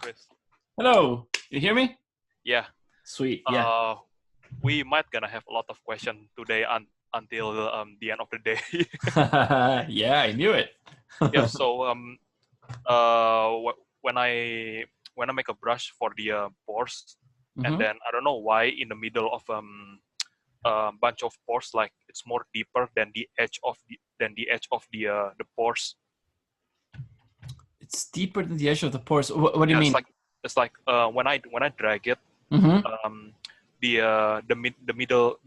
Chris. Hello, you hear me? Yeah. Sweet. Yeah. We might gonna have a lot of questions today until the end of the day. Yeah, I knew it. Yeah. So when I make a brush for the pores, and then I don't know why in the middle of bunch of pores, like it's more deeper than the edge of the pores. It's deeper than the edge of the pores. What do you Yeah, mean? it's like when I drag it, the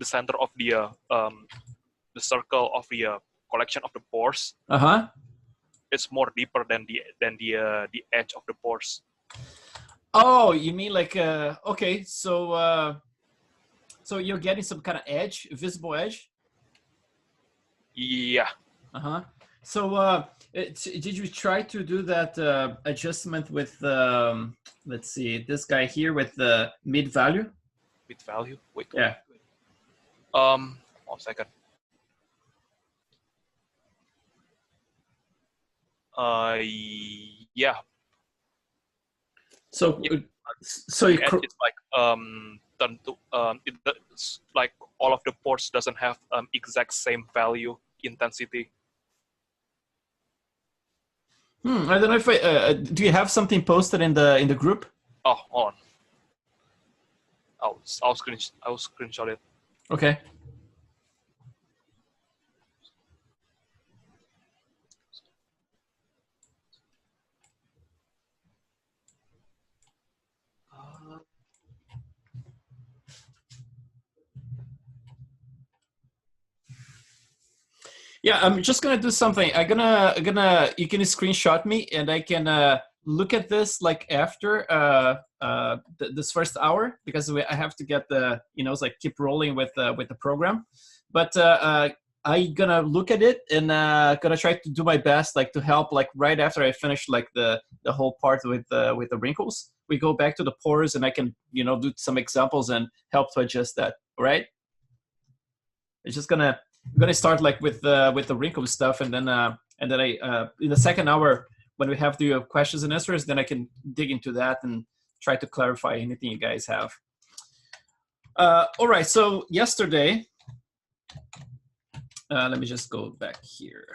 center of the circle of the collection of the pores, it's more deeper than the edge of the pores. Oh, you mean like okay, so so you're getting some kind of edge, visible edge? Yeah. So did you try to do that adjustment with let's see, this guy here with the mid value? Mid value? Wait. Yeah. 1 second. Yeah. So Yeah. so it's like it's like all of the pores doesn't have exact same value intensity. I don't know if do you have something posted in the group? Oh, hold on. I'll screenshot it. Okay. Yeah, I'm just gonna do something. I'm gonna you can screenshot me and I can look at this like after this first hour, because I have to get the, you know, it's like keep rolling with the program. But I gonna look at it and gonna try to do my best, like to help, like right after I finish like the whole part with the wrinkles, we go back to the pores and I can, you know, do some examples and help to adjust that. All right? It's just I'm gonna start like with the wrinkle stuff, and then I in the second hour when we have the questions and answers, then I can dig into that and try to clarify anything you guys have. All right, so yesterday, let me just go back here.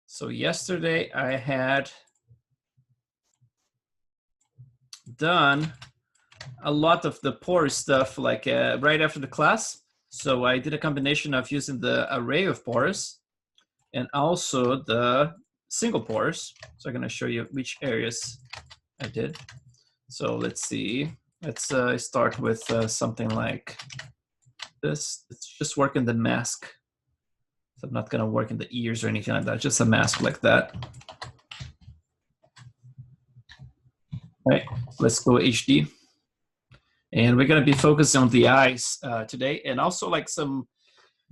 So yesterday I had done a lot of the pore stuff like right after the class. So I did a combination of using the array of pores and also the single pores. So I'm going to show you which areas I did. So let's see. Let's start with something like this. It's just work in the mask. So I'm not going to work in the ears or anything like that. Just a mask like that. All right, let's go HD. And we're going to be focusing on the eyes today, and also like some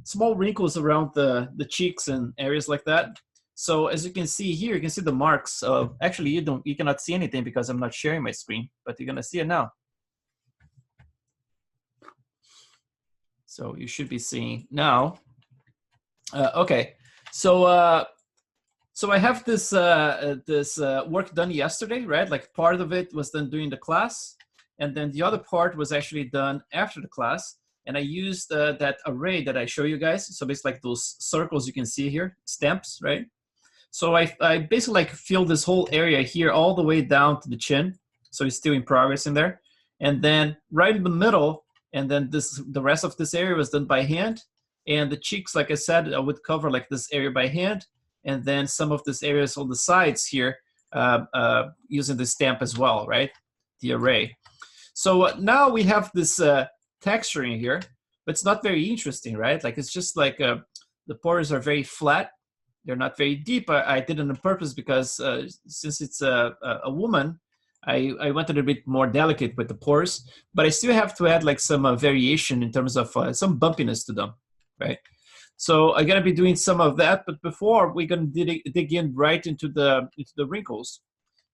small wrinkles around the cheeks and areas like that. So as you can see here, you can see the marks of, actually you cannot see anything because I'm not sharing my screen, but you're going to see it now. So you should be seeing now. Okay, so so I have this work done yesterday, right? Like part of it was done during the class, and then the other part was actually done after the class. And I used that array that I show you guys. So basically like those circles you can see here, stamps, right? So I basically like filled this whole area here all the way down to the chin. So it's still in progress in there. And then right in the middle, and then the rest of this area was done by hand. And the cheeks, like I said, I would cover like this area by hand. And then some of this areas on the sides here using the stamp as well, right? The array. So now we have this texturing here, but it's not very interesting, right? Like it's just like the pores are very flat. They're not very deep. I did it on purpose because since it's a woman, I went a little bit more delicate with the pores, but I still have to add like some variation in terms of some bumpiness to them, right? So I'm gonna be doing some of that, but before we're gonna dig in right into the wrinkles.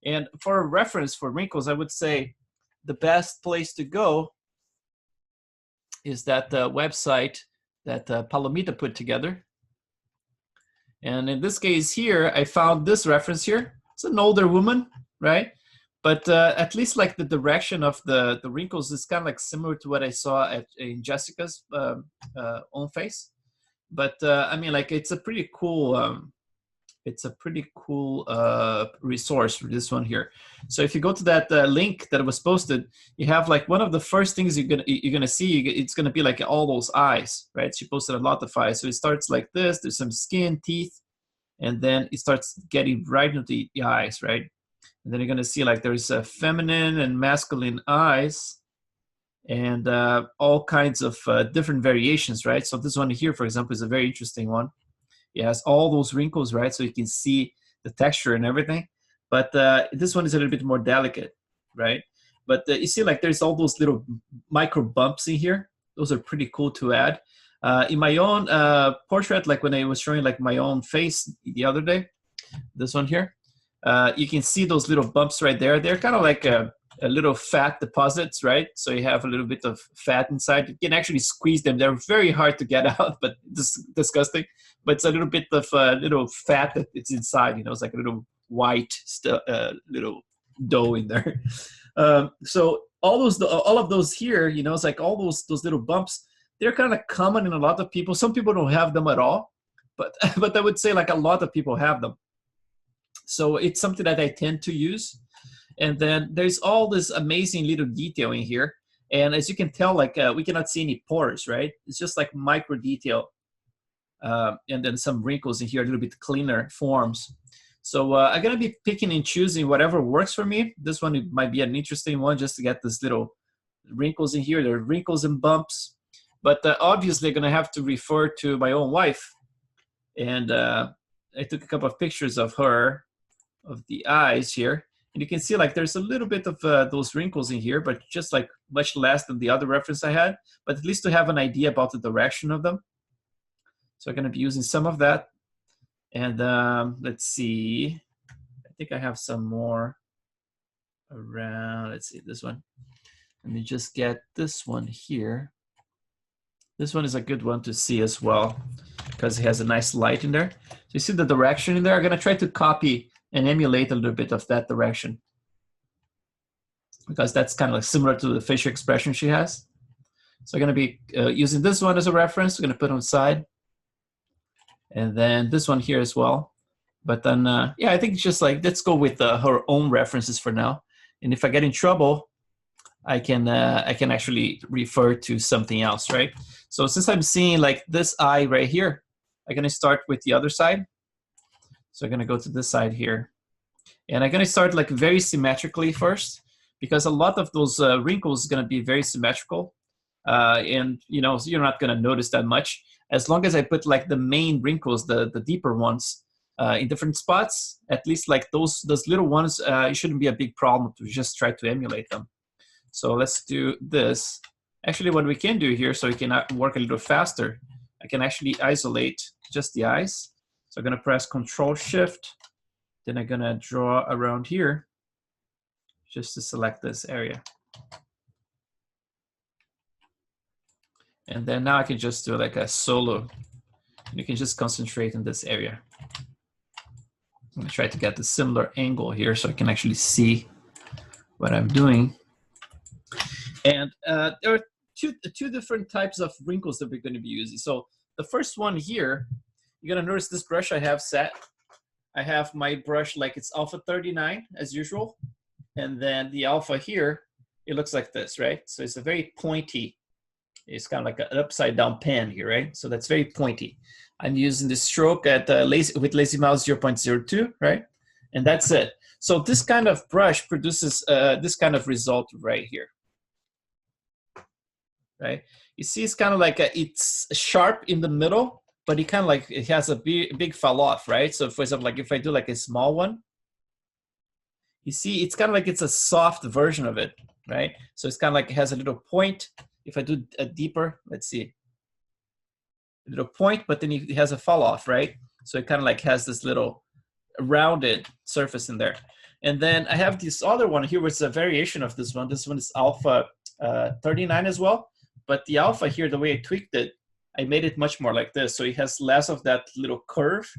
And for a reference for wrinkles, I would say the best place to go is that website that Palomita put together. And in this case here, I found this reference here. It's an older woman, right? But at least like the direction of the wrinkles is kind of like similar to what I saw in Jessica's own face. But I mean, like it's a pretty cool resource for this one here. So if you go to that link that was posted, you have like one of the first things you're gonna see. It's gonna be like all those eyes, right? She posted a lot of eyes. So it starts like this. There's some skin, teeth, and then it starts getting right into the eyes, right? And then you're gonna see like there's feminine and masculine eyes, and all kinds of different variations, right? So this one here, for example, is a very interesting one. It has all those wrinkles, right? So you can see the texture and everything. But this one is a little bit more delicate, right? But you see like there's all those little micro bumps in here. Those are pretty cool to add. In my own portrait, like when I was showing like my own face the other day, this one here, you can see those little bumps right there. They're kind of like a little fat deposits, right? So you have a little bit of fat inside. You can actually squeeze them. They're very hard to get out, but disgusting. But it's a little bit of little fat that it's inside. You know, it's like a little white little dough in there. So all of those here, you know, it's like all those little bumps. They're kind of common in a lot of people. Some people don't have them at all, but but I would say like a lot of people have them. So it's something that I tend to use. And then there's all this amazing little detail in here. And as you can tell, like we cannot see any pores, right? It's just like micro detail. And then some wrinkles in here, a little bit cleaner forms. So I'm gonna be picking and choosing whatever works for me. This one might be an interesting one just to get this little wrinkles in here. There are wrinkles and bumps. But obviously I'm gonna have to refer to my own wife. And I took a couple of pictures of her, of the eyes here. And you can see like there's a little bit of those wrinkles in here, but just like much less than the other reference I had, but at least to have an idea about the direction of them. So I'm gonna be using some of that. And let's see, I think I have some more around, let's see, this one. Let me just get this one here. This one is a good one to see as well because it has a nice light in there. So you see the direction in there? I'm gonna try to copy and emulate a little bit of that direction because that's kind of like similar to the facial expression she has. So I'm gonna be using this one as a reference. We're gonna put on side. And then this one here as well. But then, yeah, I think it's just like, let's go with her own references for now. And if I get in trouble, I can actually refer to something else, right? So since I'm seeing like this eye right here, I'm gonna start with the other side. So I'm gonna go to this side here. And I'm gonna start like very symmetrically first, because a lot of those wrinkles is gonna be very symmetrical. And you know, so you're not gonna notice that much. As long as I put like the main wrinkles, the deeper ones, in different spots, at least like those little ones, it shouldn't be a big problem to just try to emulate them. So let's do this. Actually, what we can do here, so we can work a little faster, I can actually isolate just the eyes. So I'm gonna press Control-Shift, then I'm gonna draw around here, just to select this area. And then now I can just do like a solo. You can just concentrate in this area. I'm gonna try to get the similar angle here so I can actually see what I'm doing. And there are two different types of wrinkles that we're going to be using. So the first one here, you're going to notice this brush I have set. I have my brush like it's alpha 39 as usual. And then the alpha here, it looks like this, right? So it's a very pointy, it's kind of like an upside down pen here, right? So that's very pointy. I'm using the stroke at with Lazy Mouse 0.02, right? And that's it. So this kind of brush produces this kind of result right here. Right? You see, it's kind of like it's sharp in the middle, but it kind of like it has a big fall off, right? So for example, like if I do like a small one, you see, it's kind of like it's a soft version of it, right? So it's kind of like it has a little point. If I do a deeper, let's see, a little point, but then it has a fall off, right? So it kind of like has this little rounded surface in there. And then I have this other one here, which is a variation of this one. This one is alpha 39 as well. But the alpha here, the way I tweaked it, I made it much more like this. So it has less of that little curve,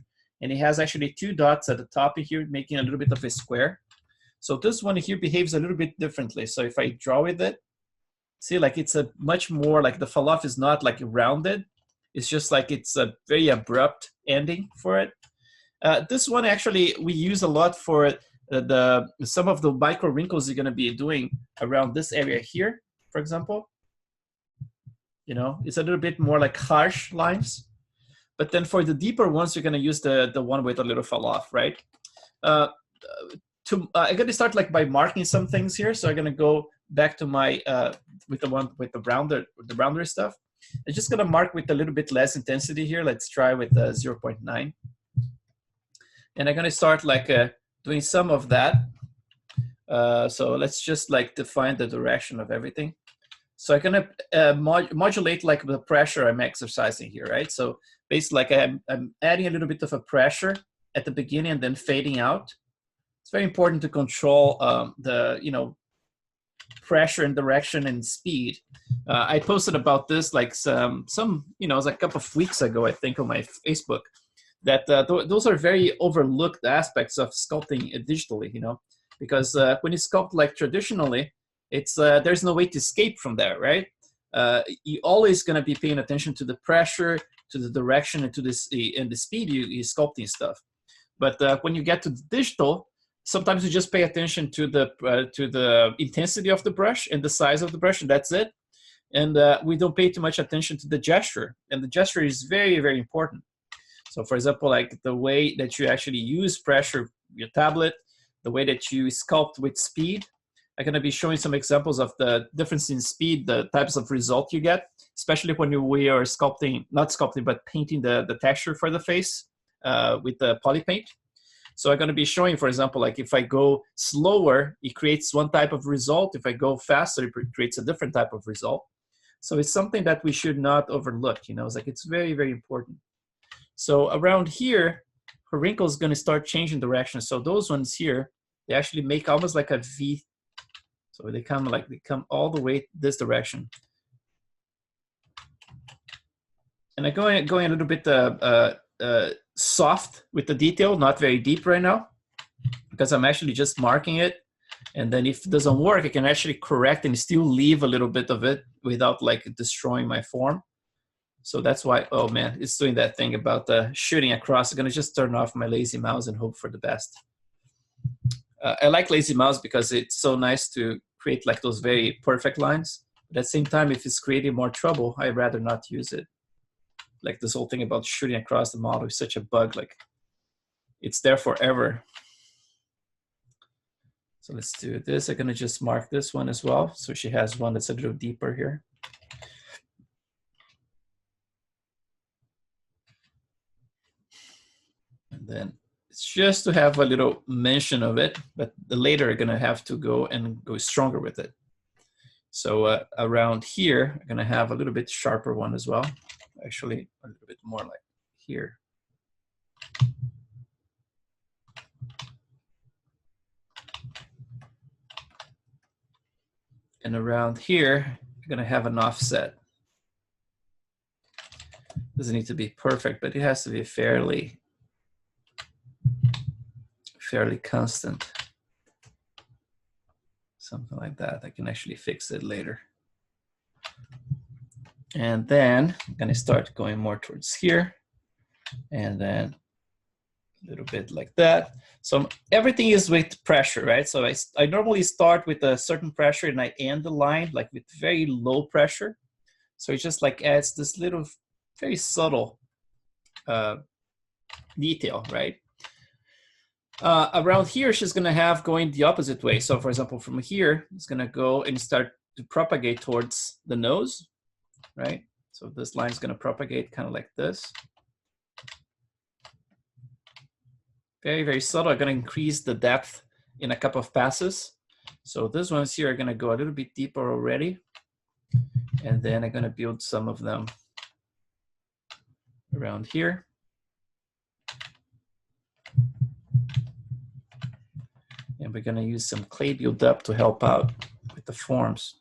and it has actually two dots at the top here, making a little bit of a square. So this one here behaves a little bit differently. So if I draw with it, see, like it's a much more like the fall off is not like rounded. It's just like it's a very abrupt ending for it. This one actually we use a lot for some of the micro wrinkles you're going to be doing around this area here, for example. You know, it's a little bit more like harsh lines. But then for the deeper ones, you're going to use the one with a little fall off, right? I'm going to start like by marking some things here. So I'm going to go back to my with the one with the rounder stuff. I'm just going to mark with a little bit less intensity here. Let's try with 0.9. And I'm going to start like doing some of that. So let's just like define the direction of everything. So I'm going to modulate like the pressure I'm exercising here, right? So basically like I'm adding a little bit of a pressure at the beginning and then fading out. It's very important to control the, you know, pressure and direction and speed. I posted about this like some you know, it was like a couple of weeks ago, I think, on my Facebook, that those are very overlooked aspects of sculpting digitally, you know, because when you sculpt like traditionally, it's there's no way to escape from that, right? You're always going to be paying attention to the pressure, to the direction, and to this and the speed you're sculpting stuff. But when you get to the digital, sometimes you just pay attention to the intensity of the brush and the size of the brush, and that's it. And we don't pay too much attention to the gesture, and the gesture is very, very important. So, for example, like the way that you actually use pressure, your tablet, the way that you sculpt with speed. I'm going to be showing some examples of the difference in speed, the types of result you get, especially when we are sculpting, not sculpting, but painting the texture for the face with the poly paint. So I'm going to be showing, for example, like if I go slower, it creates one type of result. If I go faster, it creates a different type of result. So it's something that we should not overlook, you know, it's like it's very, very important. So around here, her wrinkle is going to start changing direction. So those ones here, they actually make almost like a V. So they come all the way this direction. And I'm going a little bit soft with the detail, not very deep right now, because I'm actually just marking it. And then if it doesn't work, I can actually correct and still leave a little bit of it without like destroying my form. So that's why, oh man, it's doing that thing about shooting across. I'm gonna just turn off my lazy mouse and hope for the best. I like lazy mouse because it's so nice to create like those very perfect lines. But at the same time, if it's creating more trouble, I'd rather not use it. Like this whole thing about shooting across the model is such a bug, like it's there forever. So let's do this. I'm gonna just mark this one as well. So she has one that's a little deeper here. And then it's just to have a little mention of it, but later I'm gonna have to go stronger with it. So around here, I'm gonna have a little bit sharper one as well. Actually, a little bit more like here. And around here, I'm gonna have an offset. Doesn't need to be perfect, but it has to be fairly constant. Something like that. I can actually fix it later. And then I'm gonna start going more towards here, and then a little bit like that. So everything is with pressure, right? So I normally start with a certain pressure and I end the line like with very low pressure. So it just like adds this little very subtle detail, right? Around here, she's gonna have going the opposite way. So for example, from here, it's gonna go and start to propagate towards the nose, right? So this line is gonna propagate kind of like this. Very, very subtle. I'm gonna increase the depth in a couple of passes. So these ones here are gonna go a little bit deeper already. And then I'm gonna build some of them around here. And we're gonna use some clay build-up to help out with the forms.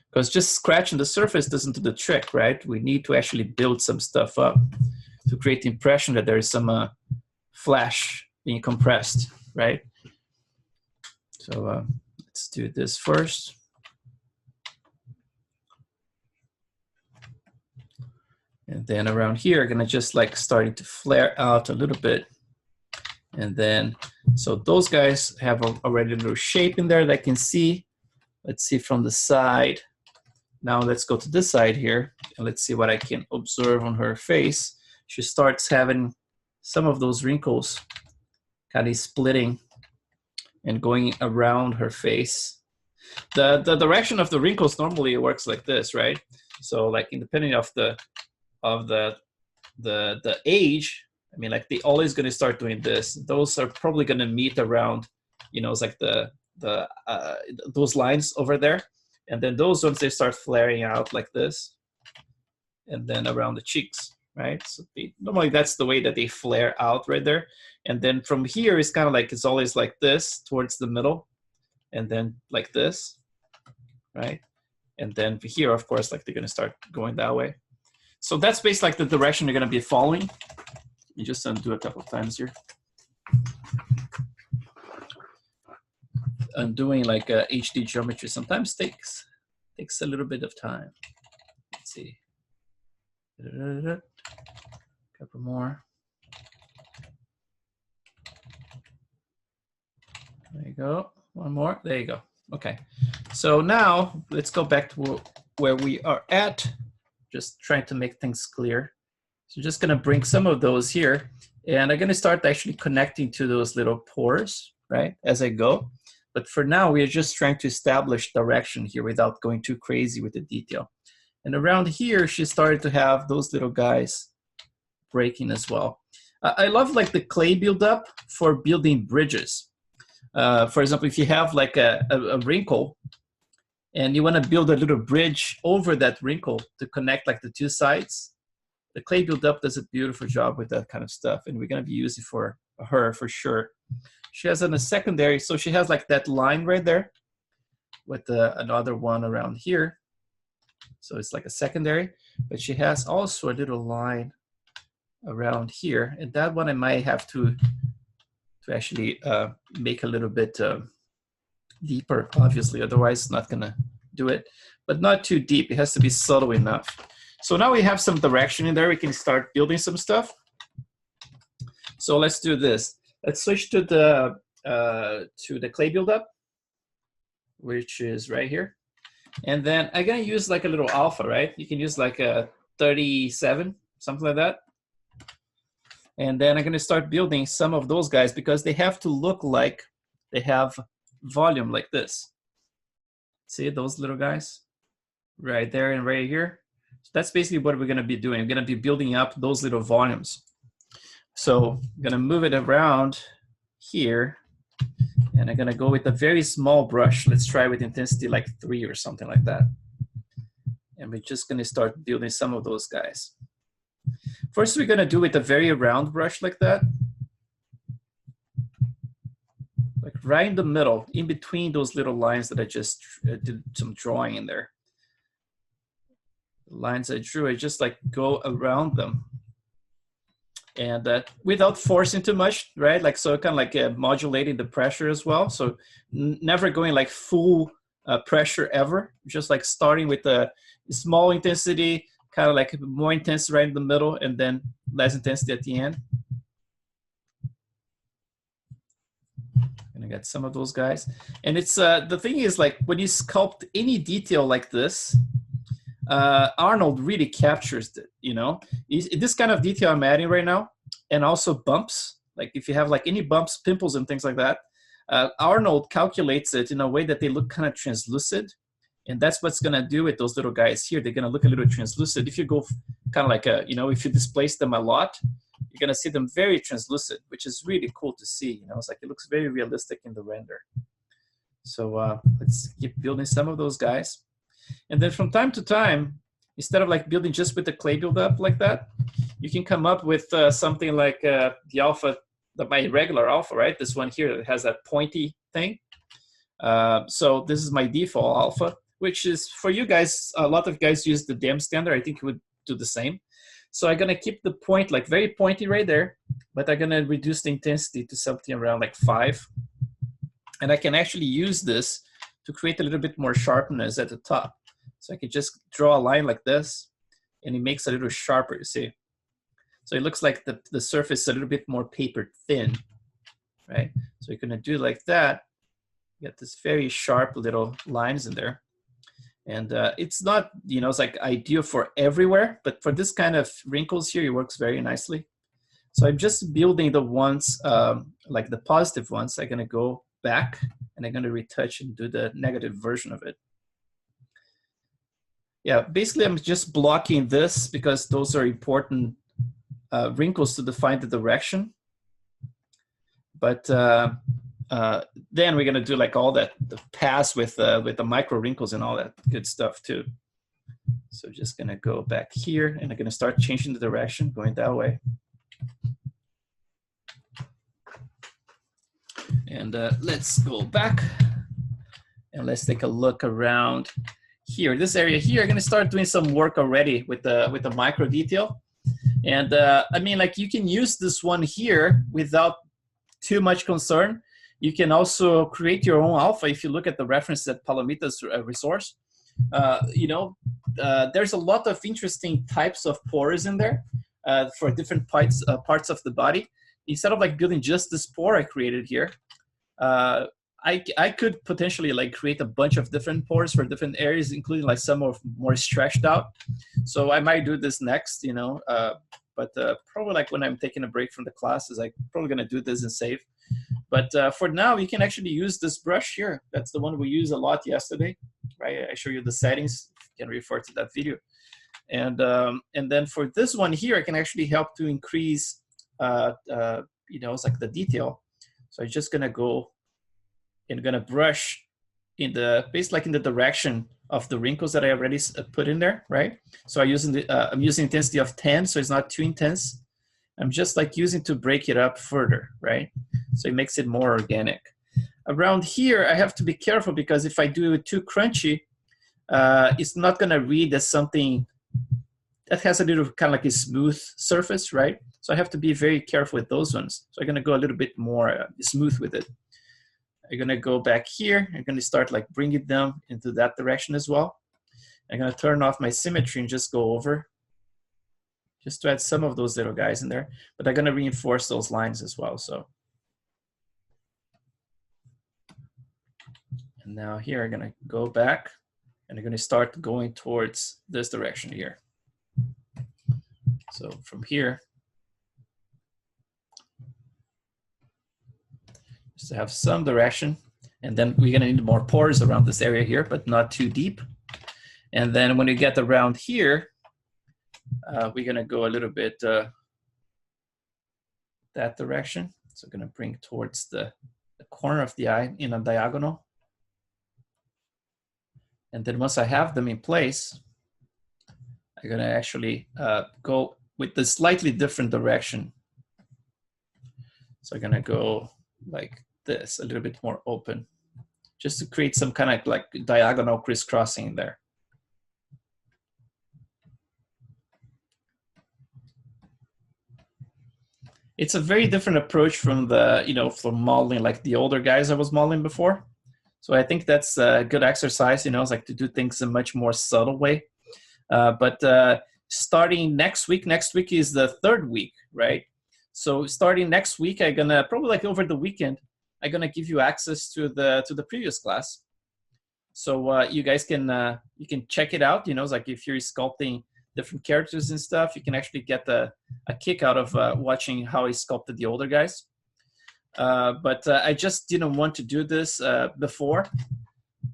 Because just scratching the surface doesn't do the trick, right? We need to actually build some stuff up to create the impression that there is some flash being compressed, right? So let's do this first. And then around here, gonna just like starting to flare out a little bit. And then, so those guys have already a little shape in there that I can see. Let's see from the side. Now let's go to this side here, and let's see what I can observe on her face. She starts having some of those wrinkles kind of splitting and going around her face. The direction of the wrinkles normally works like this, right? So like independent of the age, I mean, like they always going to start doing this. Those are probably going to meet around, you know, it's like those lines over there, and then those ones they start flaring out like this, and then around the cheeks, right? So normally that's the way that they flare out right there, and then from here it's kind of like it's always like this towards the middle, and then like this, right? And then here, of course, like they're going to start going that way. So that's basically like the direction you're going to be following. You just undo a couple of times here. Undoing like HD geometry sometimes takes a little bit of time. Let's see. Couple more. There you go. One more. There you go. Okay. So now let's go back to where we are at. Just trying to make things clear. So just gonna bring some of those here, and I'm gonna start actually connecting to those little pores, right, as I go. But for now, we are just trying to establish direction here without going too crazy with the detail. And around here, she started to have those little guys breaking as well. I love like the clay buildup for building bridges. For example, if you have like a wrinkle, and you want to build a little bridge over that wrinkle to connect like the two sides, the clay buildup does a beautiful job with that kind of stuff, and we're going to be using for her for sure. She has a secondary, so she has like that line right there with another one around here. So it's like a secondary, but she has also a little line around here, and that one I might have to actually make a little bit deeper, obviously, otherwise it's not gonna do it, but not too deep. It has to be subtle enough. So now we have some direction in there. We can start building some stuff. So let's do this. Let's switch to the clay buildup, which is right here. And then I'm gonna use like a little alpha, right? You can use like a 37, something like that. And then I'm gonna start building some of those guys because they have to look like they have volume like this. See those little guys right there and right here? So that's basically what we're gonna be doing. I'm gonna be building up those little volumes. So I'm gonna move it around here, and I'm gonna go with a very small brush. Let's try with intensity like 3 or something like that. And we're just gonna start building some of those guys. First, we're gonna do with a very round brush like that. Like right in the middle, in between those little lines that I just did some drawing in there. The lines I drew, I just like go around them. And without forcing too much, right? Like, so kind of like modulating the pressure as well. So never going like full pressure ever, just like starting with a small intensity, kind of like more intense right in the middle, and then less intensity at the end. And I got some of those guys. And it's the thing is, like, when you sculpt any detail like this, Arnold really captures it, you know? This kind of detail I'm adding right now, and also bumps, like if you have like any bumps, pimples and things like that, Arnold calculates it in a way that they look kind of translucent. And that's what's gonna do with those little guys here. They're gonna look a little translucent. If you go kind of like you know, if you displace them a lot, you're gonna see them very translucent, which is really cool to see. You know, it's like it looks very realistic in the render. So let's keep building some of those guys. And then from time to time, instead of like building just with the clay buildup like that, you can come up with something like the alpha, my regular alpha, right? This one here that has that pointy thing. So this is my default alpha, which is for you guys, a lot of guys use the DEM standard. I think you would do the same. So I'm gonna keep the point like very pointy right there, but I'm gonna reduce the intensity to something around like 5. And I can actually use this to create a little bit more sharpness at the top. So I can just draw a line like this, and it makes it a little sharper, you see. So it looks like the surface is a little bit more paper thin, right? So you're gonna do like that. You get this very sharp little lines in there. And it's not, it's like ideal for everywhere, but for this kind of wrinkles here, it works very nicely. So I'm just building the ones, like the positive ones. I'm gonna go back and I'm gonna retouch and do the negative version of it. Yeah, basically I'm just blocking this because those are important wrinkles to define the direction. But then we're gonna do like all that, the pass with the micro wrinkles and all that good stuff too. So just gonna go back here and I'm gonna start changing the direction, going that way. And let's go back and let's take a look around here. This area here, I'm gonna start doing some work already with the micro detail. And I mean, like you can use this one here without too much concern. You can also create your own alpha if you look at the reference at Palomita's resource. There's a lot of interesting types of pores in there for different parts of the body. Instead of like building just this pore I created here, I could potentially like create a bunch of different pores for different areas, including like some of more stretched out. So I might do this next, but probably like when I'm taking a break from the classes, I'm probably gonna do this and save. But for now, you can actually use this brush here. That's the one we used a lot yesterday, right? I show you the settings. You can refer to that video. And then for this one here, I can actually help to increase, it's like the detail. So I'm just gonna go and gonna brush in basically like in the direction of the wrinkles that I already put in there, right? So I'm using intensity of 10, so it's not too intense. I'm just like using to break it up further, right? So it makes it more organic. Around here, I have to be careful because if I do it too crunchy, it's not gonna read as something that has a little kind of like a smooth surface, right? So I have to be very careful with those ones. So I'm gonna go a little bit more smooth with it. I'm gonna go back here. I'm gonna start like bringing them into that direction as well. I'm gonna turn off my symmetry and just go over, just to add some of those little guys in there. But I'm gonna reinforce those lines as well, so. And now here, I'm gonna go back and I'm gonna start going towards this direction here. So from here, just to have some direction. And then we're gonna need more pores around this area here, but not too deep. And then when you get around here, we're gonna go a little bit that direction. So I'm gonna bring towards the corner of the eye in a diagonal. And then once I have them in place, I'm gonna actually go with the slightly different direction. So I'm gonna go like this, a little bit more open, just to create some kind of like diagonal crisscrossing there. It's a very different approach from from modeling like the older guys I was modeling before. So I think that's a good exercise, it's like to do things in a much more subtle way. But starting next week is the third week, right? So starting next week, I'm gonna probably like over the weekend, I'm gonna give you access to the previous class. So you guys can you can check it out. It's like if you're sculpting different characters and stuff, you can actually get a kick out of watching how I sculpted the older guys. But I just didn't want to do this before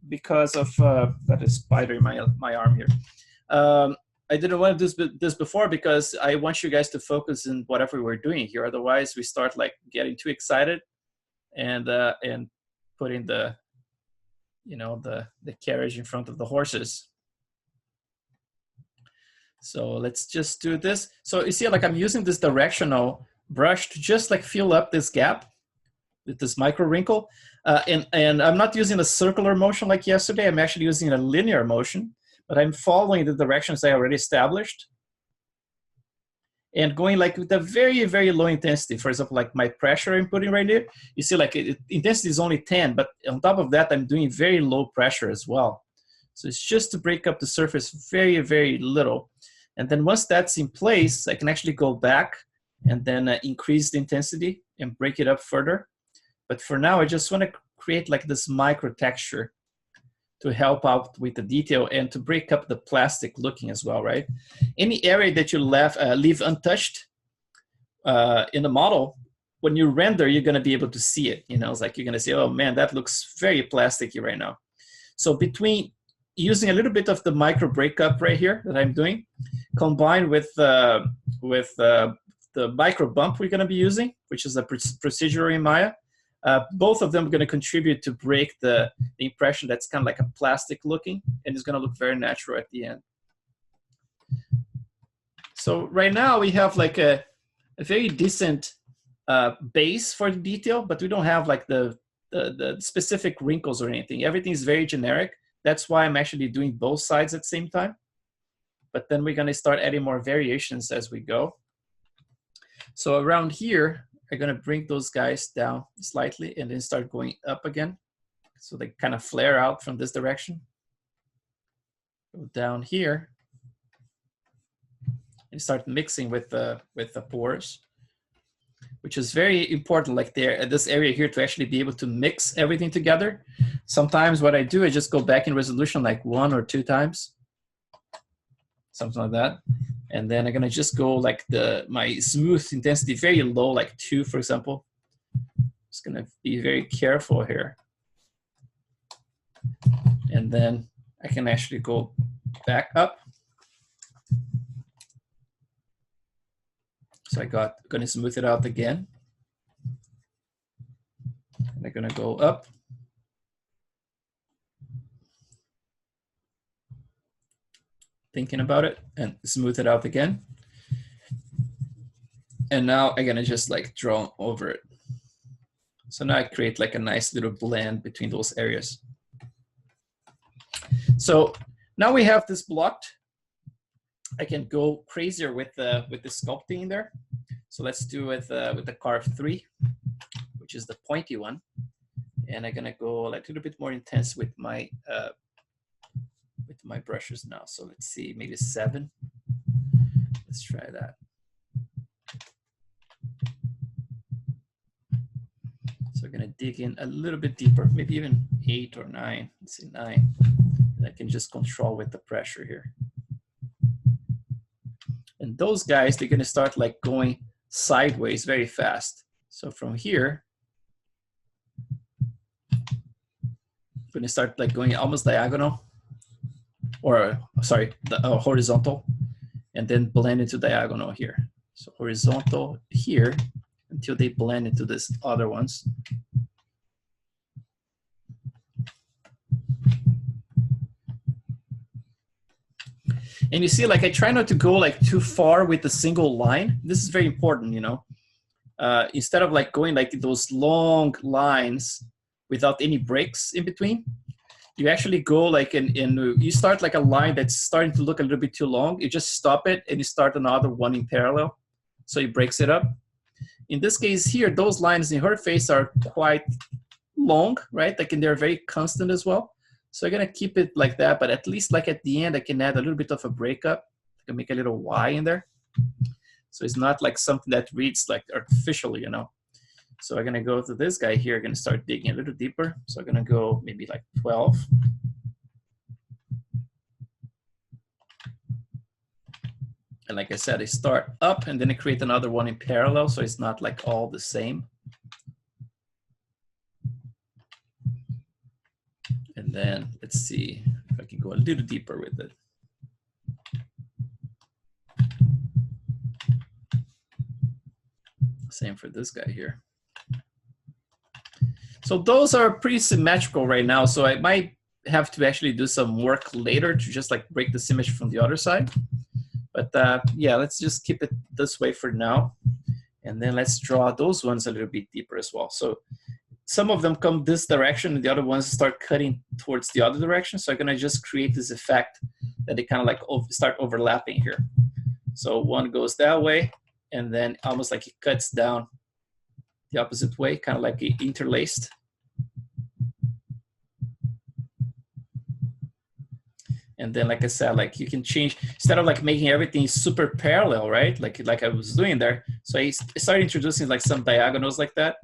because of that is spider in my arm here. I didn't want to do this before because I want you guys to focus on whatever we're doing here. Otherwise, we start like getting too excited and putting the carriage in front of the horses. So let's just do this. So you see, like I'm using this directional brush to just like fill up this gap with this micro wrinkle. And I'm not using a circular motion like yesterday. I'm actually using a linear motion, but I'm following the directions I already established. and going like with a very, very low intensity. For example, like my pressure I'm putting right here, you see like intensity is only 10, but on top of that, I'm doing very low pressure as well. So it's just to break up the surface very, very little. And then once that's in place, I can actually go back and then increase the intensity and break it up further. But for now, I just want to create like this micro texture to help out with the detail and to break up the plastic looking as well, right? Any area that you leave untouched in the model, when you render, you're gonna be able to see it. You know, it's like you're gonna say, oh man, that looks very plasticky right now. So between using a little bit of the micro breakup right here that I'm doing, combined with the micro bump we're gonna be using, which is a procedural in Maya, both of them are going to contribute to break the impression that's kind of like a plastic looking, and it's going to look very natural at the end. So right now we have like a very decent base for the detail, but we don't have like the specific wrinkles or anything. Everything is very generic. That's why I'm actually doing both sides at the same time. But then we're going to start adding more variations as we go. So around here, I'm gonna bring those guys down slightly and then start going up again. So they kind of flare out from this direction. Go down here and start mixing with the pores, which is very important, like there at this area here, to actually be able to mix everything together. Sometimes what I do, I just go back in resolution like 1 or 2 times, something like that. And then I'm gonna just go like my smooth intensity very low, like 2, for example. Just gonna be very careful here. And then I can actually go back up. So I'm gonna smooth it out again. And I'm gonna go up. Thinking about it, and smooth it out again. And now I'm gonna just like draw over it. So now I create like a nice little blend between those areas. So now we have this blocked. I can go crazier with the sculpting in there. So let's do with the carve 3, which is the pointy one. And I'm gonna go like a little bit more intense with my brushes now. So let's see, maybe 7. Let's try that. So we're gonna dig in a little bit deeper, maybe even 8 or 9. Let's see, 9. And I can just control with the pressure here. And those guys, they're gonna start like going sideways very fast. So from here, I'm gonna start like going almost diagonal. Or sorry, horizontal, and then blend into diagonal here. So horizontal here until they blend into these other ones. And you see, like I try not to go like too far with a single line. This is very important, you know. Instead of like going like those long lines without any breaks in between, you actually go like you start like a line that's starting to look a little bit too long. You just stop it and you start another one in parallel. So it breaks it up. In this case here, those lines in her face are quite long, right? Like, and they're very constant as well. So I'm gonna keep it like that, but at least like at the end, I can add a little bit of a breakup. I can make a little Y in there. So it's not like something that reads like artificial, you know. So I'm gonna go to this guy here. I'm gonna start digging a little deeper. So I'm gonna go maybe like 12. And like I said, I start up and then I create another one in parallel, so it's not like all the same. And then let's see if I can go a little deeper with it. Same for this guy here. So those are pretty symmetrical right now. So I might have to actually do some work later to just like break the symmetry from the other side. But yeah, let's just keep it this way for now. And then let's draw those ones a little bit deeper as well. So some of them come this direction and the other ones start cutting towards the other direction. So I'm gonna just create this effect that they kind of like start overlapping here. So one goes that way and then almost like it cuts down the opposite way, kind of like interlaced. And then, like I said, like you can change, instead of like making everything super parallel, right? Like I was doing there. So I started introducing like some diagonals like that.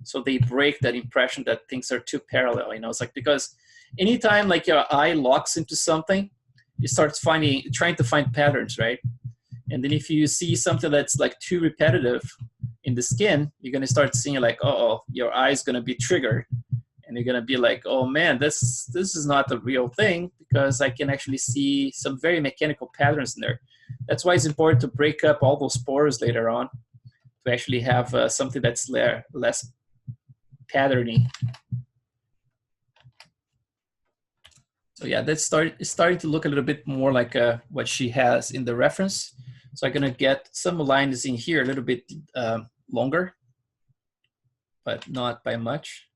So they break that impression that things are too parallel, you know. It's like, because anytime like your eye locks into something, it starts trying to find patterns, right? And then if you see something that's like too repetitive in the skin, you're gonna start seeing like, oh, your eye is gonna be triggered. And you're gonna be like, oh man, this is not a real thing, because I can actually see some very mechanical patterns in there. That's why it's important to break up all those pores later on to actually have something that's less patterny. So yeah, that's starting to look a little bit more like what she has in the reference. So I'm gonna get some lines in here a little bit longer, but not by much.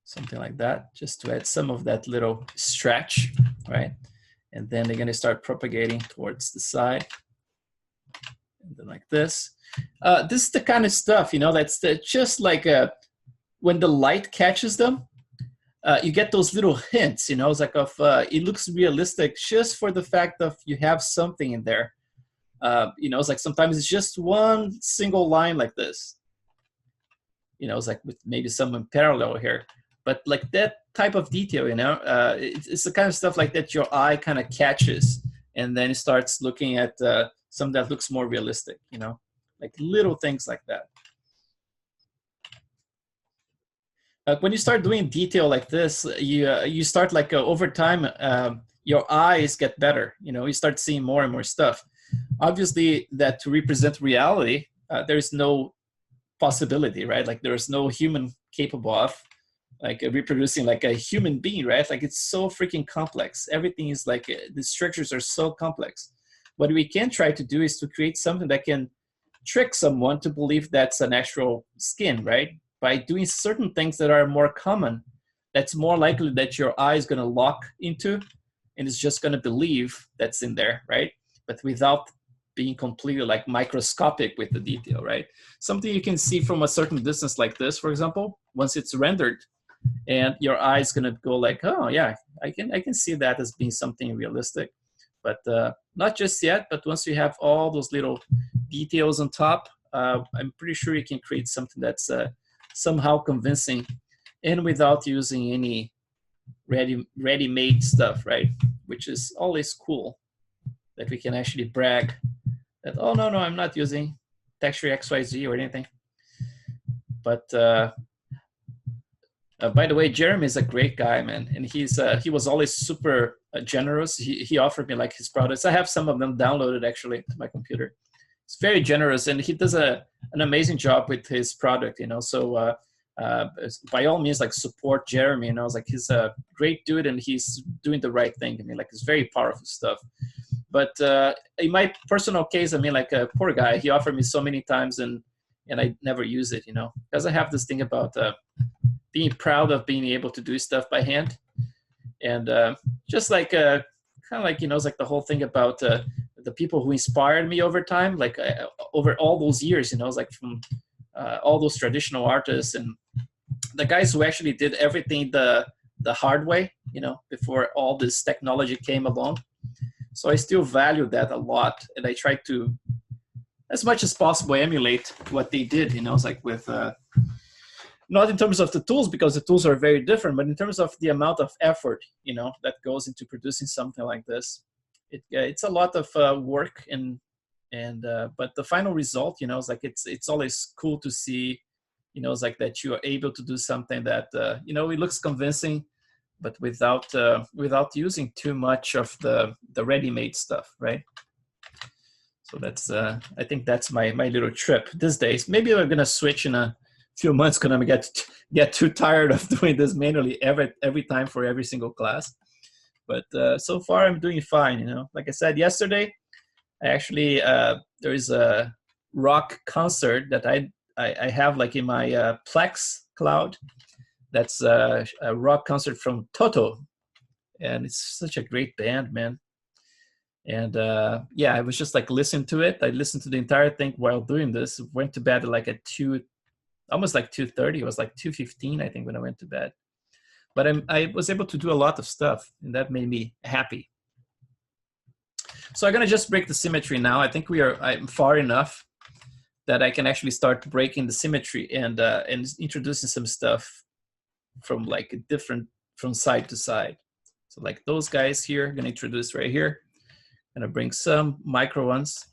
Something like that, just to add some of that little stretch, right? And then they're gonna start propagating towards the side. And then like this. This is the kind of stuff, you know, that's just like when the light catches them, you get those little hints, you know, it's like it looks realistic just for the fact of you have something in there. You know, it's like sometimes it's just one single line like this. You know, it's like with maybe someone parallel here. But like that type of detail, you know, it's the kind of stuff like that your eye kind of catches, and then it starts looking at something that looks more realistic, you know, like little things like that. When you start doing detail like this, you start like over time, your eyes get better. You know, you start seeing more and more stuff. Obviously, that to represent reality, there's no possibility, right? Like there's no human capable of like reproducing like a human being, right? Like it's so freaking complex. Everything is like the structures are so complex. What we can try to do is to create something that can trick someone to believe that's an actual skin, right? By doing certain things that are more common, that's more likely that your eye is going to lock into and it's just going to believe that's in there, right? But without being completely like microscopic with the detail, right? Something you can see from a certain distance like this, for example, once it's rendered, and your eye is going to go like, oh yeah, I can see that as being something realistic. But not just yet, but once you have all those little details on top, I'm pretty sure you can create something that's somehow convincing and without using any ready-made stuff, right? Which is always cool, that we can actually brag that, oh, no, I'm not using texture XYZ or anything. But by the way, Jeremy is a great guy, man. And he was always super generous. He offered me like his products. I have some of them downloaded actually to my computer. He's very generous, and he does an amazing job with his product, you know. So by all means, like support Jeremy, you know. It's like he's a great dude and he's doing the right thing. I mean, like it's very powerful stuff. But in my personal case, I mean, like a poor guy, he offered me so many times and I never use it, you know, because I have this thing about being proud of being able to do stuff by hand. And just like kind of like, you know, it's like the whole thing about the people who inspired me over time, like over all those years, you know, it's like from all those traditional artists and the guys who actually did everything the hard way, you know, before all this technology came along. So I still value that a lot, and I try to, as much as possible, emulate what they did, you know. It's like with not in terms of the tools, because the tools are very different, but in terms of the amount of effort, you know, that goes into producing something like this. It's a lot of work, and but the final result, you know, is like it's always cool to see, you know, it's like that you are able to do something that you know, it looks convincing, but without using too much of the ready-made stuff, right? So that's I think that's my little trip these days. Maybe I'm gonna switch in a few months because I'm gonna get too tired of doing this manually every time for every single class. But so far I'm doing fine, you know. Like I said yesterday, I actually there is a rock concert that I have like in my Plex cloud. That's a rock concert from Fotw, and it's such a great band, man. And yeah, I was just like listening to it. I listened to the entire thing while doing this. Went to bed like at 2, almost like 2:30. It was like 2:15, I think, when I went to bed. But I was able to do a lot of stuff, and that made me happy. So I'm gonna just break the symmetry now. I think I'm far enough that I can actually start breaking the symmetry and introducing some stuff from like different, from side to side. So like those guys here, I'm gonna introduce right here. I'm gonna bring some micro ones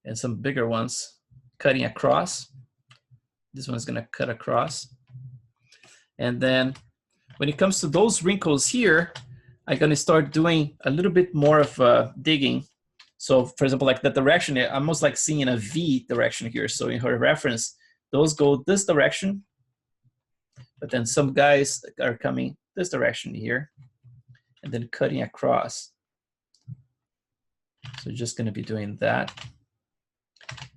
and some bigger ones cutting across. This one's gonna cut across. And then when it comes to those wrinkles here, I'm gonna start doing a little bit more of digging. So for example, like the direction, I'm almost like seeing in a V direction here. So in her reference, those go this direction, but then some guys are coming this direction here and then cutting across. So just gonna be doing that.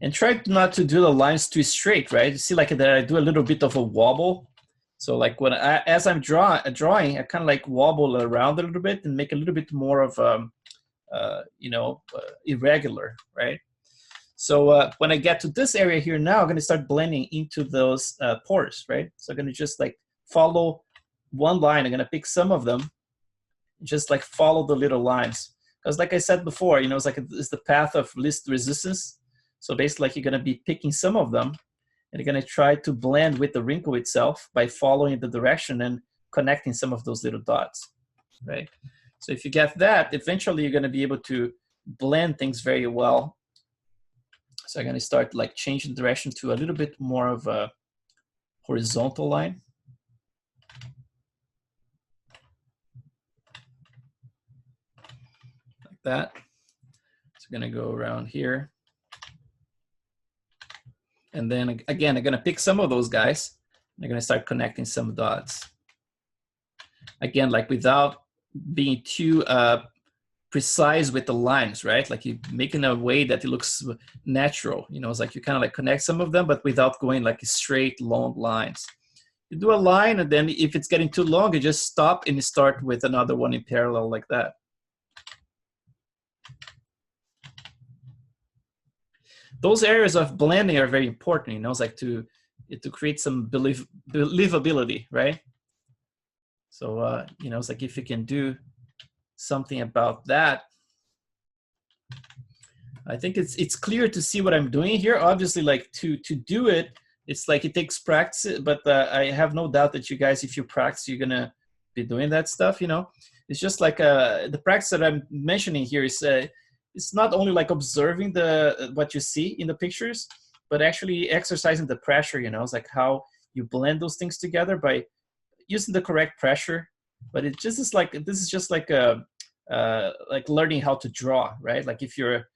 And try not to do the lines too straight, right? You see like that I do a little bit of a wobble. So like as I'm drawing, I kind of like wobble around a little bit and make a little bit more of irregular, right? So when I get to this area here now, I'm going to start blending into those pores, right? So I'm going to just like follow one line. I'm going to pick some of them, just like follow the little lines. Because like I said before, it's like it's the path of least resistance. So basically like you're going to be picking some of them and you're going to try to blend with the wrinkle itself by following the direction and connecting some of those little dots, right? So if you get that, eventually you're going to be able to blend things very well. So I'm going to start like changing direction to a little bit more of a horizontal line. Like that. So I'm going to go around here. And then again, I'm going to pick some of those guys. And I'm going to start connecting some dots. Again, like without being too precise with the lines, right? Like you make in a way that it looks natural. It's like you kind of like connect some of them, but without going like straight, long lines. You do a line, and then if it's getting too long, you just stop and you start with another one in parallel like that. Those areas of blending are very important, it's like to create some believability, right? So, it's like if you can do something about that, I think it's clear to see what I'm doing here. Obviously, like to do it, it's like it takes practice, but I have no doubt that you guys, if you practice, you're gonna be doing that stuff, It's just like the practice that I'm mentioning here is it's not only like observing what you see in the pictures, but actually exercising the pressure, It's like how you blend those things together by using the correct pressure. But it just is like, this is just like like learning how to draw, right? Like if you're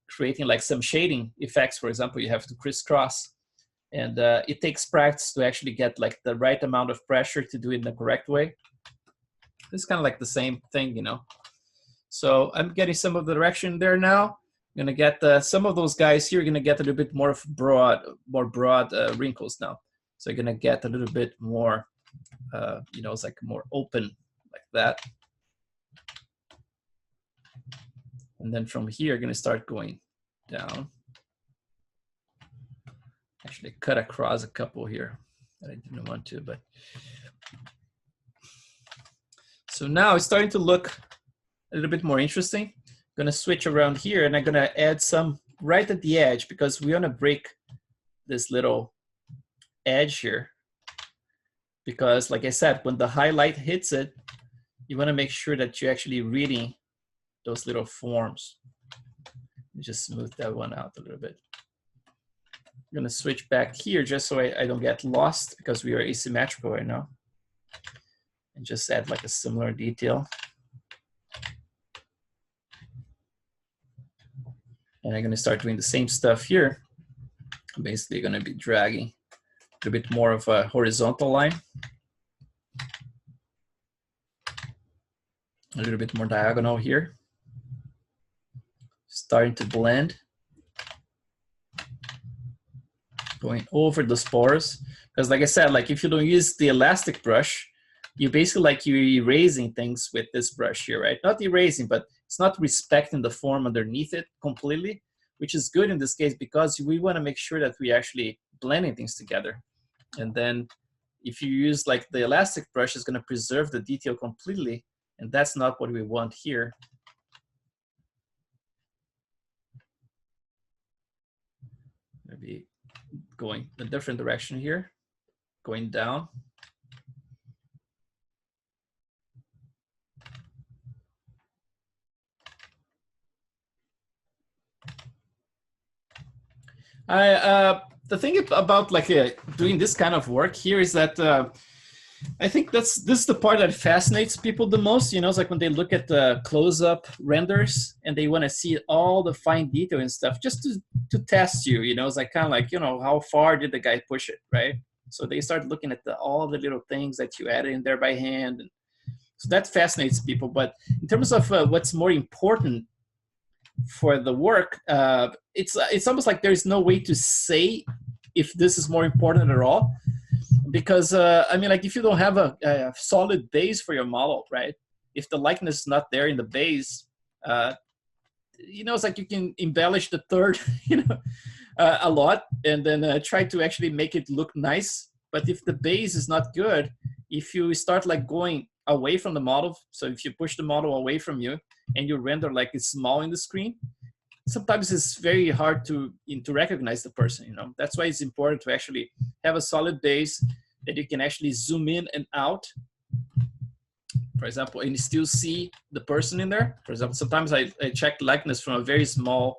creating like some shading effects, for example, you have to crisscross, and it takes practice to actually get like the right amount of pressure to do it in the correct way. It's kind of like the same thing, So I'm getting some of the direction there now. I'm gonna get some of those guys here. You're gonna get a little bit more of broad wrinkles now. So you're gonna get a little bit more, it's like more open like that. And then from here, you're gonna start going down. Actually cut across a couple here that I didn't want to, but. So now it's starting to look a little bit more interesting. I'm gonna switch around here and I'm gonna add some right at the edge because we wanna break this little edge here. Because like I said, when the highlight hits it, you wanna make sure that you're actually reading those little forms. Just smooth that one out a little bit. I'm gonna switch back here just so I don't get lost because we are asymmetrical right now. And just add like a similar detail. And I'm gonna start doing the same stuff here. I'm basically gonna be dragging a little bit more of a horizontal line. A little bit more diagonal here. Starting to blend. Going over the spores. Because like I said, like if you don't use the elastic brush, you basically like you're erasing things with this brush here, right? Not erasing, but it's not respecting the form underneath it completely, which is good in this case because we want to make sure that we actually blending things together. And then if you use like the elastic brush, it's going to preserve the detail completely, and that's not what we want here. Maybe going a different direction here, going down. The thing about like doing this kind of work here is that I think this is the part that fascinates people the most. You know, it's like when they look at the close-up renders and they want to see all the fine detail and stuff, just to test you. You know, it's like kind of like, you know, how far did the guy push it, right? So they start looking at all the little things that you added in there by hand, and so that fascinates people. But in terms of what's more important for the work, it's almost like there's no way to say if this is more important at all, because I mean, like if you don't have a solid base for your model, right? If the likeness is not there in the base, you know, it's like you can embellish the third, you know, a lot, and then try to actually make it look nice. But if the base is not good, if you start like going away from the model, so if you push the model away from you and you render like it's small in the screen, sometimes it's very hard to recognize the person. You know, that's why it's important to actually have a solid base that you can actually zoom in and out, for example, and you still see the person in there. For example, sometimes I check likeness from a very small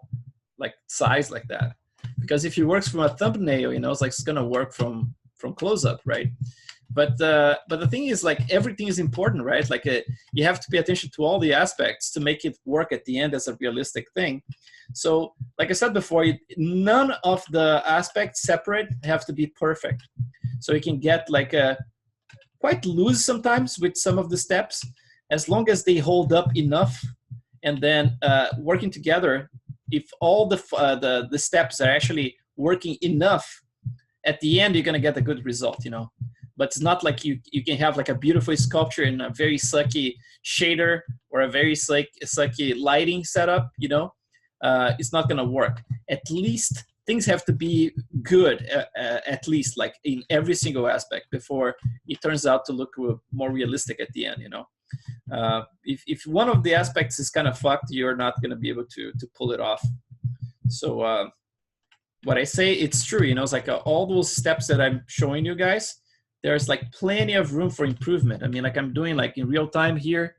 like size like that, because if it works from a thumbnail, you know, it's like it's gonna work from close up, right? But the thing is, like, everything is important, right? Like you have to pay attention to all the aspects to make it work at the end as a realistic thing. So like I said before, none of the aspects separate have to be perfect. So you can get like a quite loose sometimes with some of the steps, as long as they hold up enough, and then working together, if all the steps are actually working enough, at the end you're gonna get a good result, you know. But it's not like you can have like a beautiful sculpture in a very sucky shader or a very sucky lighting setup, you know. It's not gonna work. At least things have to be good, at least like in every single aspect, before it turns out to look more realistic at the end, you know. If one of the aspects is kind of fucked, you're not gonna be able to pull it off. So what I say, it's true, you know. It's like all those steps that I'm showing you guys, there's like plenty of room for improvement. I mean, like I'm doing like in real time here,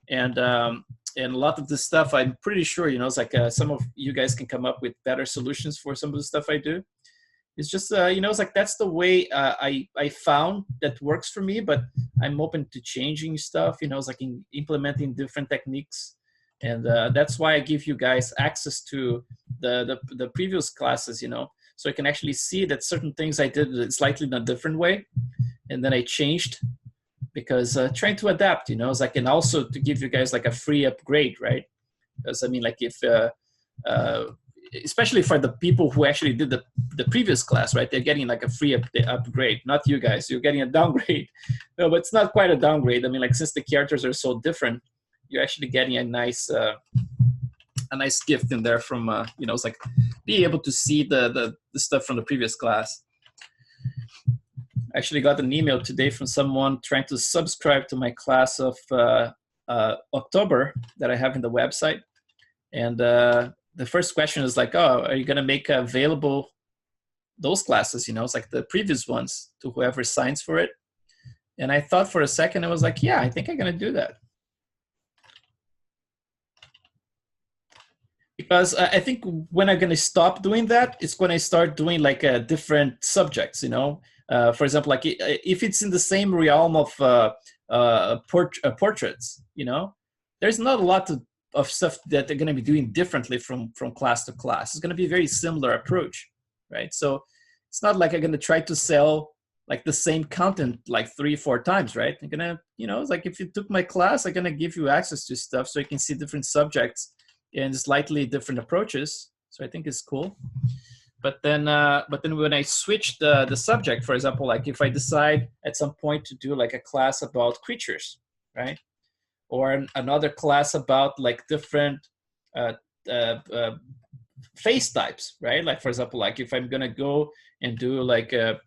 and a lot of the stuff, I'm pretty sure, you know, it's like some of you guys can come up with better solutions for some of the stuff I do. It's just, you know, it's like that's the way I found that works for me, but I'm open to changing stuff, you know, it's like implementing different techniques. And that's why I give you guys access to the previous classes, you know, so I can actually see that certain things I did slightly in a different way, and then I changed, because trying to adapt, you know, it's like, and also to give you guys like a free upgrade, right? Because I mean, like if, especially for the people who actually did the previous class, right? They're getting like a free upgrade, not you guys. You're getting a downgrade. No, but it's not quite a downgrade. I mean, like since the characters are so different, you're actually getting a nice gift in there from, you know, it's like be able to see the stuff from the previous class. I actually got an email today from someone trying to subscribe to my class of October that I have in the website. And the first question is like, oh, are you going to make available those classes? You know, it's like the previous ones to whoever signs for it. And I thought for a second, I was like, yeah, I think I'm going to do that. Because I think when I'm going to stop doing that, it's when I start doing like different subjects, you know. For example, like if it's in the same realm of portraits, you know, there's not a lot of stuff that they're going to be doing differently from class to class. It's going to be a very similar approach, right? So it's not like I'm going to try to sell like the same content like 3-4 times, right? I'm going to, you know, it's like if you took my class, I'm going to give you access to stuff so you can see different subjects and slightly different approaches. So I think it's cool. but then when I switch the subject, for example, like if I decide at some point to do like a class about creatures, right, or another class about like different uh, uh, uh, face types, right? Like for example, like if I'm gonna go and do like an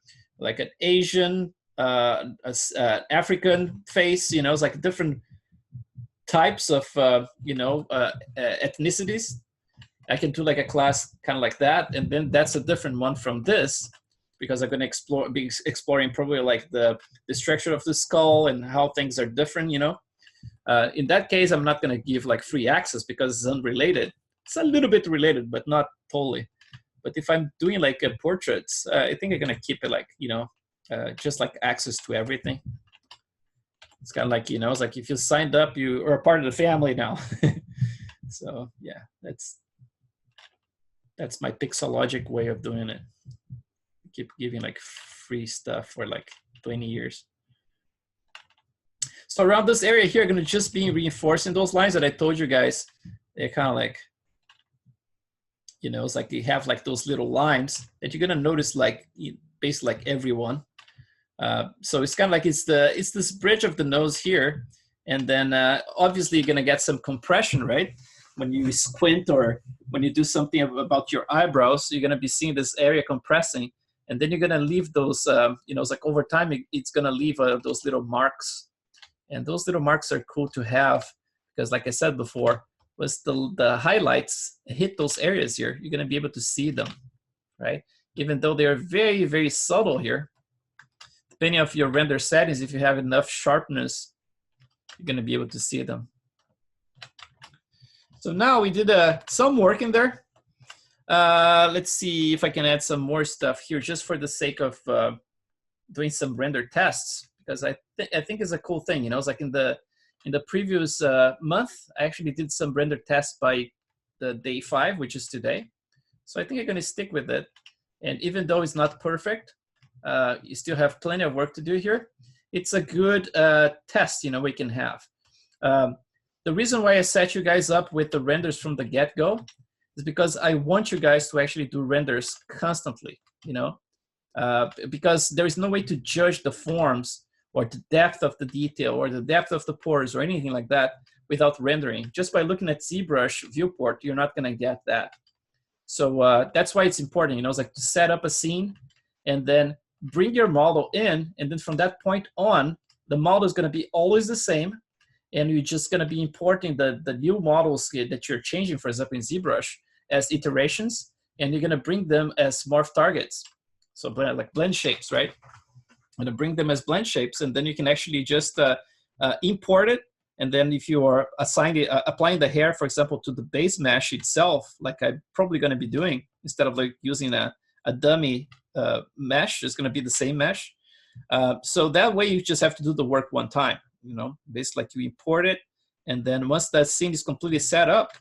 Asian, African face, you know, it's like different types of ethnicities. I can do like a class kind of like that, and then that's a different one from this, because I'm going to be exploring probably like the structure of the skull and how things are different, you know. In that case, I'm not going to give like free access because it's unrelated. It's a little bit related, but not totally. But if I'm doing like portraits, I think I'm going to keep it like, you know, just like access to everything. It's kind of like, you know, it's like if you signed up, you are a part of the family now. So yeah, that's my Pixologic way of doing it. Keep giving like free stuff for like 20 years. So around this area here, I'm going to just be reinforcing those lines that I told you guys. They're kind of like, you know, it's like they have like those little lines that you're going to notice like basically like everyone. So it's kind of like it's this bridge of the nose here. And then obviously you're going to get some compression, right? When you squint or when you do something about your eyebrows, you're going to be seeing this area compressing. And then you're going to leave those, you know, it's like over time, it's going to leave those little marks. And those little marks are cool to have because like I said before, was the highlights hit those areas here, you're going to be able to see them, right? Even though they're very, very subtle here, depending on your render settings, if you have enough sharpness, you're going to be able to see them. So now we did some work in there. Let's see if I can add some more stuff here just for the sake of doing some render tests, because I think it's a cool thing. You know, it's like in the previous month, I actually did some render tests by the day 5, which is today. So I think I'm going to stick with it. And even though it's not perfect, you still have plenty of work to do here. It's a good test, you know, we can have. The reason why I set you guys up with the renders from the get-go is because I want you guys to actually do renders constantly, you know, because there is no way to judge the forms or the depth of the detail or the depth of the pores or anything like that without rendering. Just by looking at ZBrush viewport, you're not going to get that. So that's why it's important, you know, it's like to set up a scene and then bring your model in, and then from that point on, the model is going to be always the same, and you're just going to be importing the new models that you're changing, for example, in ZBrush as iterations, and you're going to bring them as morph targets. So like blend shapes, right? I'm going to bring them as blend shapes, and then you can actually just import it. And then if you are applying the hair, for example, to the base mesh itself, like I'm probably going to be doing, instead of like using a dummy mesh, it's going to be the same mesh. So that way you just have to do the work one time, you know, basically like you import it. And then once that scene is completely set up,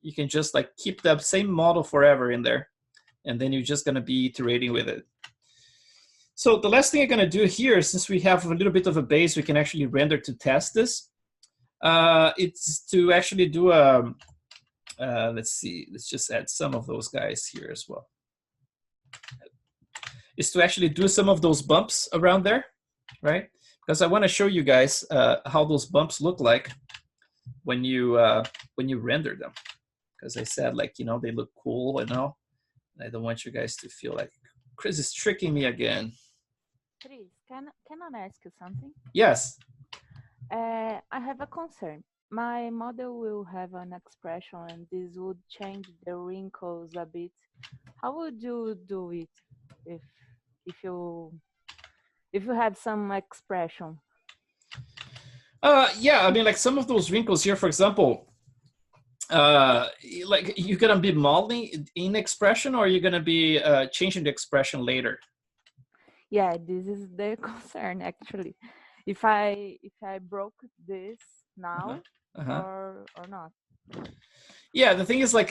you can just like keep the same model forever in there. And then you're just going to be iterating with it. So the last thing I'm going to do here, since we have a little bit of a base, we can actually render to test this. It's to actually do a, let's see, let's just add some of those guys here as well. Is to actually do some of those bumps around there, right? Because I want to show you guys how those bumps look like when you render them. Because I said, like, you know, they look cool and all. I don't want you guys to feel like Chris is tricking me again. Chris, can I ask you something? Yes. I have a concern. My model will have an expression, and this would change the wrinkles a bit. How would you do it if you have some expression? Yeah, I mean, like some of those wrinkles here, for example, like you're gonna be modeling in expression, or you're gonna be changing the expression later? Yeah, this is the concern actually. If I broke this now or not. Yeah, the thing is, like,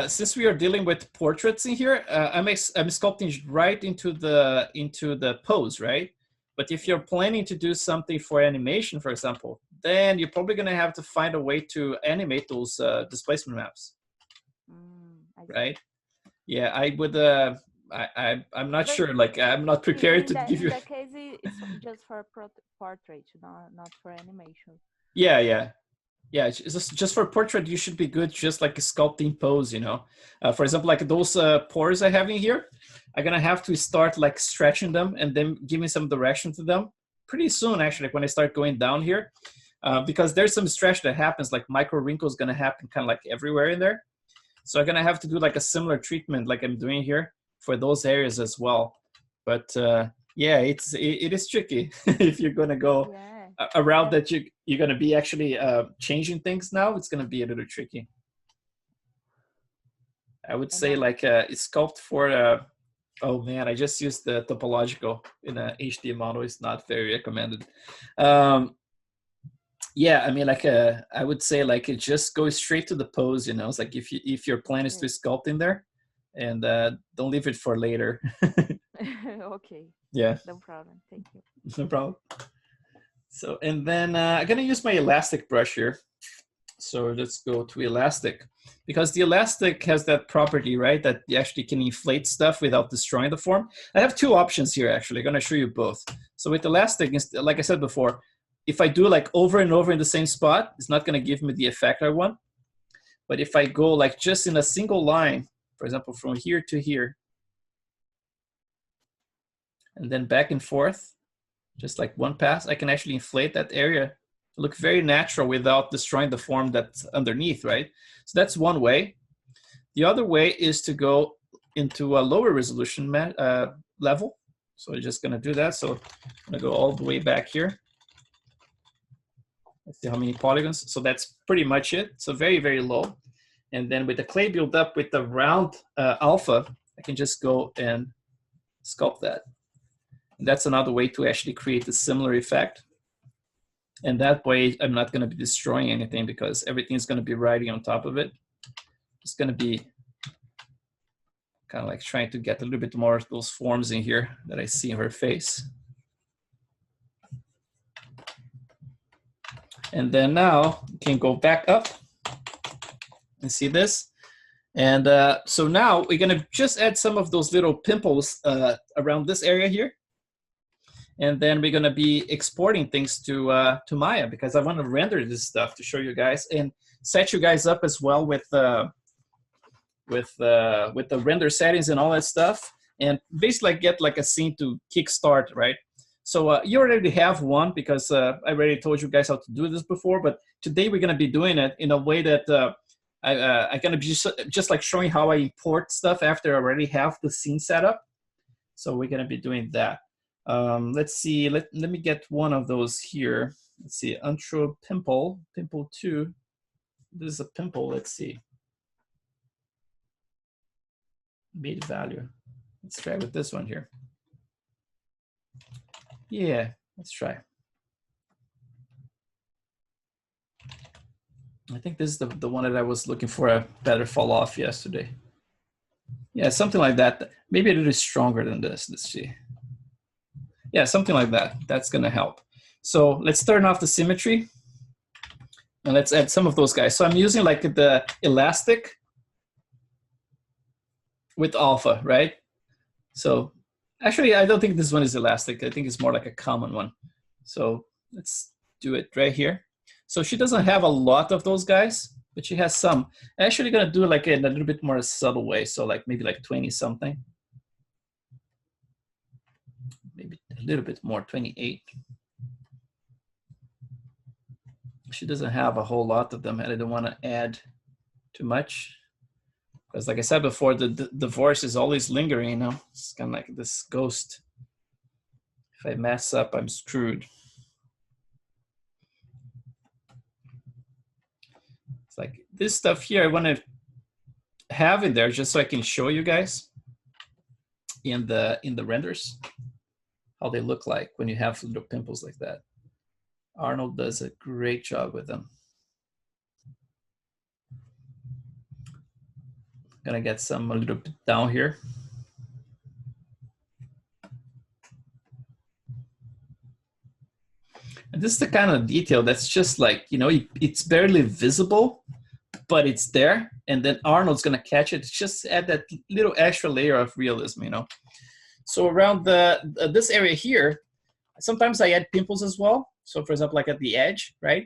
since we are dealing with portraits in here, I'm sculpting right into the pose, right? But if you're planning to do something for animation, for example, then you're probably gonna have to find a way to animate those displacement maps, right? Yeah, I would I'm not But sure. Like I'm not prepared to give in you. that case, it's just for portrait, not for animation. Yeah, yeah. Yeah, it's just for portrait, you should be good just like a sculpting pose, you know. For example, like those pores I have in here, I'm gonna have to start like stretching them and then giving some direction to them pretty soon, actually, like when I start going down here. Because there's some stretch that happens, like micro wrinkles gonna happen kind of like everywhere in there. So I'm gonna have to do like a similar treatment like I'm doing here for those areas as well. But yeah, it is tricky if you're gonna go Yeah. a route And that you're gonna be actually changing things now. It's gonna be a little tricky. I would and say like sculpt for. Oh man, I just used the topological in a HD model. It's not very recommended. Yeah, I mean, like I would say like it just go straight to the pose. You know, it's like if your plan is to okay. sculpt in there, and don't leave it for later. Okay. Yeah, No problem. Thank you. no problem. So and then I'm gonna use my elastic brush here. So let's go to elastic, because the elastic has that property, right, that you actually can inflate stuff without destroying the form. I have two options here, actually. I'm going to show you both. So with elastic, like I said before, if I do like over and over in the same spot, it's not going to give me the effect I want. But if I go like just in a single line, for example, from here to here, and then back and forth, just like one pass, I can actually inflate that area to look very natural without destroying the form that's underneath, right? So that's one way. The other way is to go into a lower resolution level. So we're just gonna do that. So I'm gonna go all the way back here. Let's see how many polygons. So that's pretty much it. So very, very low. And then with the clay build up with the round alpha, I can just go and sculpt that. And that's another way to actually create a similar effect. And that way, I'm not going to be destroying anything because everything's going to be riding on top of it. It's going to be kind of like trying to get a little bit more of those forms in here that I see in her face. And then now you can go back up and see this. And so now we're going to just add some of those little pimples around this area here. And then we're going to be exporting things to Maya because I want to render this stuff to show you guys and set you guys up as well with the render settings and all that stuff, and basically get like a scene to kickstart, right? So you already have one because I already told you guys how to do this before, but today we're going to be doing it in a way that I'm going to be just like showing how I import stuff after I already have the scene set up. So we're going to be doing that. Let's see, let me get one of those here. Let's see, intro pimple 2. This is a pimple, let's see. Made value. Let's try with this one here. Yeah, let's try. I think this is the one that I was looking for a better fall off yesterday. Yeah, something like that. Maybe it is stronger than this. Let's see. Yeah, something like that. That's going to help. So let's turn off the symmetry. And let's add some of those guys. So I'm using like the elastic with alpha, right? So actually, I don't think this one is elastic. I think it's more like a common one. So let's do it right here. So she doesn't have a lot of those guys, but she has some. I'm actually going to do it like in a little bit more subtle way. So like maybe like 20 something. Maybe a little bit more, 28. She doesn't have a whole lot of them, and I don't want to add too much. Because like I said before, the divorce is always lingering, you know? It's kind of like this ghost. If I mess up, I'm screwed. It's like this stuff here I want to have in there just so I can show you guys in the renders how they look like when you have little pimples like that. Arnold does a great job with them. Gonna get some a little bit down here. And this is the kind of detail that's just like, you know, it's barely visible, but it's there, and then Arnold's gonna catch it. Just add that little extra layer of realism, you know. So around this area here, sometimes I add pimples as well. So for example, like at the edge, right?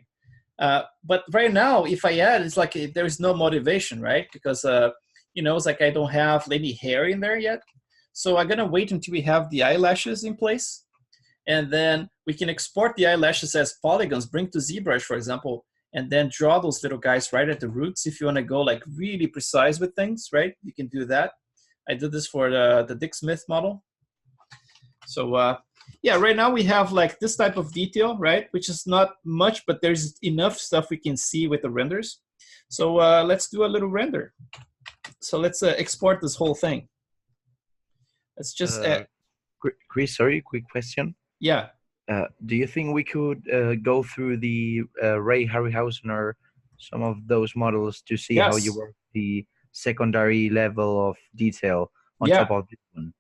But right now, if I add, it's like there is no motivation, right? Because you know, it's like I don't have any hair in there yet. So I'm gonna wait until we have the eyelashes in place, and then we can export the eyelashes as polygons, bring to ZBrush, for example, and then draw those little guys right at the roots. If you want to go like really precise with things, right? You can do that. I did this for the Dick Smith model. So yeah, right now we have like this type of detail, right? Which is not much, but there's enough stuff we can see with the renders. So let's do a little render. So let's export this whole thing. Let's just Chris, sorry, quick question. Yeah. Do you think we could go through the Ray Harryhausen or some of those models to see how you work the secondary level of detail on top of this one?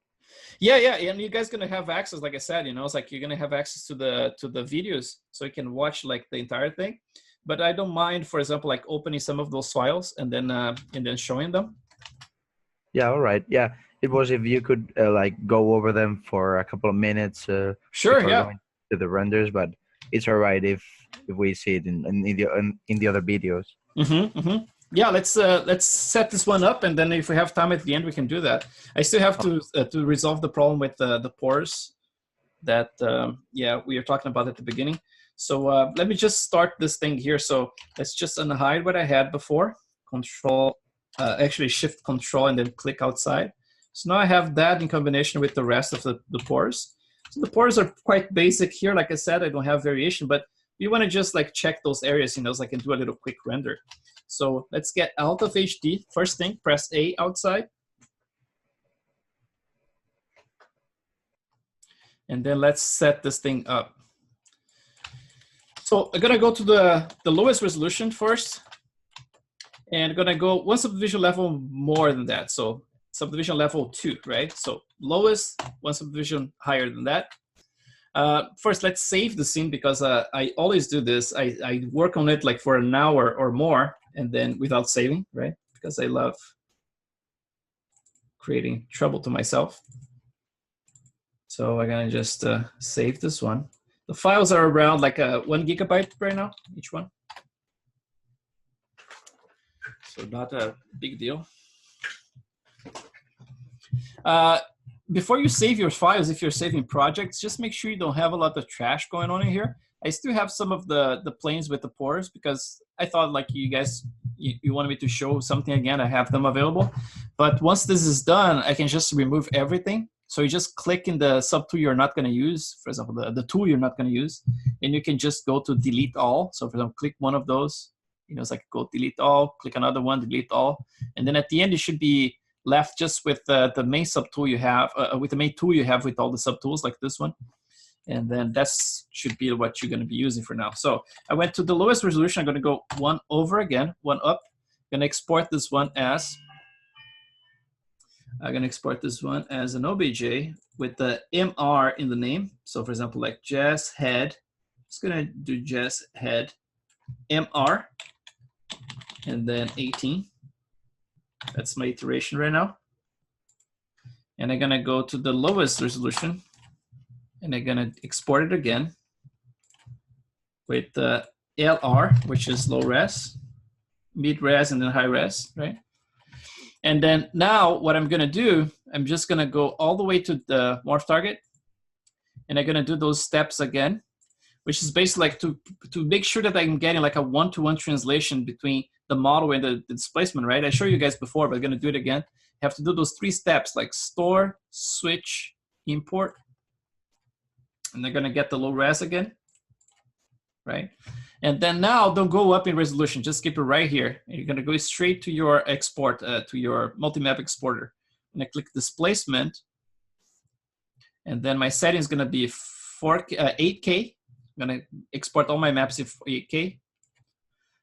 Yeah, and you guys gonna have access, like I said, you know, it's like you're gonna have access to the videos, so you can watch like the entire thing. But I don't mind, for example, like opening some of those files and then showing them. Yeah, all right. Yeah, it was if you could like go over them for a couple of minutes. Sure. Yeah. Going to the renders, but it's all right if we see it in the other videos. Yeah, let's set this one up, and then if we have time at the end, we can do that. I still have to resolve the problem with the pores that yeah, we were talking about at the beginning. So let me just start this thing here. So let's just unhide what I had before. Control, actually Shift Control, and then click outside. So now I have that in combination with the rest of the pores. So the pores are quite basic here. Like I said, I don't have variation, but we want to just like check those areas, you know, so I can do a little quick render. So let's get out of HD. First thing, press A outside. And then let's set this thing up. So I'm gonna go to the lowest resolution first. And I'm gonna go one subdivision level more than that. So subdivision level 2, right? So lowest, one subdivision higher than that. First, let's save the scene, because I always do this. I work on it like for an hour or more, and then without saving, right? Because I love creating trouble to myself. So I'm gonna just save this one. The files are around like 1 gigabyte right now, each one. So not a big deal. Before you save your files, if you're saving projects, just make sure you don't have a lot of trash going on in here. I still have some of the planes with the pores, because I thought like you guys, you wanted me to show something again. I have them available. But once this is done, I can just remove everything. So you just click in the subtool you're not going to use, for example, the tool you're not going to use, and you can just go to delete all. So for example, click one of those, you know, it's like go delete all, click another one, delete all. And then at the end, you should be left just with the main subtool you have, with the main tool you have with all the subtools like this one. And then that should be what you're going to be using for now. So I went to the lowest resolution. I'm going to go one over again, one up. I'm going to export this one as, I'm going to export this one as an OBJ with the MR in the name. So for example, like Jazz Head, just going to do Jazz Head MR, and then 18. That's my iteration right now. And I'm gonna go to the lowest resolution, and I'm gonna export it again with the LR, which is low res, mid res, and then high res, right? And then now what I'm gonna do, I'm just gonna go all the way to the morph target, and I'm gonna do those steps again, which is basically like to make sure that I'm getting like a one-to-one translation between the model and the displacement, right? I showed you guys before, but I'm gonna do it again. You have to do those 3 steps, like store, switch, import. And they're gonna get the low res again, right? And then now don't go up in resolution, just keep it right here. And you're gonna go straight to your export, to your multi-map exporter. And I click displacement. And then my setting is gonna be 8K. I'm gonna export all my maps in 8K.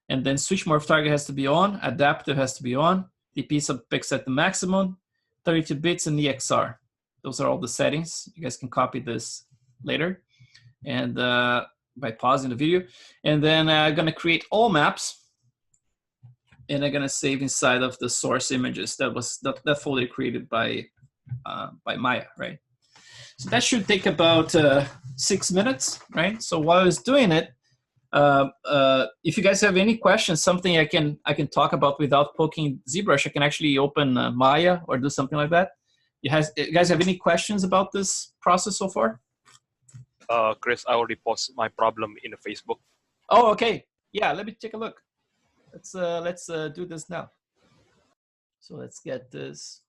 And then switch morph target has to be on, adaptive has to be on, DP sub pix at the maximum, 32 bits, and EXR. Those are all the settings. You guys can copy this later, and by pausing the video. And then I'm gonna create all maps, and I'm gonna save inside of the source images. That folder created by Maya, right? So that should take about 6 minutes, right? So while I was doing it, if you guys have any questions, something I can talk about without poking ZBrush, I can actually open Maya or do something like that. You guys have any questions about this process so far? Chris, I already posted my problem in the Facebook. Oh, okay. Yeah, let me take a look. Let's do this now. So let's get this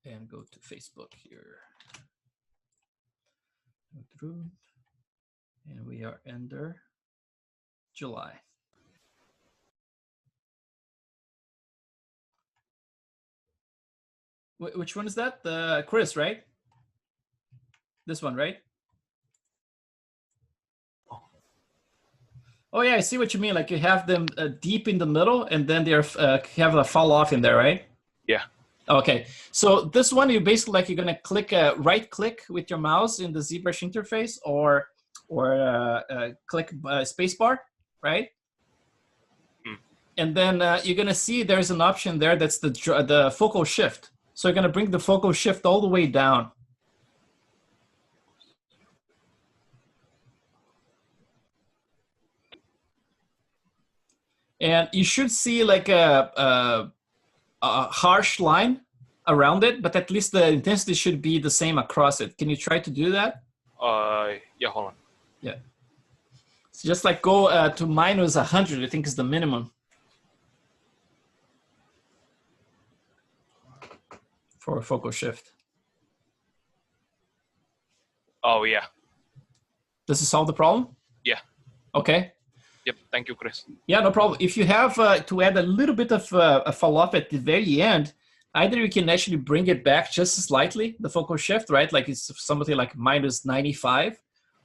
and go to Facebook here. Go through, and we are under July. Which one is that? Chris, right? This one, right? Oh yeah, I see what you mean. Like you have them deep in the middle, and then they have a fall off in there, right? Yeah. Okay, so this one you basically like you're gonna click right click with your mouse in the ZBrush interface, or click spacebar, right? And then you're gonna see there's an option there that's the focal shift. So you're gonna bring the focal shift all the way down. And you should see like a harsh line around it, but at least the intensity should be the same across it. Can you try to do that? Yeah, hold on. Yeah. So just like go to -100, I think is the minimum for a focal shift. Oh, yeah. Does it solve the problem? Yeah. Okay. Yep, thank you, Chris. Yeah, no problem. If you have to add a little bit of a fall off at the very end, either you can actually bring it back just slightly, the focal shift, right? Like it's something like -95,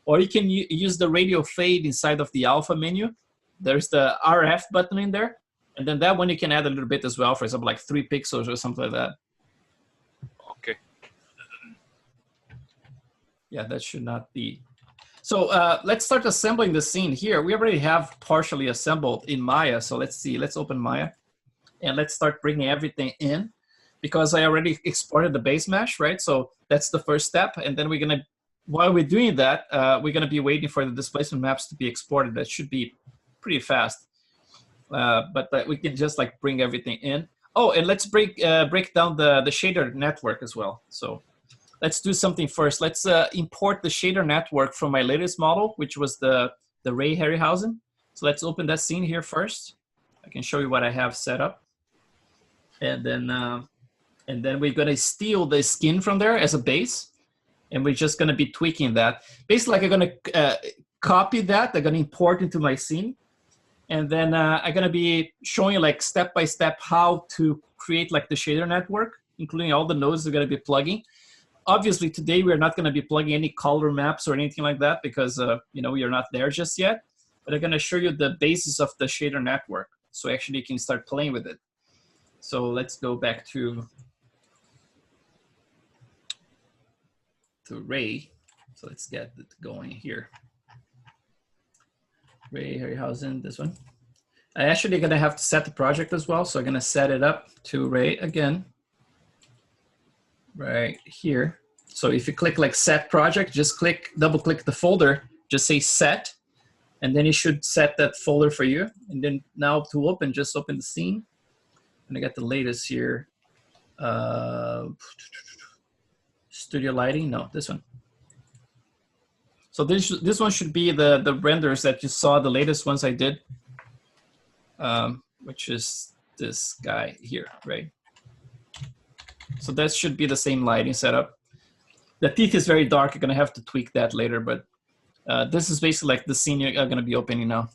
or you can use the radial fade inside of the alpha menu. There's the RF button in there, and then that one you can add a little bit as well, for example, like 3 pixels or something like that. Okay. Yeah, that should not be. So let's start assembling the scene here. We already have partially assembled in Maya. So let's see, let's open Maya and let's start bringing everything in, because I already exported the base mesh, right? So that's the first step. And then we're gonna, while we're doing that, we're gonna be waiting for the displacement maps to be exported. That should be pretty fast. But we can just like bring everything in. Oh, and let's break down the shader network as well. So let's do something first. Let's import the shader network from my latest model, which was the Ray Harryhausen. So let's open that scene here first. I can show you what I have set up. And then we're gonna steal the skin from there as a base. And we're just gonna be tweaking that. Basically, like I'm gonna copy that. I'm gonna import into my scene. And then I'm gonna be showing you like step-by-step how to create like the shader network, including all the nodes we're gonna be plugging. Obviously, today we're not going to be plugging any color maps or anything like that because you know, we are not there just yet. But I'm going to show you the basis of the shader network, so actually you can start playing with it. So let's go back to Ray. So let's get it going here. Ray Harryhausen, this one. I actually going to have to set the project as well, so I'm going to set it up to Ray again. Right here. So if you click like set project, just double click the folder, just say set, and then it should set that folder for you. And then now to open, just open the scene. And I got the latest here. Studio lighting, no, this one. So this one should be the renders that you saw, the latest ones I did, which is this guy here, right? So that should be the same lighting setup. The teeth is very dark. You're gonna have to tweak that later, but this is basically like the scene you're gonna be opening now.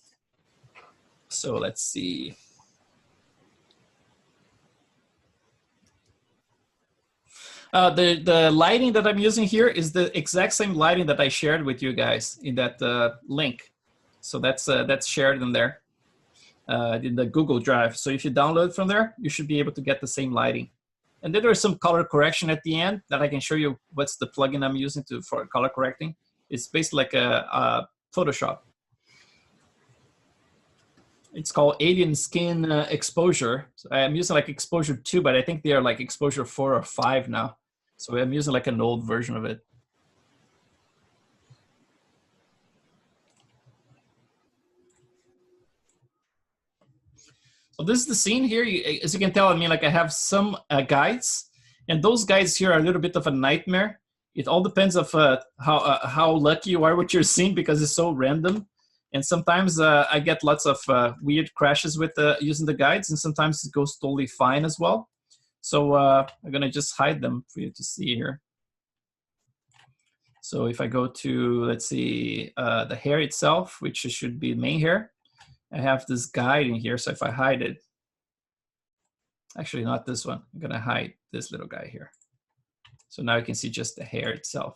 So let's see. The lighting that I'm using here is the exact same lighting that I shared with you guys in that link. So that's shared in there in the Google Drive. So if you download from there, you should be able to get the same lighting. And then there's some color correction at the end that I can show you what's the plugin I'm using for color correcting. It's basically like a Photoshop. It's called Alien Skin Exposure. So I'm using like exposure 2, but I think they are like exposure 4 or 5 now. So I'm using like an old version of it. So this is the scene here. As you can tell, I mean, like I have some guides, and those guides here are a little bit of a nightmare. It all depends of how lucky you are with your scene because it's so random. And sometimes I get lots of weird crashes with using the guides, and sometimes it goes totally fine as well. So I'm gonna just hide them for you to see here. So if I go to, let's see, the hair itself, which should be main hair, I have this guide in here. So if I hide it, actually not this one, I'm gonna hide this little guy here. So now you can see just the hair itself.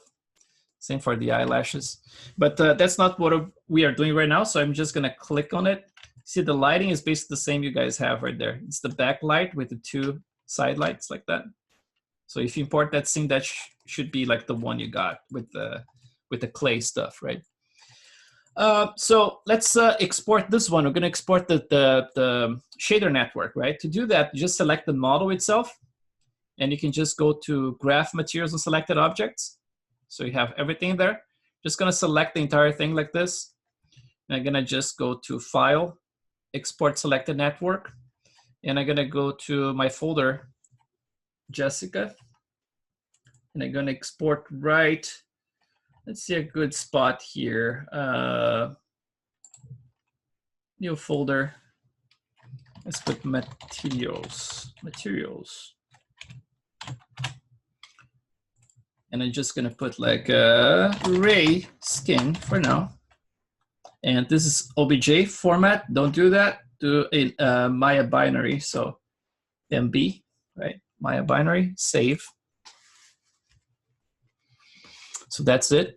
Same for the eyelashes. But that's not what we are doing right now. So I'm just gonna click on it. See, the lighting is basically the same you guys have right there. It's the backlight with the 2 side lights like that. So if you import that scene, that should be like the one you got with the clay stuff, right? So let's export this one. We're gonna export the shader network, right? To do that, just select the model itself, and you can just go to Graph Materials and Selected Objects. So you have everything there. Just gonna select the entire thing like this. And I'm gonna just go to File, Export Selected Network. And I'm gonna go to my folder, Jessica. And I'm gonna export right, let's see a good spot here. New folder, let's put materials. And I'm just gonna put like a Ray skin for now. And this is OBJ format. Don't do that. Do a Maya binary. So MB, right? Maya binary, save. So that's it.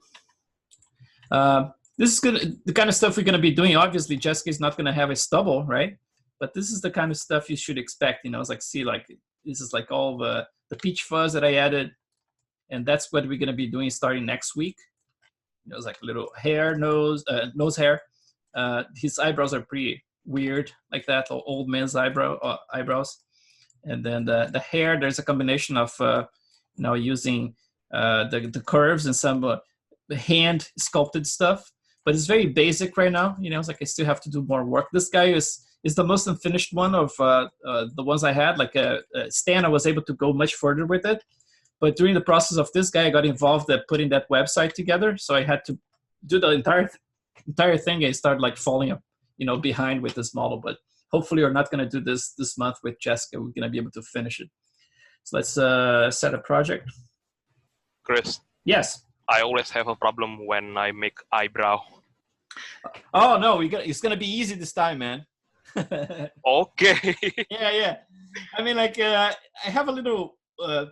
This is the kind of stuff we're gonna be doing. Obviously, Jessica is not gonna have a stubble, right? But this is the kind of stuff you should expect. You know, it's like, see, like this is like all the peach fuzz that I added. And that's what we're gonna be doing starting next week. You know, it's like a little hair, nose hair. His eyebrows are pretty weird, like that, old man's eyebrows. And then the hair, there's a combination of using the curves and some hand sculpted stuff. But it's very basic right now. You know, it's like I still have to do more work. This guy is the most unfinished one of the ones I had. Like Stan, I was able to go much further with it. But during the process of this guy, I got involved at putting that website together. So I had to do the entire thing. I started like falling up, behind with this model. But hopefully we're not going to do this month with Jessica. We're going to be able to finish it. So let's set a project. Chris. Yes. I always have a problem when I make eyebrow. Oh no, it's going to be easy this time, man. Okay. Yeah. I mean, like I have a little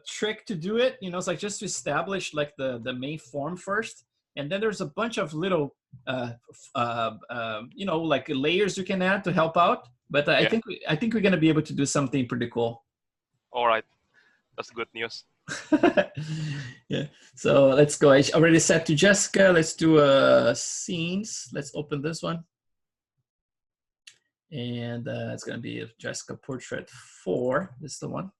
trick to do it. It's like just to establish like the main form first, and then there's a bunch of little like layers you can add to help out. But I think we're gonna be able to do something pretty cool. All right, that's good news. Yeah. So let's go. I already set to Jessica. Let's do scenes. Let's open this one. And it's going to be Jessica Portrait 4. This is the one.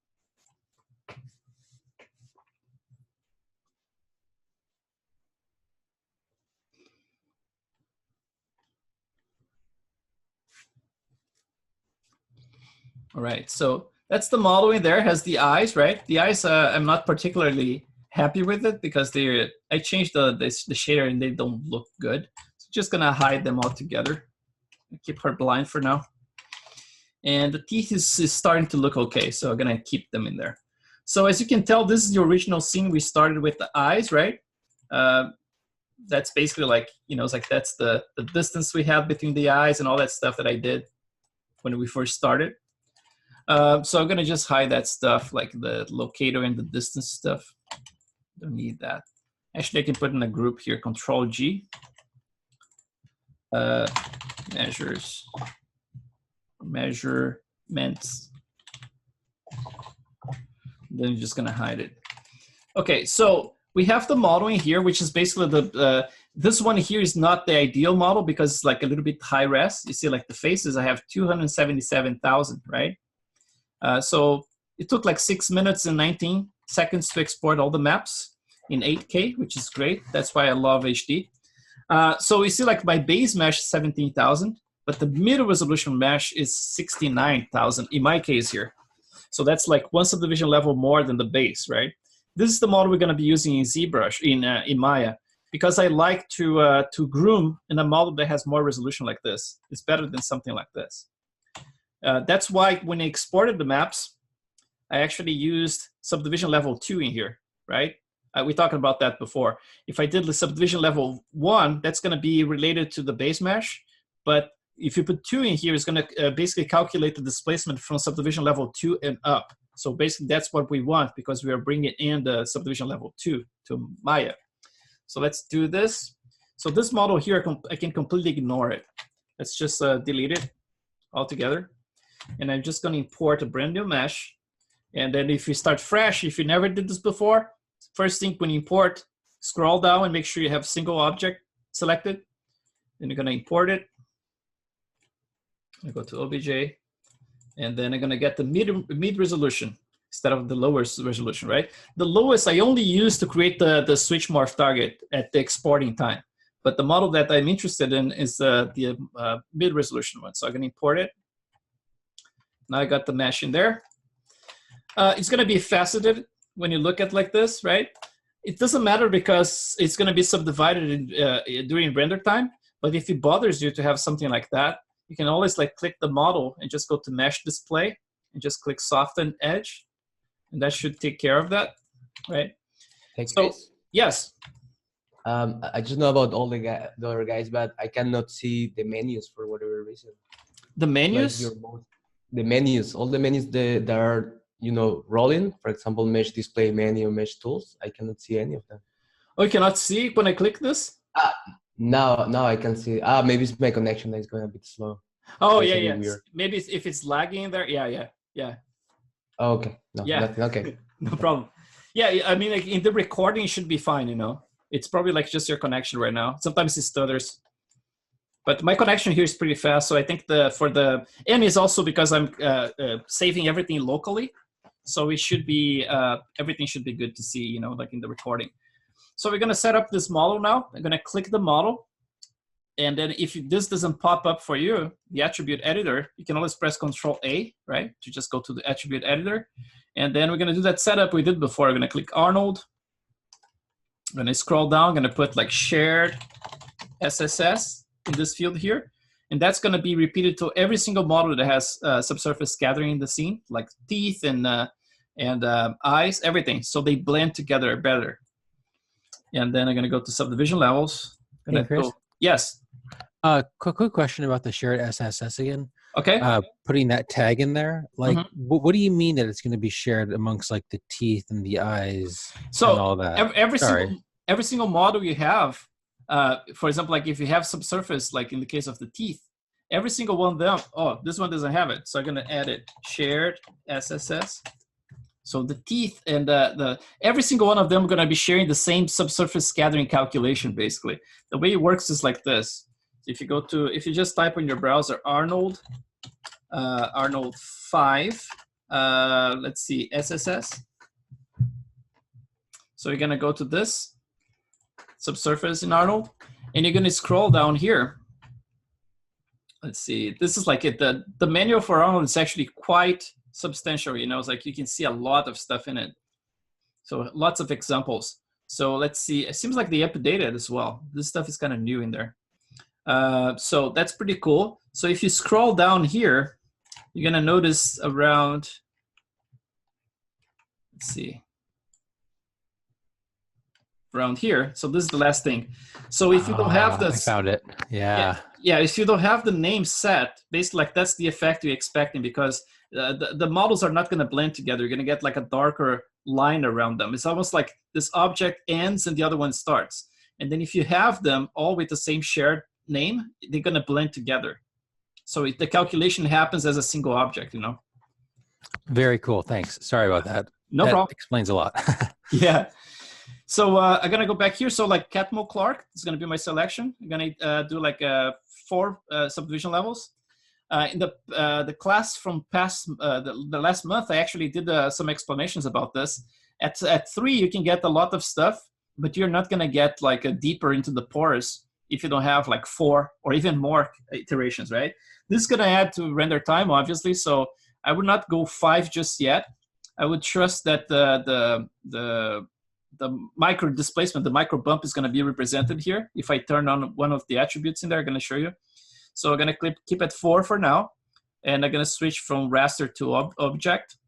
All right, so that's the model in there. It has the eyes, right? The eyes, I'm not particularly happy with it because I changed the shader and they don't look good. So just going to hide them all together. Keep her blind for now. And the teeth is starting to look okay, so I'm gonna keep them in there. So as you can tell, this is the original scene. We started with the eyes, right? That's basically like, it's like that's the distance we have between the eyes and all that stuff that I did when we first started. So I'm gonna just hide that stuff, like the locator and the distance stuff. Don't need that. Actually, I can put in a group here, Control G. Measurements. Then you're just gonna hide it. Okay, so we have the modeling here, which is basically This one here is not the ideal model because it's like a little bit high res. You see like the faces, I have 277,000, right? So it took like 6 minutes and 19 seconds to export all the maps in 8K, which is great. That's why I love HD. So you see like my base mesh is 17,000, but the middle resolution mesh is 69,000 in my case here. So that's like one subdivision level more than the base, right? This is the model we're going to be using in ZBrush, in Maya, because I like to groom in a model that has more resolution like this. It's better than something like this. That's why when I exported the maps, I actually used subdivision level 2 in here, right? We talked about that before. If I did the subdivision level 1, that's going to be related to the base mesh. But if you put 2 in here, it's going to basically calculate the displacement from subdivision level 2 and up. So basically, that's what we want because we are bringing in the subdivision level 2 to Maya. So let's do this. So this model here, I can completely ignore it. Let's just delete it altogether. And I'm just going to import a brand new mesh. And then if you start fresh, if you never did this before, first thing when you import, scroll down and make sure you have single object selected. Then you're going to import it. I go to OBJ. And then I'm going to get the mid resolution instead of the lowest resolution, right? The lowest I only use to create the switch morph target at the exporting time. But the model that I'm interested in is the mid resolution one. So I'm going to import it. Now I got the mesh in there. It's going to be faceted when you look at like this, right? It doesn't matter because it's going to be subdivided during render time. But if it bothers you to have something like that, you can always like click the model and just go to mesh display and just click soften edge. And that should take care of that, right? Thanks, so, guys. yes. I just know about all the other guys, but I cannot see the menus for whatever reason. The menus? Like the menus, all the menus that are, you know, rolling. For example, mesh display menu, mesh tools. I cannot see any of them. Oh, you cannot see when I click this? Now I can see. Maybe it's my connection that is going a bit slow. Oh, yeah. Maybe if it's lagging in there. Yeah. Oh, okay. No, yeah. Nothing. Okay. No problem. Yeah, I mean, like in the recording, it should be fine, you know. It's probably like just your connection right now. Sometimes it stutters. But my connection here is pretty fast. So I think and it's also because I'm saving everything locally. So it should be, everything should be good to see, you know, like in the recording. So we're going to set up this model now. I'm going to click the model. And then if this doesn't pop up for you, the attribute editor, you can always press Control A, right? To just go to the attribute editor. And then we're going to do that setup we did before. I'm going to click Arnold. I'm going to scroll down. I'm going to put like shared SSS in this field here. And that's going to be repeated to every single model that has subsurface scattering in the scene, like teeth and eyes, everything. So they blend together better. And then I'm going to go to subdivision levels. Hey, Chris? Yes. Quick question about the shared SSS again. Okay. Putting that tag in there, like, what do you mean that it's going to be shared amongst like the teeth and the eyes and all that? Every single model you have, for example, like if you have subsurface, like in the case of the teeth, every single one of them, oh, this one doesn't have it. So I'm going to add it, shared SSS. So the teeth and every single one of them are going to be sharing the same subsurface scattering calculation, basically. The way it works is like this. If you just type in your browser Arnold 5, let's see, SSS. So you're going to go to this subsurface in Arnold, and you're going to scroll down here. Let's see, this is like it. The manual for Arnold is actually quite substantial, you know, it's like you can see a lot of stuff in it. So lots of examples. So let's see, it seems like they updated as well. This stuff is kind of new in there. So that's pretty cool. So if you scroll down here, you're gonna notice around, let's see, around here. So this is the last thing. So if you don't have this, I found it. Yeah. Yeah, if you don't have the name set, basically like that's the effect you're expecting, because the models are not going to blend together. You're going to get like a darker line around them. It's almost like this object ends and the other one starts. And then if you have them all with the same shared name, they're going to blend together. So the calculation happens as a single object, you know? Very cool. Thanks. Sorry about that. No problem. Explains a lot. Yeah. So I'm gonna go back here. So like Catmull Clark is gonna be my selection. I'm gonna do like 4 subdivision levels. In the class from past the last month, I actually did some explanations about this. At 3, you can get a lot of stuff, but you're not gonna get like deeper into the pores if you don't have like 4 or even more iterations, right? This is gonna add to render time, obviously. So I would not go 5 just yet. I would trust that the micro displacement, the micro bump, is going to be represented here. If I turn on one of the attributes in there, I'm going to show you. So I'm going to keep at 4 for now, and I'm going to switch from raster to object,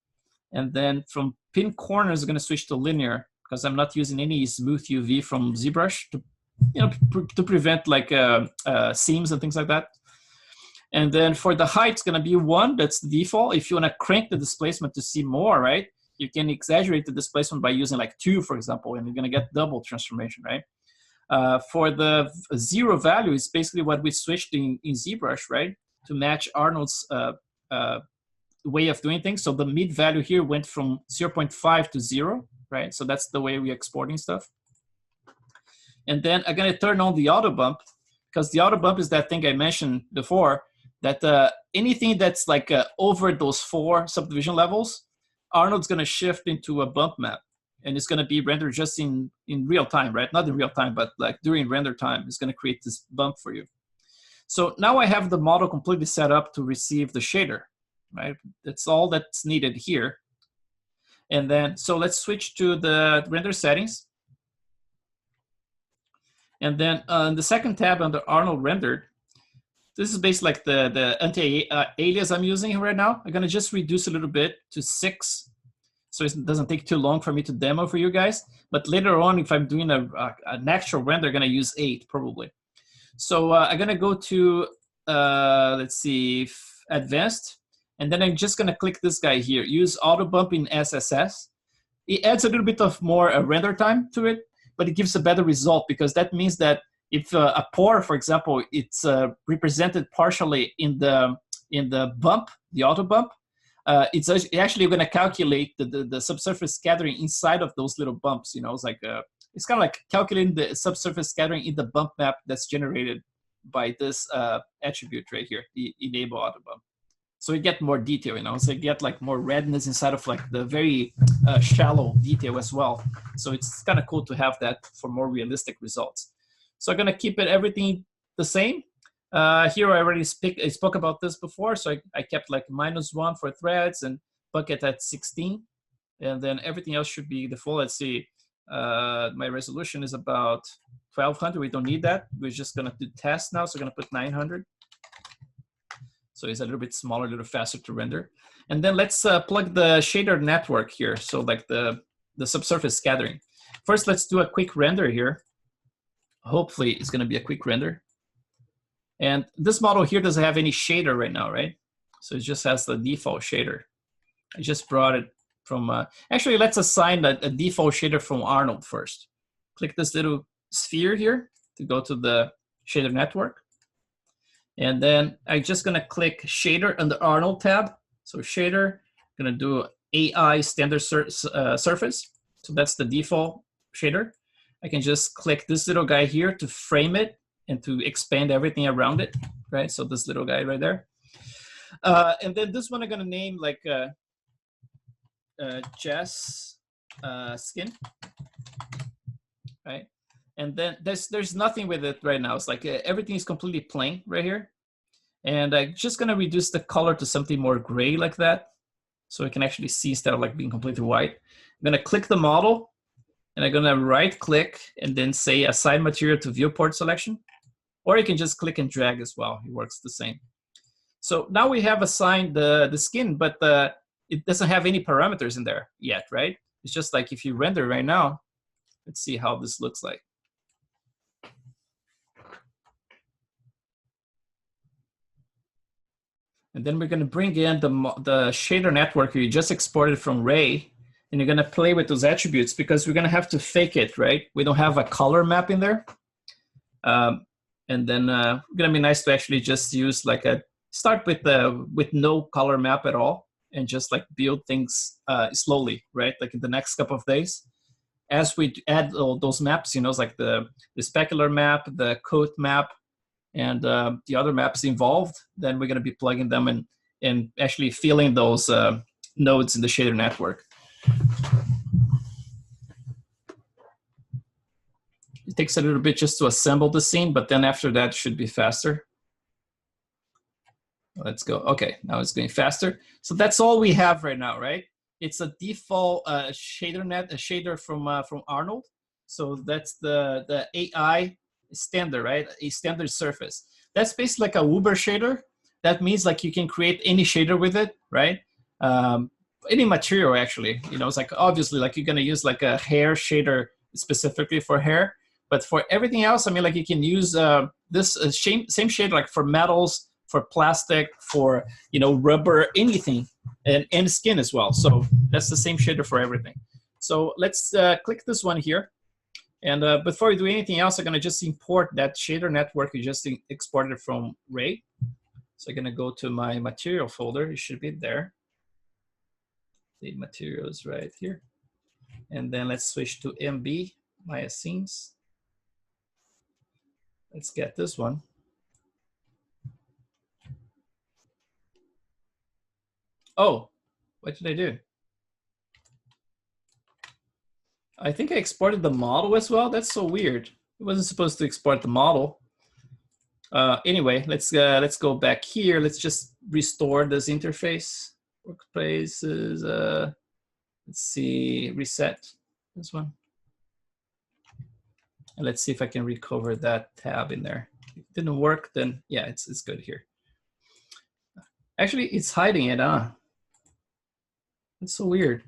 and then from pin corners, I'm going to switch to linear because I'm not using any smooth UV from ZBrush to, to prevent like seams and things like that. And then for the height, it's going to be 1. That's the default. If you want to crank the displacement to see more, right, you can exaggerate the displacement by using like 2, for example, and you're going to get double transformation, right? For the 0 value, it's basically what we switched in ZBrush, right, to match Arnold's way of doing things. So the mid value here went from 0.5 to 0, right? So that's the way we're exporting stuff. And then I'm going to turn on the auto bump, because the auto bump is that thing I mentioned before, that anything that's like over those 4 subdivision levels, Arnold's going to shift into a bump map, and it's going to be rendered just in real time, right? Not in real time, but like during render time, it's going to create this bump for you. So now I have the model completely set up to receive the shader, right? That's all that's needed here. And then, so let's switch to the render settings. And then on the second tab under Arnold rendered, this is basically like the anti-alias I'm using right now. I'm gonna just reduce a little bit to 6, so it doesn't take too long for me to demo for you guys. But later on, if I'm doing an actual render, I'm gonna use 8 probably. So I'm gonna go to, let's see, advanced, and then I'm just gonna click this guy here, use auto bump in SSS. It adds a little bit of more render time to it, but it gives a better result, because that means that if a pore, for example, it's represented partially in the bump, the auto bump, it's actually going to calculate the subsurface scattering inside of those little bumps. It's like it's kind of like calculating the subsurface scattering in the bump map that's generated by this attribute right here, the enable auto bump. So you get more detail, so you get like more redness inside of like the very shallow detail as well. So it's kind of cool to have that for more realistic results. So I'm gonna keep everything the same. Here I already spoke about this before, so I kept like -1 for threads and bucket at 16, and then everything else should be default. Let's see, my resolution is about 1200. We don't need that. We're just gonna do test now, so we're gonna put 900. So it's a little bit smaller, a little faster to render. And then let's plug the shader network here, so like the subsurface scattering. First, let's do a quick render here. Hopefully it's going to be a quick render. And this model here doesn't have any shader right now, right? So it just has the default shader. I just brought it from, actually let's assign a default shader from Arnold first. Click this little sphere here to go to the shader network. And then I'm just going to click shader under Arnold tab. So shader, I'm going to do AI standard surface. So that's the default shader. I can just click this little guy here to frame it and to expand everything around it, right? So this little guy right there. And then this one I'm gonna name like Jess skin, right? And then there's nothing with it right now. It's like everything is completely plain right here. And I'm just gonna reduce the color to something more gray like that, so we can actually see instead of like being completely white. I'm gonna click the model, and I'm gonna right click and then say assign material to viewport selection. Or you can just click and drag as well, it works the same. So now we have assigned the skin, but it doesn't have any parameters in there yet, right? It's just like if you render right now, let's see how this looks like. And then we're gonna bring in the shader network you just exported from Ray, and you're gonna play with those attributes because we're gonna have to fake it, right? We don't have a color map in there. And then it's gonna be nice to actually just use like start with no color map at all and just like build things slowly, right? Like in the next couple of days. as we add all those maps, you know, it's like the specular map, the coat map, and the other maps involved, then we're going to be plugging them in and actually filling those nodes in the shader network. It takes a little bit just to assemble the scene, but then after that it should be faster. Let's go. Okay, now it's going faster. So that's all we have right now, right? It's a default shader from Arnold. So that's the AI standard, right? A standard surface. That's basically like a Uber shader. That means like you can create any shader with it, right? Any material actually. You know, it's like obviously like you're gonna use like a hair shader specifically for hair, but for everything else, I mean, like you can use this same shader like for metals, for plastic, for, you know, rubber, anything, and skin as well. So that's the same shader for everything. So let's click this one here. And before we do anything else, I'm gonna just import that shader network we just exported from Ray. So I'm gonna go to my material folder. It should be there. The materials right here. And then let's switch to MB, Maya Scenes. Let's get this one. Oh, what did I do? I think I exported the model as well. That's so weird. It wasn't supposed to export the model. Anyway, let's go back here. Let's just restore this interface. Workplaces. Let's see, reset this one. And let's see if I can recover that tab in there. If it didn't work, then yeah, it's good here. Actually, it's hiding it, huh? It's so weird.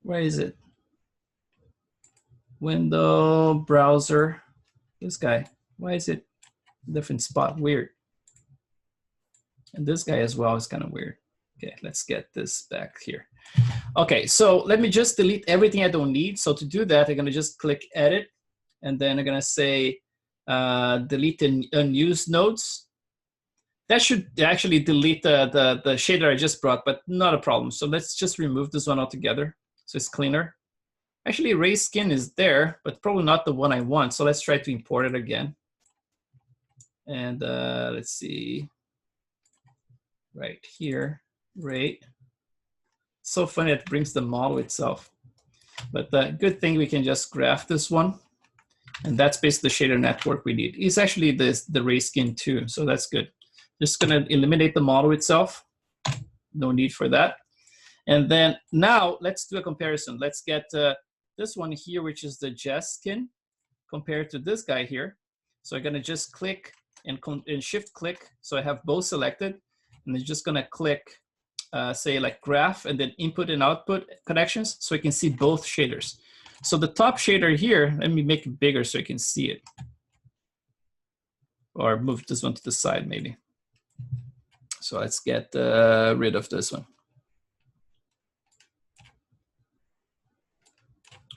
Where is it? Window, browser, this guy. Why is it different spot? Weird. And this guy as well is kind of weird. Okay, let's get this back here. Okay, so let me just delete everything I don't need. So to do that, I'm gonna just click edit, and then I'm gonna say delete unused nodes. That should actually delete the shader I just brought, but not a problem. So let's just remove this one altogether so it's cleaner. Actually, Ray skin is there, but probably not the one I want. So let's try to import it again. And let's see, right here, Ray. So funny it brings the model itself. But the good thing we can just graph this one. And that's basically the shader network we need. It's actually the Ray skin too, so that's good. Just gonna eliminate the model itself. No need for that. And then now let's do a comparison. Let's get this one here, which is the Jess skin, compared to this guy here. So I'm gonna just click and shift click. So I have both selected, and I'm just gonna click, say like graph, and then input and output connections, so I can see both shaders. So the top shader here, let me make it bigger so you can see it. Or move this one to the side maybe. So let's get rid of this one.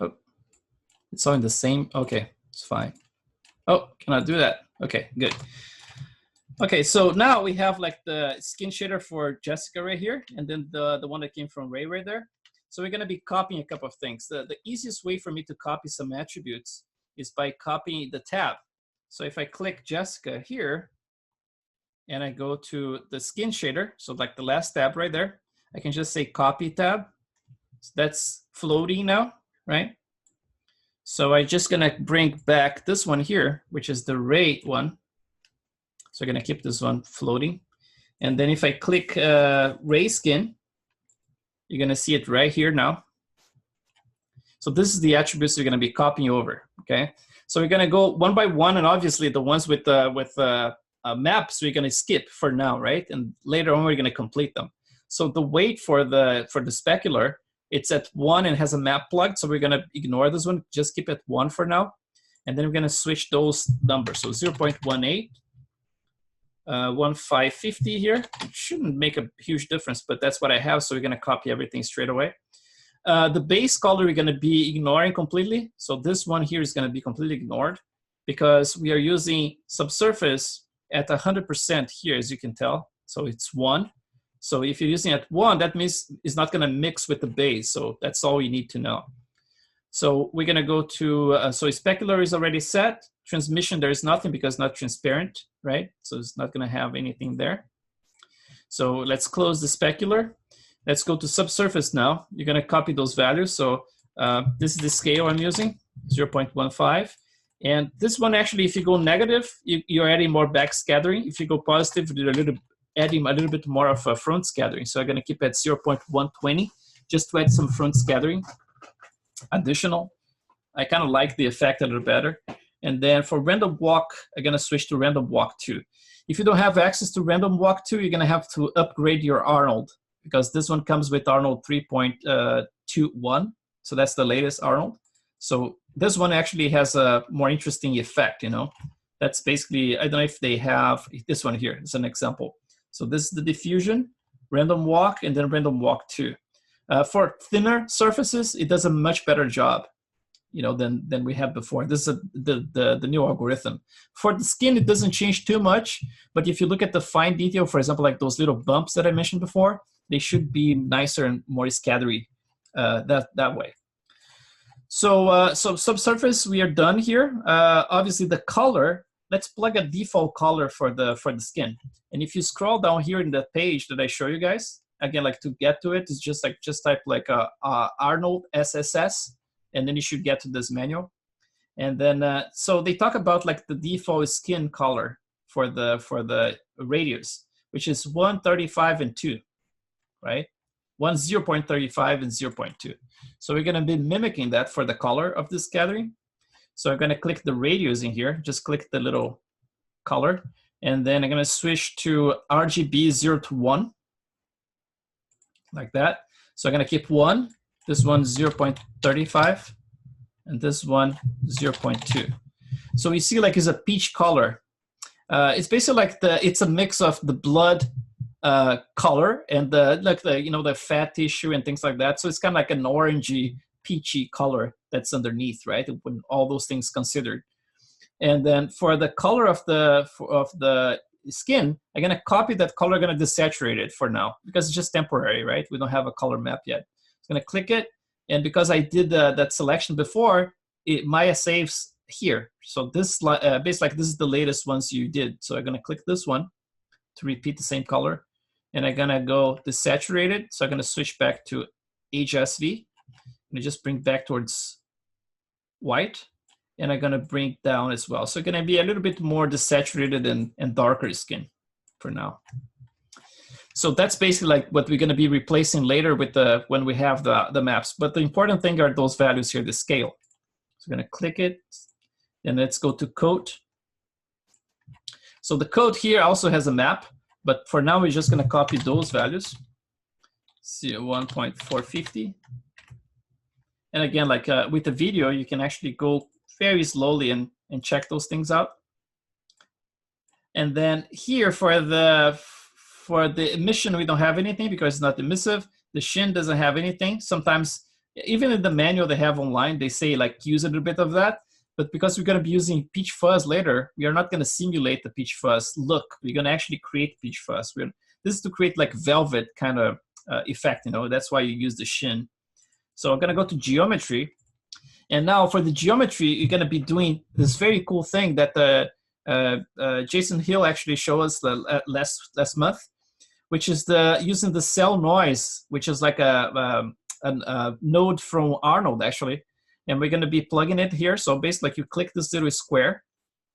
Oh, it's all in the same, okay, it's fine. Oh, can I do that? Okay, good. Okay, so now we have like the skin shader for Jessica right here, and then the one that came from Ray right there. So we're gonna be copying a couple of things. The easiest way for me to copy some attributes is by copying the tab. So if I click Jessica here, and I go to the skin shader, so like the last tab right there, I can just say copy tab. So that's floating now, right? So I'm just gonna bring back this one here, which is the Ray one. So I'm gonna keep this one floating. And then if I click Ray skin, you're gonna see it right here now. So this is the attributes you're gonna be copying over, okay? So we're gonna go one by one, and obviously the ones with maps we're gonna skip for now, right? And later on we're gonna complete them. So the weight for the specular, it's at 1 and has a map plugged, so we're gonna ignore this one, just keep it 1 for now. And then we're gonna switch those numbers. So 0.18, 1550 here. It shouldn't make a huge difference, but that's what I have, so we're gonna copy everything straight away. The base color we're gonna be ignoring completely. So this one here is gonna be completely ignored because we are using subsurface at 100% here, as you can tell. So it's 1. So if you're using at 1, that means it's not going to mix with the base. So that's all you need to know. So we're going to go to, so specular is already set. Transmission, there is nothing because it's not transparent, right? So it's not going to have anything there. So let's close the specular. Let's go to subsurface now. You're going to copy those values. So this is the scale I'm using, 0.15. And this one, actually, if you go negative, you're adding more back scattering. If you go positive, you're adding a little bit more of a front scattering. So I'm going to keep at 0.120 just to add some front scattering. Additional. I kind of like the effect a little better. And then for random walk, I'm going to switch to random walk 2. If you don't have access to random walk 2, you're going to have to upgrade your Arnold, because this one comes with Arnold 3.21. So that's the latest Arnold. So this one actually has a more interesting effect, you know. That's basically, I don't know if they have this one here. It's an example. So this is the diffusion, random walk, and then random walk 2. For thinner surfaces, it does a much better job, you know, than we had before. This is the new algorithm. For the skin, it doesn't change too much, but if you look at the fine detail, for example, like those little bumps that I mentioned before, they should be nicer and more scattery that way. So so subsurface, we are done here. Obviously, the color. Let's plug a default color for the skin. And if you scroll down here in the page that I show you guys, again, like to get to it, it's just type like Arnold SSS, and then you should get to this manual. And then so they talk about like the default skin color for the radius, which is 135 and 2, right? 0.35 and 0.2. So we're going to be mimicking that for the color of this scattering. So I'm going to click the radius in here. Just click the little color. And then I'm going to switch to RGB 0 to 1. Like that. So I'm going to keep 1. This one 0.35. And this one 0.2. So we see like it's a peach color. It's basically like it's a mix of the blood color and the fat tissue and things like that. So it's kind of like an orangey, peachy color that's underneath, right? When all those things considered. And then for the color of the skin, I'm gonna copy that color, gonna desaturate it for now because it's just temporary, right? We don't have a color map yet. I'm gonna click it, and because I did that selection before, Maya saves here. So this basically like this is the latest ones you did. So I'm gonna click this one to repeat the same color. And I'm gonna go desaturated. So I'm gonna switch back to HSV. And just bring back towards white. And I'm gonna bring down as well. So it's gonna be a little bit more desaturated and darker skin for now. So that's basically like what we're gonna be replacing later with when we have the maps. But the important thing are those values here, the scale. So I'm gonna click it, and let's go to code. So the code here also has a map. But for now, we're just going to copy those values. See 1.450. And again, like with the video, you can actually go very slowly and check those things out. And then here for the emission, we don't have anything because it's not emissive. The shin doesn't have anything. Sometimes, even in the manual they have online, they say like use a little bit of that. But because we're going to be using peach fuzz later, we are not going to simulate the peach fuzz look. We're going to actually create peach fuzz. This is to create like velvet kind of effect, you know. That's why you use the shin. So I'm going to go to geometry. And now for the geometry, you're going to be doing this very cool thing that Jason Hill actually showed us last month, which is using the cell noise, which is like a node from Arnold, actually. And we're going to be plugging it here. So basically, like you click this little square,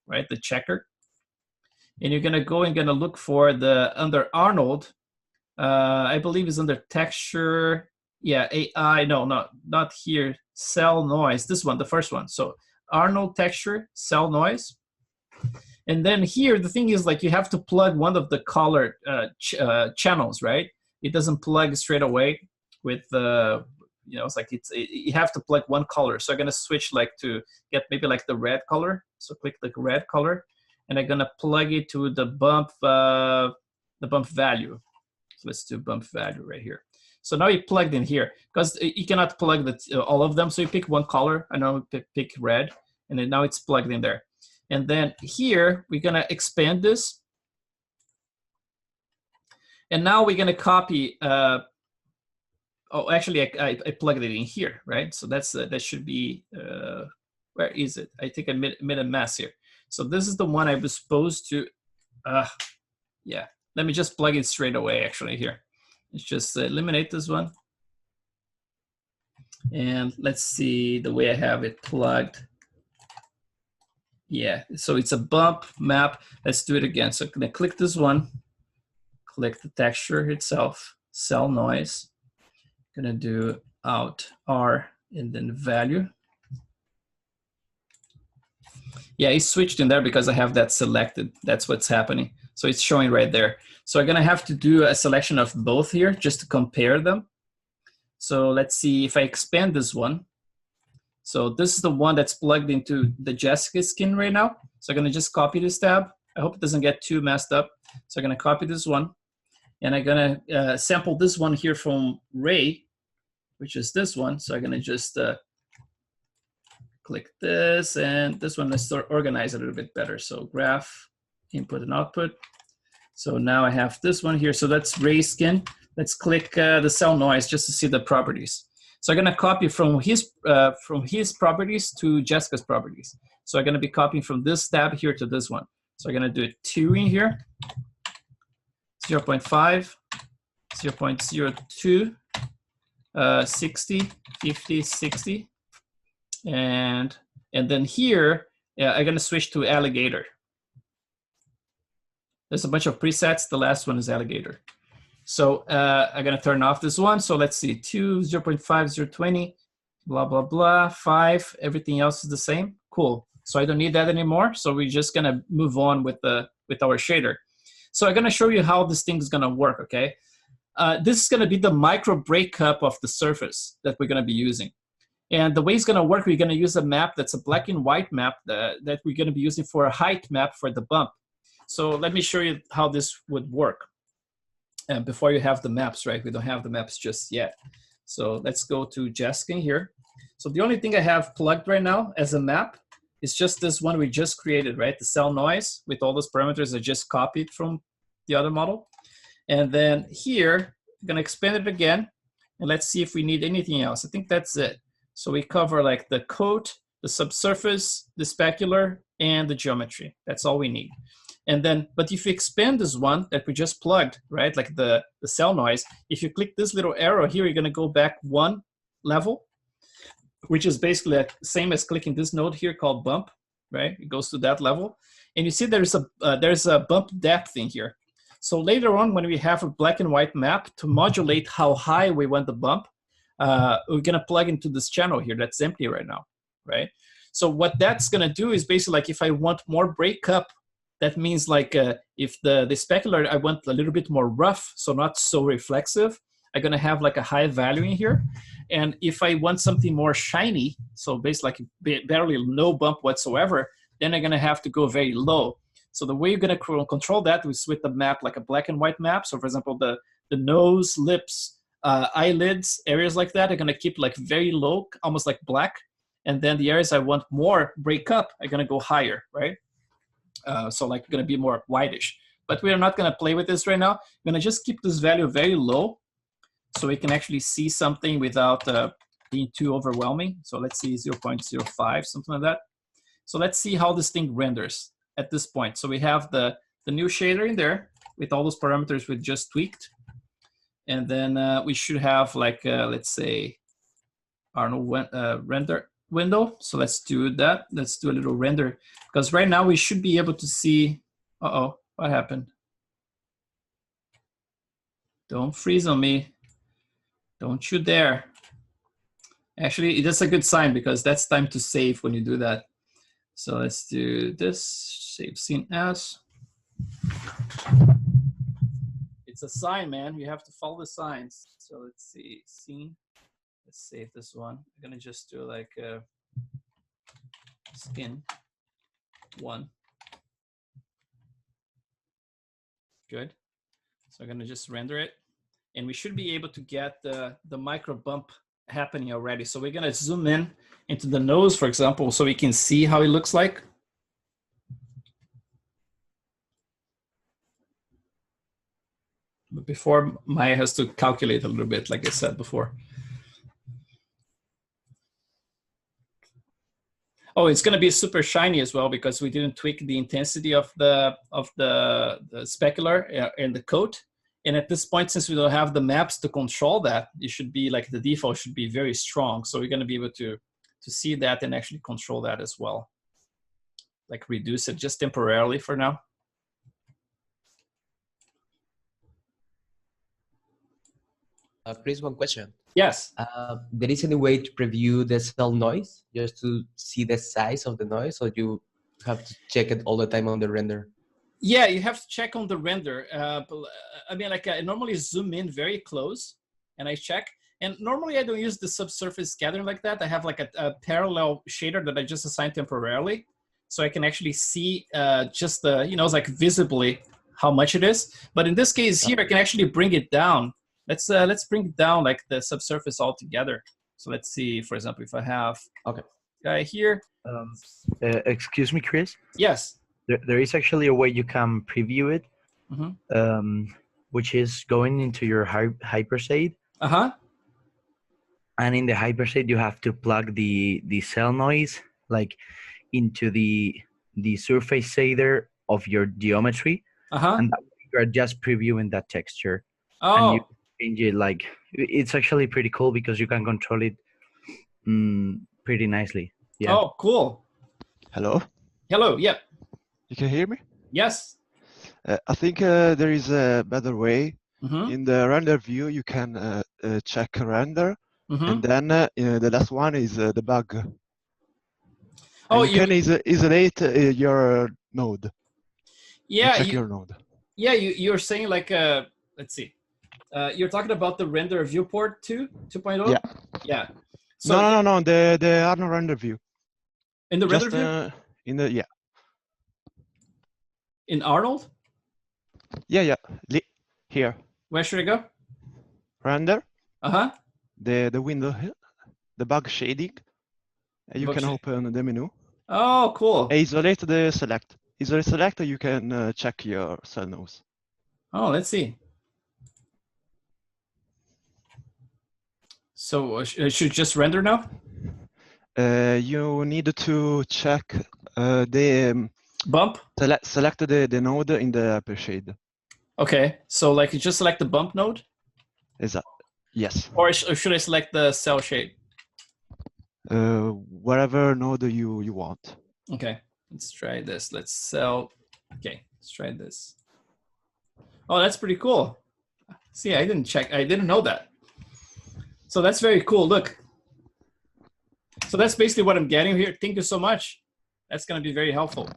right, the checker. And you're going to go and going to look for under Arnold, I believe is under texture. Yeah, AI, no, not here. Cell noise, this one, the first one. So Arnold texture, cell noise. And then here, the thing is like you have to plug one of the color channels, right? It doesn't plug straight away with the, you know, it's like you have to plug one color. So I'm gonna switch like to get maybe like the red color. So click the red color, and I'm gonna plug it to the bump value. So let's do bump value right here. So now you plugged in here because you cannot plug all of them. So you pick one color. I know pick red, and then now it's plugged in there. And then here we're gonna expand this. And now we're gonna copy. Oh, actually, I plugged it in here, right? So that's that should be. Where is it? I think I made a mess here. So this is the one I was supposed to. Yeah. Let me just plug it straight away. Actually, here. Let's just eliminate this one. And let's see the way I have it plugged. Yeah, so it's a bump map. Let's do it again. So I'm gonna click this one, click the texture itself, cell noise. I'm gonna do Alt R and then value. Yeah, it's switched in there because I have that selected. That's what's happening. So it's showing right there. So I'm gonna have to do a selection of both here just to compare them. So let's see if I expand this one. So this is the one that's plugged into the Jessica skin right now. So I'm gonna just copy this tab. I hope it doesn't get too messed up. So I'm gonna copy this one and I'm gonna sample this one here from Ray, which is this one. So I'm gonna just click this and this one, let's start organize a little bit better. So graph, input and output. So now I have this one here. So that's Ray skin. Let's click the cell noise just to see the properties. So I'm gonna copy from his properties to Jessica's properties. So I'm gonna be copying from this tab here to this one. So I'm gonna do it 2 in here, 0.5, 0.02, 60, 50, 60. And then here, I'm gonna switch to alligator. There's a bunch of presets. The last one is alligator. So I'm gonna turn off this one. So let's see, 2, 0.5, 0.20, blah, blah, blah, 5, everything else is the same. Cool, so I don't need that anymore. So we're just gonna move on with our shader. So I'm gonna show you how this thing is gonna work, okay? This is gonna be the micro breakup of the surface that we're gonna be using. And the way it's gonna work, we're gonna use a map that's a black and white map that we're gonna be using for a height map for the bump. So let me show you how this would work. And before you have the maps, right? We don't have the maps just yet. So let's go to Jessica here. So the only thing I have plugged right now as a map is just this one we just created, right? The cell noise with all those parameters I just copied from the other model. And then here, I'm gonna expand it again. And let's see if we need anything else. I think that's it. So we cover like the coat, the subsurface, the specular, and the geometry. That's all we need. And then, but if you expand this one that we just plugged, right, like the cell noise, if you click this little arrow here, you're gonna go back 1 level, which is basically the same as clicking this node here called bump, right? It goes to that level. And you see there's a bump depth in here. So later on, when we have a black and white map to modulate how high we want the bump, we're gonna plug into this channel here that's empty right now, right? So what that's gonna do is basically like if I want more breakup, that means like if the specular, I want a little bit more rough, so not so reflexive, I'm gonna have like a high value in here. And if I want something more shiny, so basically like barely no bump whatsoever, then I'm gonna have to go very low. So the way you're gonna control that is with the map, like a black and white map. So for example, the nose, lips, eyelids, areas like that, I'm gonna keep like very low, almost like black. And then the areas I want more breakup, I'm gonna go higher, right? So like gonna be more whitish. But we are not gonna play with this right now. I'm gonna just keep this value very low so we can actually see something without being too overwhelming. So let's see 0.05, something like that. So let's see how this thing renders at this point. So we have the new shader in there with all those parameters we just tweaked. And then we should have like, let's say, render window. So let's do that. Let's do a little render because right now we should be able to see, uh-oh, what happened? Don't freeze on me. Don't you dare. Actually, that's a good sign because that's time to save when you do that. So let's do this, save scene as. It's a sign, man. You have to follow the signs. So let's see, scene. Let's save this one. I'm gonna just do like a skin 1. Good. So I'm gonna just render it. And we should be able to get the micro bump happening already. So we're gonna zoom in into the nose, for example, so we can see how it looks like. But before, Maya has to calculate a little bit, like I said before. Oh, it's going to be super shiny as well because we didn't tweak the intensity of the specular in the coat. And at this point, since we don't have the maps to control that, it should be like the default should be very strong. So we're going to be able to see that and actually control that as well. Like reduce it just temporarily for now. Please, one question. Yes. There is any way to preview the cell noise just to see the size of the noise, or you have to check it all the time on the render? Yeah, you have to check on the render. I mean, like I normally zoom in very close and I check. And normally I don't use the subsurface scattering like that. I have like a parallel shader that I just assigned temporarily. So I can actually see just the, you know, it's like visibly how much it is. But in this case here, I can actually bring it down. Let's bring it down like the subsurface altogether. So let's see, for example, if I have guy here. Excuse me, Chris? Yes. There is actually a way you can preview it, which is going into your hypershade. And in the hypershade, you have to plug the cell noise like into the surface shader of your geometry, and that way you are just previewing that texture. And you change it, like it's actually pretty cool because you can control it pretty nicely. Yeah. Oh, cool. Hello. Hello. Yeah. You can hear me? Yes. I think there is a better way. In the render view, you can check render, and then the last one is debug. Oh, you can isolate your node. Yeah. Check your node. Yeah, you're saying like let's see. You're talking about the render viewport 2.0? Yeah. Yeah. So no. The Arnold render view. In the render view? In the In Arnold? Yeah. Here. Where should I go? Render. The window here, the bug shading. You can open the menu. Oh, cool. Isolate the select. Isolate select. You can check your cell nodes. Oh, let's see. So I should just render now? You need to check the bump. Select the node in the upper shade. Okay, so like you just select the bump node? Is that? Yes. Or should I select the cell shade? Whatever node you want. Okay, let's try this. Let's cell. Okay, let's try this. Oh, that's pretty cool. See, I didn't check. I didn't know that. So that's very cool. Look. So that's basically what I'm getting here. Thank you so much. That's going to be very helpful.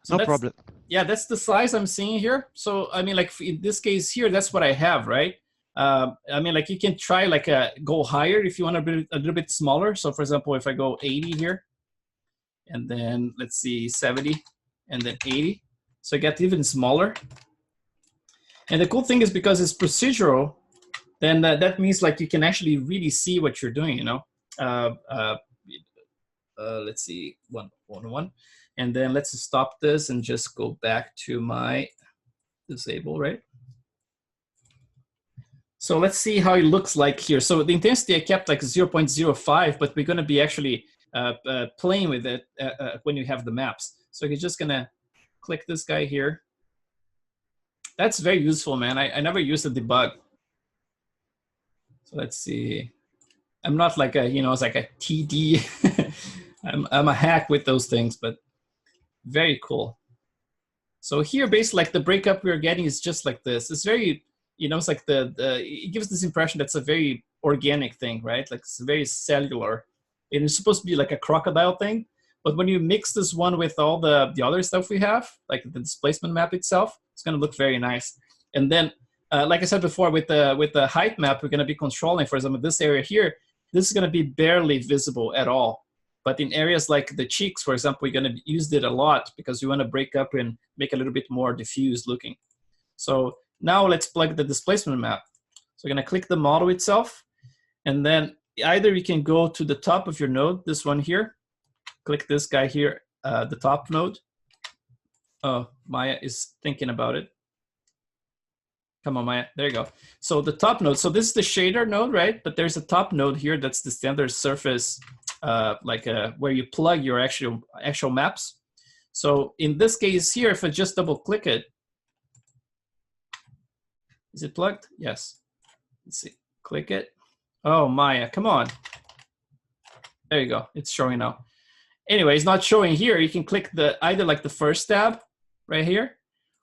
So no problem. Yeah, that's the size I'm seeing here. So, I mean, like in this case here, that's what I have, right? I mean, like you can try like go higher if you want a little bit smaller. So for example, if I go 80 here, and then let's see 70, and then 80. So I get even smaller. And the cool thing is because it's procedural, then that means like you can actually really see what you're doing, you know? Let's see, one. And then let's stop this and just go back to my disable, right? So let's see how it looks like here. So the intensity I kept like 0.05, but we're gonna be actually playing with it when you have the maps. So you're just gonna click this guy here. That's very useful, man. I never used the debug. So let's see. I'm not like a, it's like a TD. I'm a hack with those things, but very cool. So here, basically, like the breakup we're getting is just like this. It's very, it's like it gives this impression that's a very organic thing, right? Like it's very cellular. And it's supposed to be like a crocodile thing. But when you mix this one with all the other stuff we have, like the displacement map itself, it's going to look very nice. And then, like I said before, with the height map, we're going to be controlling, for example, this area here, this is going to be barely visible at all. But in areas like the cheeks, for example, we're going to use it a lot because we want to break up and make a little bit more diffused looking. So now let's plug the displacement map. So we're going to click the model itself. And then either you can go to the top of your node, this one here. Click this guy here, the top node. Oh, Maya is thinking about it. Come on, Maya. There you go. So the top node. So this is the shader node, right? But there's a top node here. That's the standard surface, where you plug your actual maps. So in this case here, if I just double click it, is it plugged? Yes. Let's see. Click it. Oh, Maya, come on. There you go. It's showing now. Anyway, it's not showing here. You can click either like the first tab right here,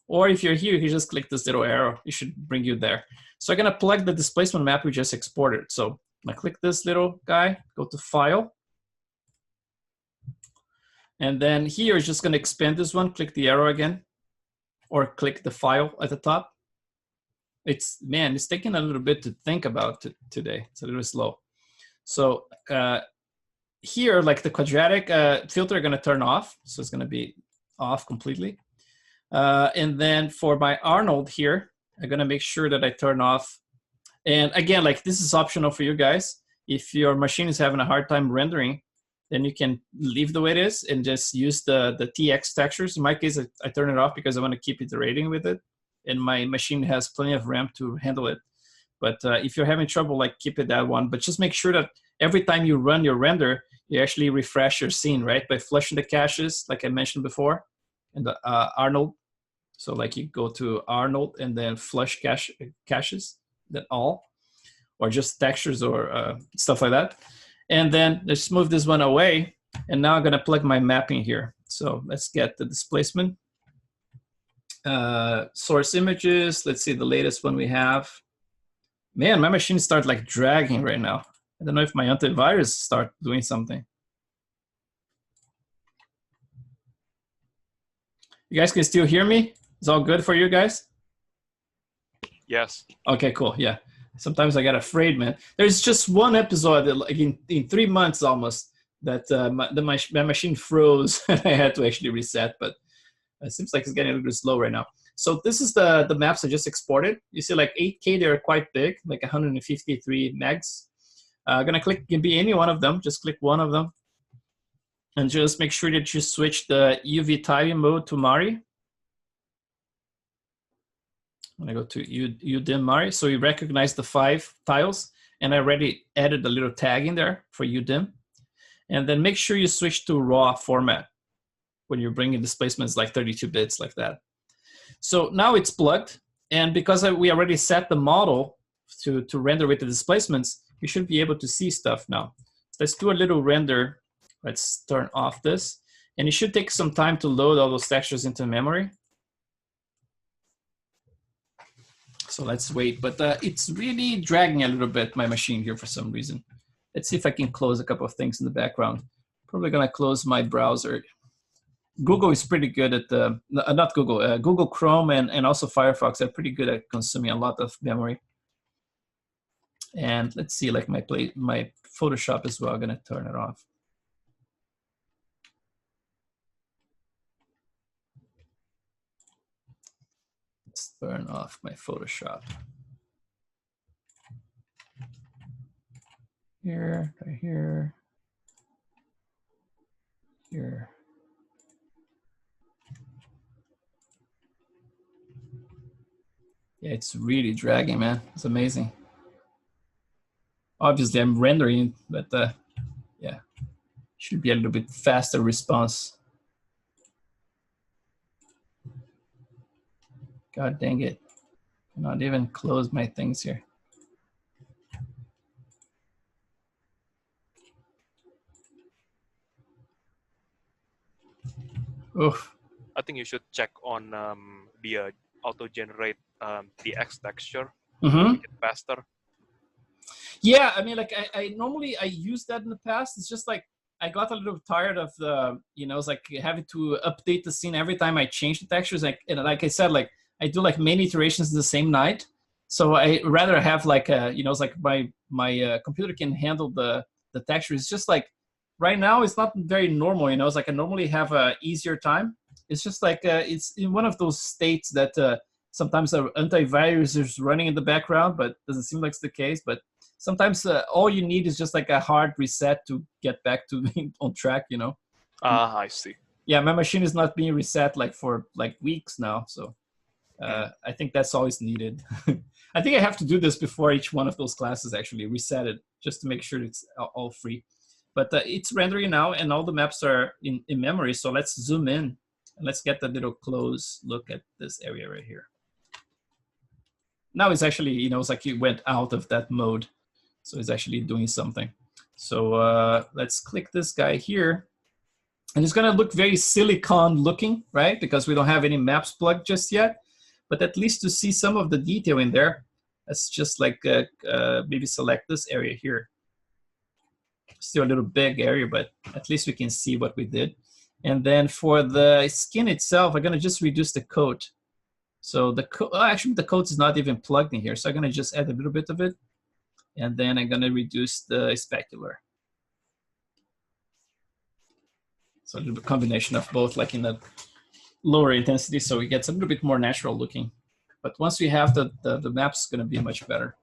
or if you're here, you can just click this little arrow. It should bring you there. So I'm gonna plug the displacement map we just exported. So I'm gonna click this little guy, go to File. And then here is just gonna expand this one, click the arrow again, or click the file at the top. It's taking a little bit to think about today. It's a little slow. So here, like the quadratic filter are gonna turn off. So it's gonna be off completely. And then for my Arnold here, I'm gonna make sure that I turn off. And again, like this is optional for you guys. If your machine is having a hard time rendering, then you can leave the way it is and just use the TX textures. In my case, I turn it off because I want to keep iterating with it. And my machine has plenty of RAM to handle it. But if you're having trouble, like keep it that one. But just make sure that every time you run your render, you actually refresh your scene, right? By flushing the caches, like I mentioned before, and the Arnold. So like you go to Arnold and then flush caches, then all, or just textures or stuff like that. And then let's move this one away. And now I'm gonna plug my mapping here. So let's get the displacement. Source images, let's see the latest one we have. Man, my machine started like dragging right now. I don't know if my antivirus start doing something. You guys can still hear me? It's all good for you guys? Yes. Okay, cool, yeah. Sometimes I get afraid, man. There's just one episode that, like in 3 months almost that my machine froze and I had to actually reset, but it seems like it's getting a little bit slow right now. So this is the maps I just exported. You see like 8K, they're quite big, like 153 megs. I'm gonna click, can be any one of them, just click one of them. And just make sure that you switch the UV tiling mode to Mari. I'm gonna go to UDIM Mari. So you recognize the 5 tiles, and I already added a little tag in there for UDIM. And then make sure you switch to raw format when you're bringing displacements like 32 bits like that. So now it's plugged, and because we already set the model to render with the displacements, you should be able to see stuff now. So let's do a little render. Let's turn off this, and it should take some time to load all those textures into memory. So let's wait, but it's really dragging a little bit, my machine here for some reason. Let's see if I can close a couple of things in the background. Probably gonna close my browser. Google is pretty good at not Google, Google Chrome and also Firefox are pretty good at consuming a lot of memory. And let's see, like my Photoshop as well, I'm gonna turn it off. Let's turn off my Photoshop. Here, right here, here. Yeah, it's really dragging, man. It's amazing. Obviously, I'm rendering, but yeah, should be a little bit faster response. God dang it. Cannot even close my things here. Oof. I think you should check on the auto-generate TX texture. Mm-hmm. Make it faster. Yeah, I mean, like I normally use that in the past. It's just like I got a little tired of the, it's like having to update the scene every time I change the textures. And like I said, like I do like many iterations in the same night. So I rather have like it's like my computer can handle the texture. It's just like right now it's not very normal. It's like I normally have a easier time. It's just like it's in one of those states that sometimes the antivirus is running in the background, but doesn't seem like it's the case. But sometimes all you need is just like a hard reset to get back to being on track. I see. Yeah, my machine is not being reset like for like weeks now. So I think that's always needed. I think I have to do this before each one of those classes, actually reset it, just to make sure it's all free. But it's rendering now, and all the maps are in memory. So let's zoom in, and let's get a little close look at this area right here. Now it's actually, you know, it's like it went out of that mode. So it's actually doing something. So let's click this guy here. And it's going to look very silicon looking, right? Because we don't have any maps plugged just yet. But at least to see some of the detail in there, let's just like maybe select this area here. Still a little big area, but at least we can see what we did. And then for the skin itself, I'm going to just reduce the coat. So the actually the coat is not even plugged in here. So I'm going to just add a little bit of it. And then I'm going to reduce the specular. So a little bit combination of both, like in the lower intensity, so it gets a little bit more natural looking. But once we have the map's going to be much better.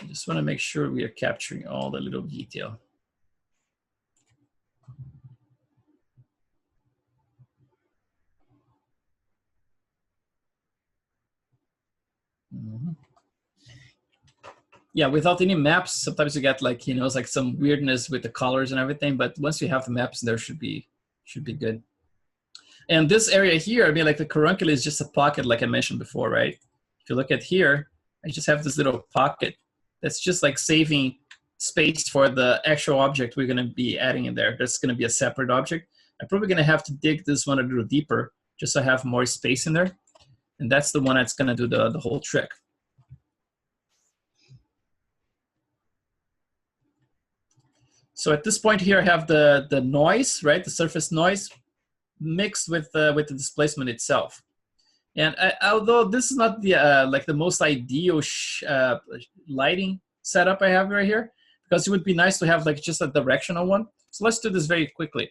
I just want to make sure we are capturing all the little detail. Mm-hmm. Yeah, without any maps, sometimes you get like, you know, it's like some weirdness with the colors and everything. But once you have the maps, there should be good. And this area here, I mean, like the caruncle is just a pocket, like I mentioned before, right? If you look at here, I just have this little pocket that's just like saving space for the actual object we're going to be adding in there. That's going to be a separate object. I'm probably going to have to dig this one a little deeper just so I have more space in there. And that's the one that's going to do the whole trick. So at this point here, I have the noise, right? The surface noise mixed with the displacement itself. And although this is not the like the most ideal lighting setup I have right here, because it would be nice to have like just a directional one. So let's do this very quickly.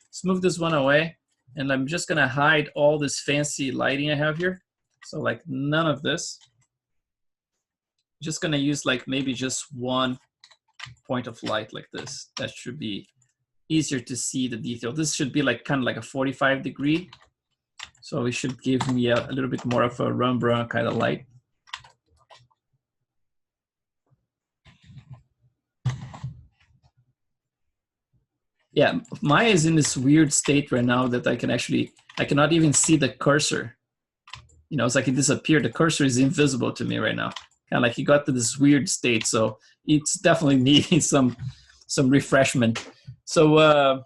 Let's move this one away, and I'm just gonna hide all this fancy lighting I have here. So like none of this. Just gonna use like maybe just one point of light like this. That should be easier to see the detail. This should be like kind of like a 45-degree. So it should give me a little bit more of a Rembrandt kind of light. Yeah, Maya is in this weird state right now that I cannot even see the cursor. You know, it's like it disappeared. The cursor is invisible to me right now. Kind of like it got to this weird state. So it's definitely needing some refreshment. So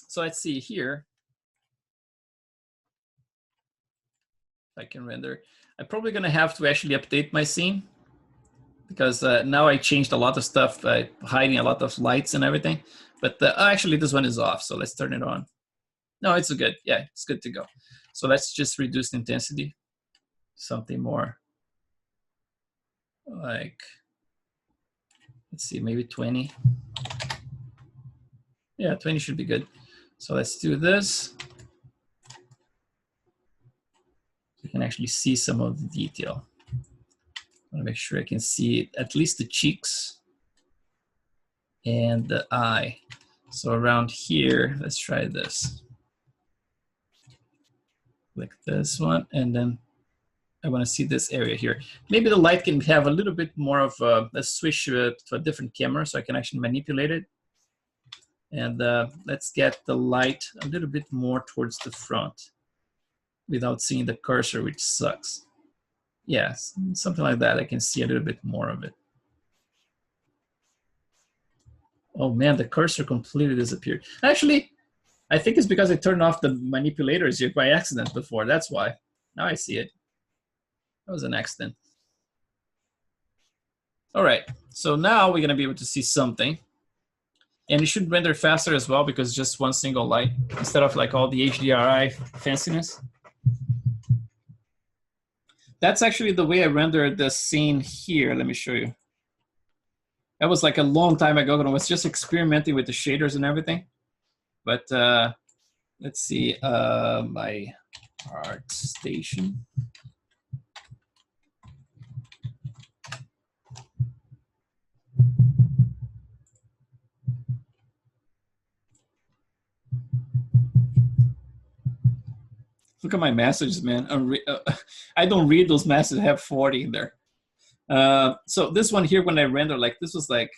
so let's see here. If I can render. I'm probably going to have to actually update my scene because now I changed a lot of stuff, hiding a lot of lights and everything. But actually, this one is off, so let's turn it on. No, it's good. Yeah, it's good to go. So let's just reduce the intensity. Something more like, let's see, maybe 20. Yeah, 20 should be good. So let's do this. You can actually see some of the detail. I want to make sure I can see at least the cheeks and the eye. So around here, let's try this. Click this one, and then I want to see this area here. Maybe the light can have a little bit more of a, let's switch to a different camera so I can actually manipulate it. And let's get the light a little bit more towards the front without seeing the cursor, which sucks. Yes, something like that. I can see a little bit more of it. Oh man, the cursor completely disappeared. Actually, I think it's because I turned off the manipulators here by accident before. That's why. Now I see it. That was an accident. All right, so now we're gonna be able to see something. And it should render faster as well because just one single light instead of like all the HDRI fanciness. That's actually the way I rendered the scene here. Let me show you. That was like a long time ago when I was just experimenting with the shaders and everything. But let's see, my Artstation. Look at my messages, man. I don't read those messages. I have 40 in there. So this one here, when I render, like this was like,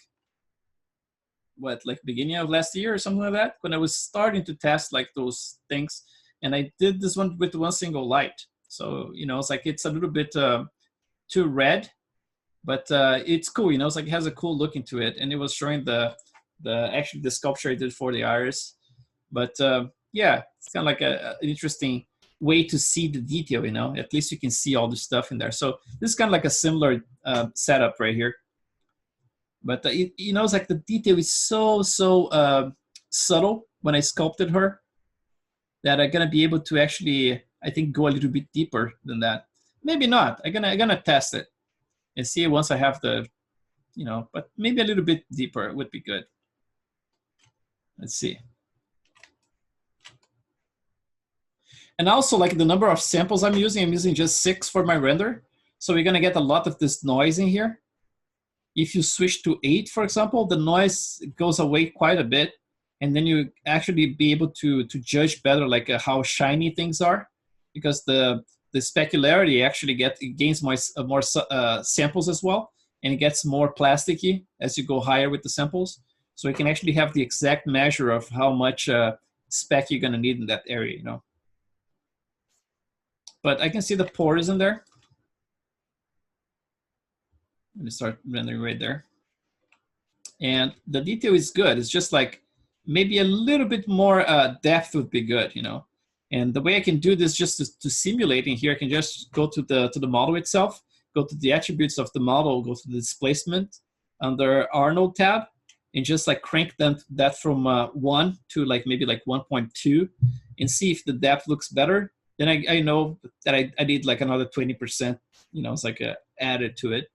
what, like beginning of last year or something like that, when I was starting to test like those things. And I did this one with one single light. So, you know, it's like, it's a little bit too red, but it's cool. You know, it's like, it has a cool look into it. And it was showing actually the sculpture I did for the iris. But yeah, it's kind of like an interesting way to see the detail, you know, at least you can see all the stuff in there. So this is kind of like a similar setup right here. But you know, it's like the detail is so subtle when I sculpted her that I'm gonna be able to actually, I think, go a little bit deeper than that. Maybe not. I'm gonna test it and see once I have the, you know, but maybe a little bit deeper would be good. Let's see. And also, like the number of samples I'm using just 6 for my render. So we're gonna get a lot of this noise in here. If you switch to 8, for example, the noise goes away quite a bit, and then you actually be able to judge better like how shiny things are, because the specularity actually gains more samples as well, and it gets more plasticky as you go higher with the samples. So you can actually have the exact measure of how much spec you're gonna need in that area, you know. But I can see the pores in there. Let me start rendering right there. And the detail is good. It's just like maybe a little bit more depth would be good, you know. And the way I can do this just to simulate in here, I can just go to the model itself, go to the attributes of the model, go to the displacement under Arnold tab, and just like crank that from 1 to like maybe like 1.2 and see if the depth looks better. Then I know that I need like another 20%, you know, it's like added to it.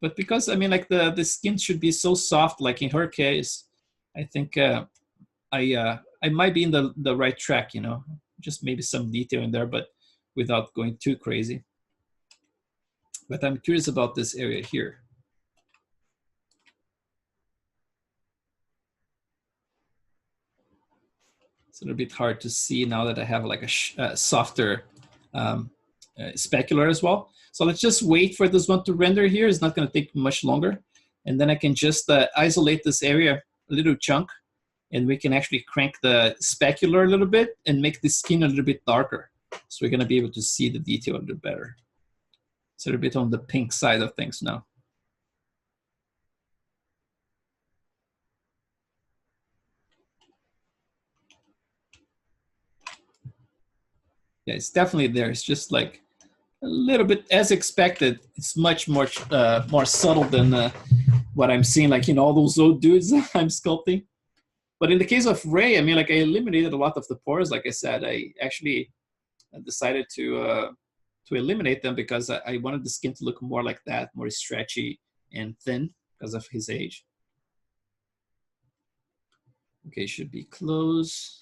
But because, I mean, like the skin should be so soft, like in her case, I think I might be in the right track, you know, just maybe some detail in there, but without going too crazy. But I'm curious about this area here. It's a little bit hard to see now that I have like a softer specular as well. So let's just wait for this one to render here. It's not going to take much longer. And then I can just isolate this area, a little chunk, and we can actually crank the specular a little bit and make the skin a little bit darker. So we're going to be able to see the detail a little better. It's a little bit on the pink side of things now. Yeah, it's definitely there. It's just like a little bit as expected. It's much more subtle than what I'm seeing, like, you know, all those old dudes I'm sculpting. But in the case of Ray, I mean, like I eliminated a lot of the pores. Like I said, I actually decided to eliminate them because I wanted the skin to look more like that, more stretchy and thin because of his age. Okay, should be close.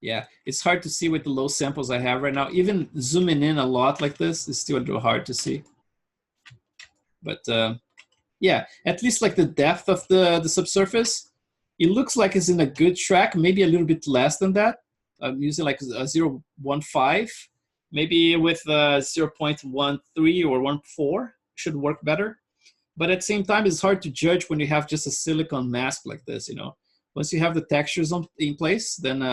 Yeah, it's hard to see with the low samples I have right now. Even zooming in a lot like this is still a little hard to see. But yeah, at least like the depth of the subsurface, it looks like it's in a good track, maybe a little bit less than that. I'm using like a 0.15, maybe with 0.13 or 1.4 should work better. But at the same time, it's hard to judge when you have just a silicone mask like this, you know. Once you have the textures in place, then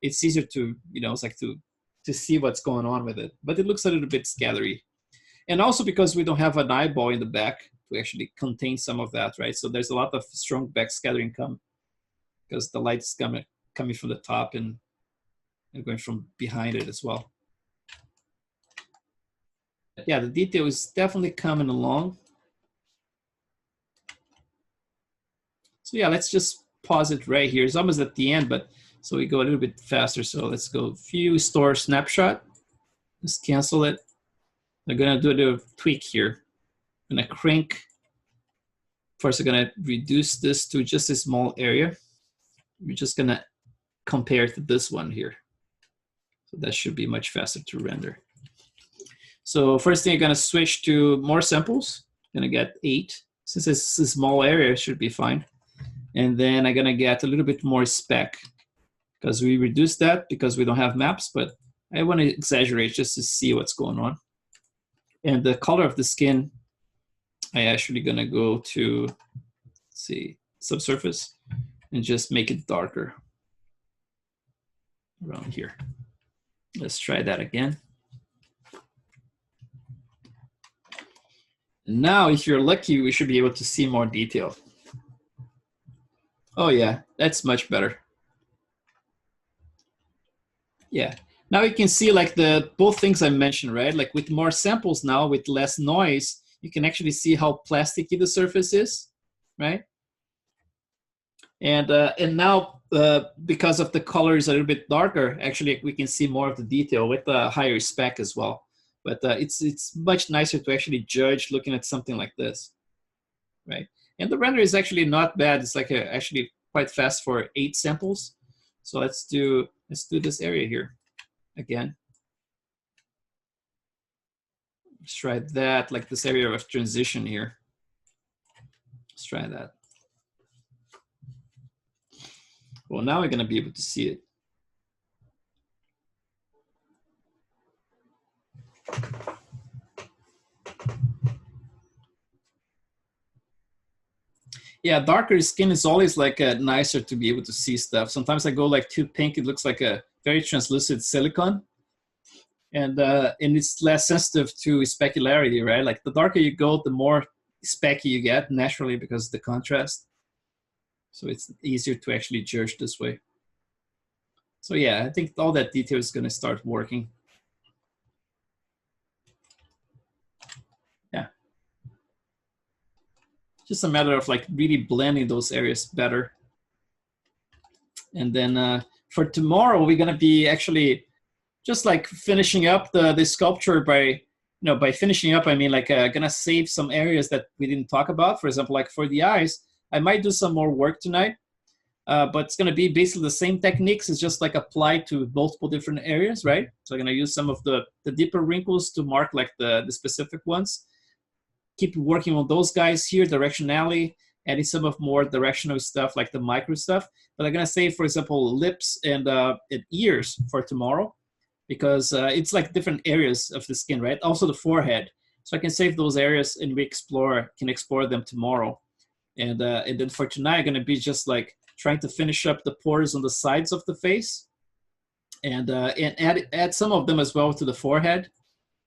it's easier to, you know, it's like to see what's going on with it. But it looks a little bit scattery. And also because we don't have an eyeball in the back to actually contain some of that, right? So there's a lot of strong back scattering because the light is coming from the top and going from behind it as well. Yeah, the detail is definitely coming along. So yeah, let's just pause it right here. It's almost at the end, but so we go a little bit faster. So let's go view, store, snapshot. Just cancel it. I'm gonna do a little tweak here. I'm gonna crank. First, I'm gonna reduce this to just a small area. We're just gonna compare to this one here. So that should be much faster to render. So first thing, I'm gonna switch to more samples. I'm gonna get 8. Since it's a small area, it should be fine. And then I'm gonna get a little bit more spec, because we reduced that because we don't have maps, but I want to exaggerate just to see what's going on. And the color of the skin, I actually gonna go to, let's see, subsurface, and just make it darker around here. Let's try that again. Now, if you're lucky, we should be able to see more detail. Oh yeah, that's much better. Yeah, now you can see like the both things I mentioned, right? Like with more samples now, with less noise, you can actually see how plasticky the surface is, right? And now because of the colors a little bit darker, actually we can see more of the detail with a higher spec as well. But it's much nicer to actually judge looking at something like this, right? And the render is actually not bad. It's like actually quite fast for 8 samples. So let's do this area here again. Let's try that, like this area of transition here. Let's try that. Well, now we're gonna be able to see it. Yeah, darker skin is always like nicer to be able to see stuff. Sometimes I go like too pink, it looks like a very translucent silicone. And it's less sensitive to specularity, right? Like the darker you go, the more specky you get naturally because of the contrast. So it's easier to actually judge this way. So yeah, I think all that detail is gonna start working. Yeah. Just a matter of like really blending those areas better. And then for tomorrow, we're gonna be actually just like finishing up the sculpture by, by finishing up, I mean like gonna save some areas that we didn't talk about. For example, like for the eyes, I might do some more work tonight, but it's gonna be basically the same techniques. It's just like applied to multiple different areas, right? So I'm gonna use some of the deeper wrinkles to mark like the specific ones. Keep working on those guys here, directionality, adding some of more directional stuff like the micro stuff. But I'm gonna save, for example, lips and ears for tomorrow, because it's like different areas of the skin, right? Also the forehead. So I can save those areas and we can explore them tomorrow. And then for tonight, I'm gonna be just like trying to finish up the pores on the sides of the face, and add some of them as well to the forehead.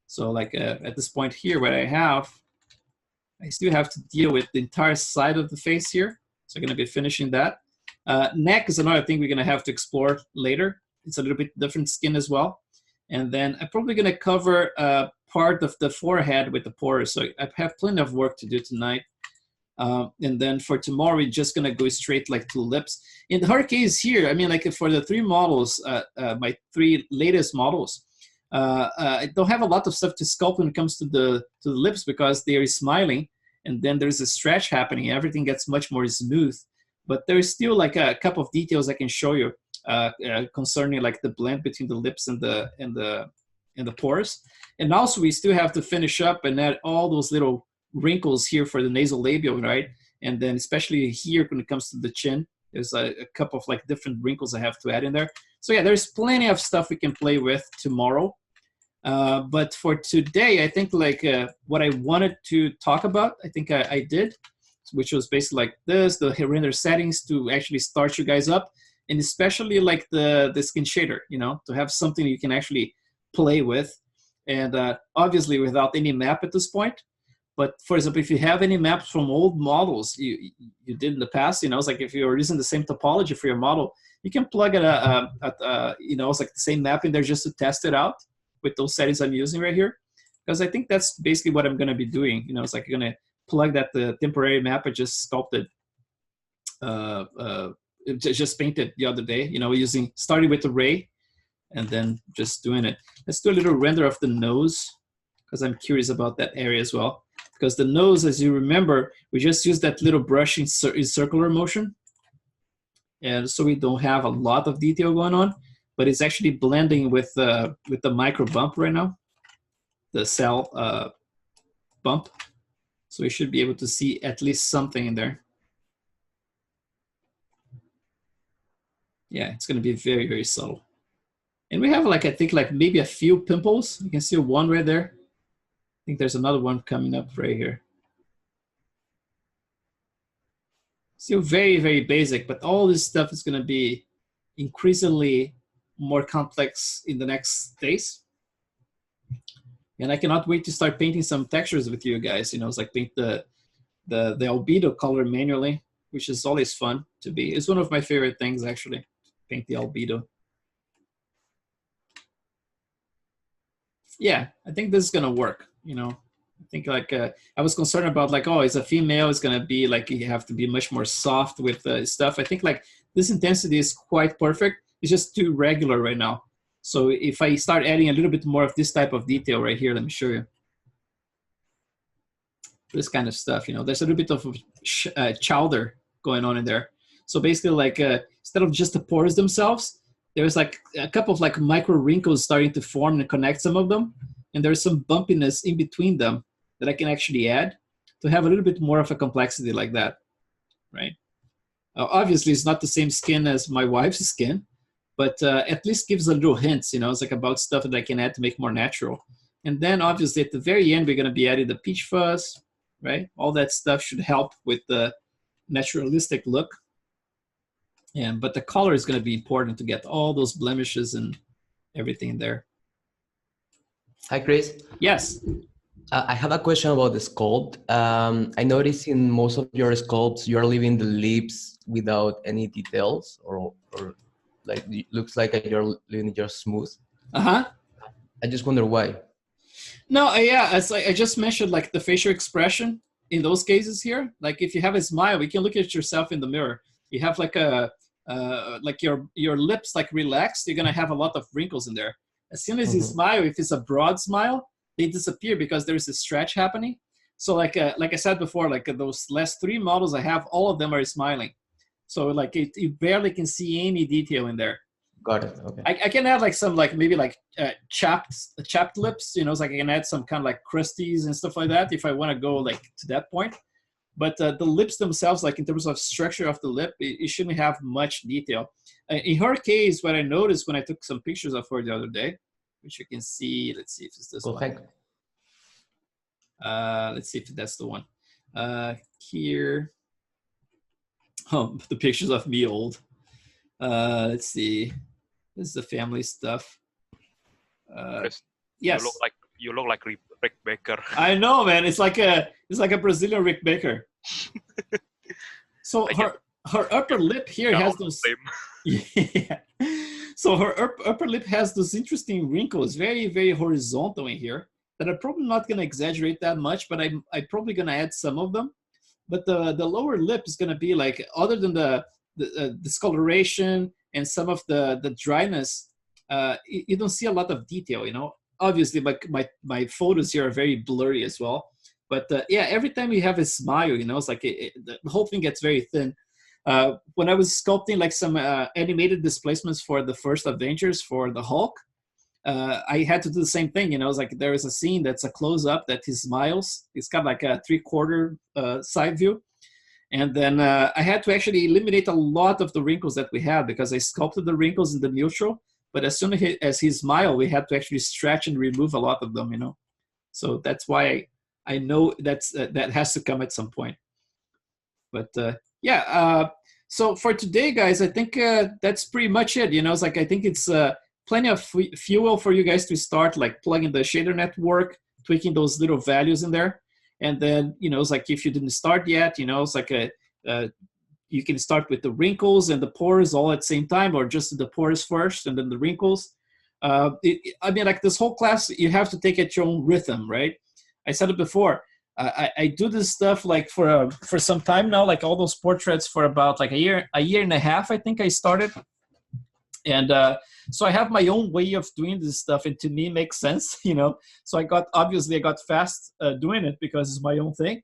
So like at this point here, what I still have to deal with the entire side of the face here. So I'm gonna be finishing that. Neck is another thing we're gonna have to explore later. It's a little bit different skin as well. And then I'm probably gonna cover part of the forehead with the pores. So I have plenty of work to do tonight. And then for tomorrow, we're just gonna go straight like to lips. In her case here, I mean, like for the 3 models, my 3 latest models, I don't have a lot of stuff to sculpt when it comes to the lips, because they are smiling, and then there's a stretch happening. Everything gets much more smooth, but there's still like a couple of details I can show you concerning like the blend between the lips and the pores. And also we still have to finish up and add all those little wrinkles here for the nasal labial, right? And then especially here when it comes to the chin, there's a couple of like different wrinkles I have to add in there. So yeah, there's plenty of stuff we can play with tomorrow. But for today, I think like what I wanted to talk about, I think I did, which was basically like this, the render settings to actually start you guys up, and especially like the skin shader, to have something you can actually play with. And obviously without any map at this point. But for example, if you have any maps from old models you did in the past, it's like if you're using the same topology for your model, you can plug it, it's like the same map in there just to test it out with those settings I'm using right here. Because I think that's basically what I'm going to be doing. It's like you're going to plug the temporary map I just sculpted, just painted the other day, starting with the ray and then just doing it. Let's do a little render of the nose, because I'm curious about that area as well. Because the nose, as you remember, we just used that little brush in circular motion. And so we don't have a lot of detail going on, but it's actually blending with the micro bump right now, the cell bump. So we should be able to see at least something in there. Yeah, it's going to be very, very subtle. And we have like, I think like maybe a few pimples. You can see one right there. I think there's another one coming up right here. Still very, very basic, but all this stuff is going to be increasingly more complex in the next days. And I cannot wait to start painting some textures with you guys. You know, it's like paint the albedo color manually, which is always fun to be. It's one of my favorite things, actually, paint the albedo. Yeah, I think this is going to work, you know. I think like I was concerned about like, oh, it's a female, it's going to be like you have to be much more soft with stuff. I think like this intensity is quite perfect. It's just too regular right now. So if I start adding a little bit more of this type of detail right here, let me show you. This kind of stuff, you know, there's a little bit of chowder going on in there. So basically like instead of just the pores themselves, there's like a couple of like micro wrinkles starting to form and connect some of them. And there's some bumpiness in between them that I can actually add to have a little bit more of a complexity like that, right? Obviously, it's not the same skin as my wife's skin, but at least gives a little hints, you know, it's like about stuff that I can add to make more natural. And then obviously at the very end, we're going to be adding the peach fuzz, right? All that stuff should help with the naturalistic look. But the color is going to be important to get all those blemishes and everything there. Hi, Chris. Yes. I have a question about the sculpt. I noticed in most of your sculpts, you're leaving the lips without any details, or like it looks like you're leaving it just smooth. I just wonder why. No, yeah, as I just mentioned, like the facial expression in those cases here, like if you have a smile, you can look at yourself in the mirror. You have like a like your lips like relaxed, you're gonna have a lot of wrinkles in there. As soon as you smile, if it's a broad smile, they disappear because there's a stretch happening. So like I said before, like those last 3 models I have, all of them are smiling. So like you barely can see any detail in there. Got it. Okay. I can add like some like maybe like chapped lips, you know, it's like I can add some kind of like crusties and stuff like that if I want to go like to that point. But the lips themselves, like in terms of structure of the lip, it shouldn't have much detail. In her case, what I noticed when I took some pictures of her the other day, which you can see, let's see if it's this one. Let's see if that's the one. Here, oh, the pictures of me old. Let's see. This is the family stuff. Chris, yes. You look like Rick Baker. I know, man. It's like a Brazilian Rick Baker. So her upper lip here has those. Yeah. So her upper lip has those interesting wrinkles, very, very horizontal in here, that I'm probably not going to exaggerate that much, but I'm probably going to add some of them. But the lower lip is going to be like, other than the discoloration and some of the dryness, you don't see a lot of detail, you know. Obviously, my photos here are very blurry as well. But yeah, every time you have a smile, you know, it's like the whole thing gets very thin. When I was sculpting like some animated displacements for the first Avengers for the Hulk, I had to do the same thing. You know, it's like there is a scene that's a close-up that he smiles. It's got like a 3/4 side view. And then I had to actually eliminate a lot of the wrinkles that we had because I sculpted the wrinkles in the neutral. But as soon as he smiled, we had to actually stretch and remove a lot of them, you know. So that's why I know that has to come at some point. But yeah, so for today, guys, I think that's pretty much it. You know, it's like I think it's plenty of fuel for you guys to start like plugging the shader network, tweaking those little values in there. And then, you know, it's like if you didn't start yet, you know, it's like you can start with the wrinkles and the pores all at the same time, or just the pores first and then the wrinkles. I mean, like this whole class, you have to take at your own rhythm, right? I said it before. I do this stuff like for some time now, like all those portraits for about like a year and a half, I think I started. And so I have my own way of doing this stuff, and to me it makes sense, you know. So I got fast doing it because it's my own thing.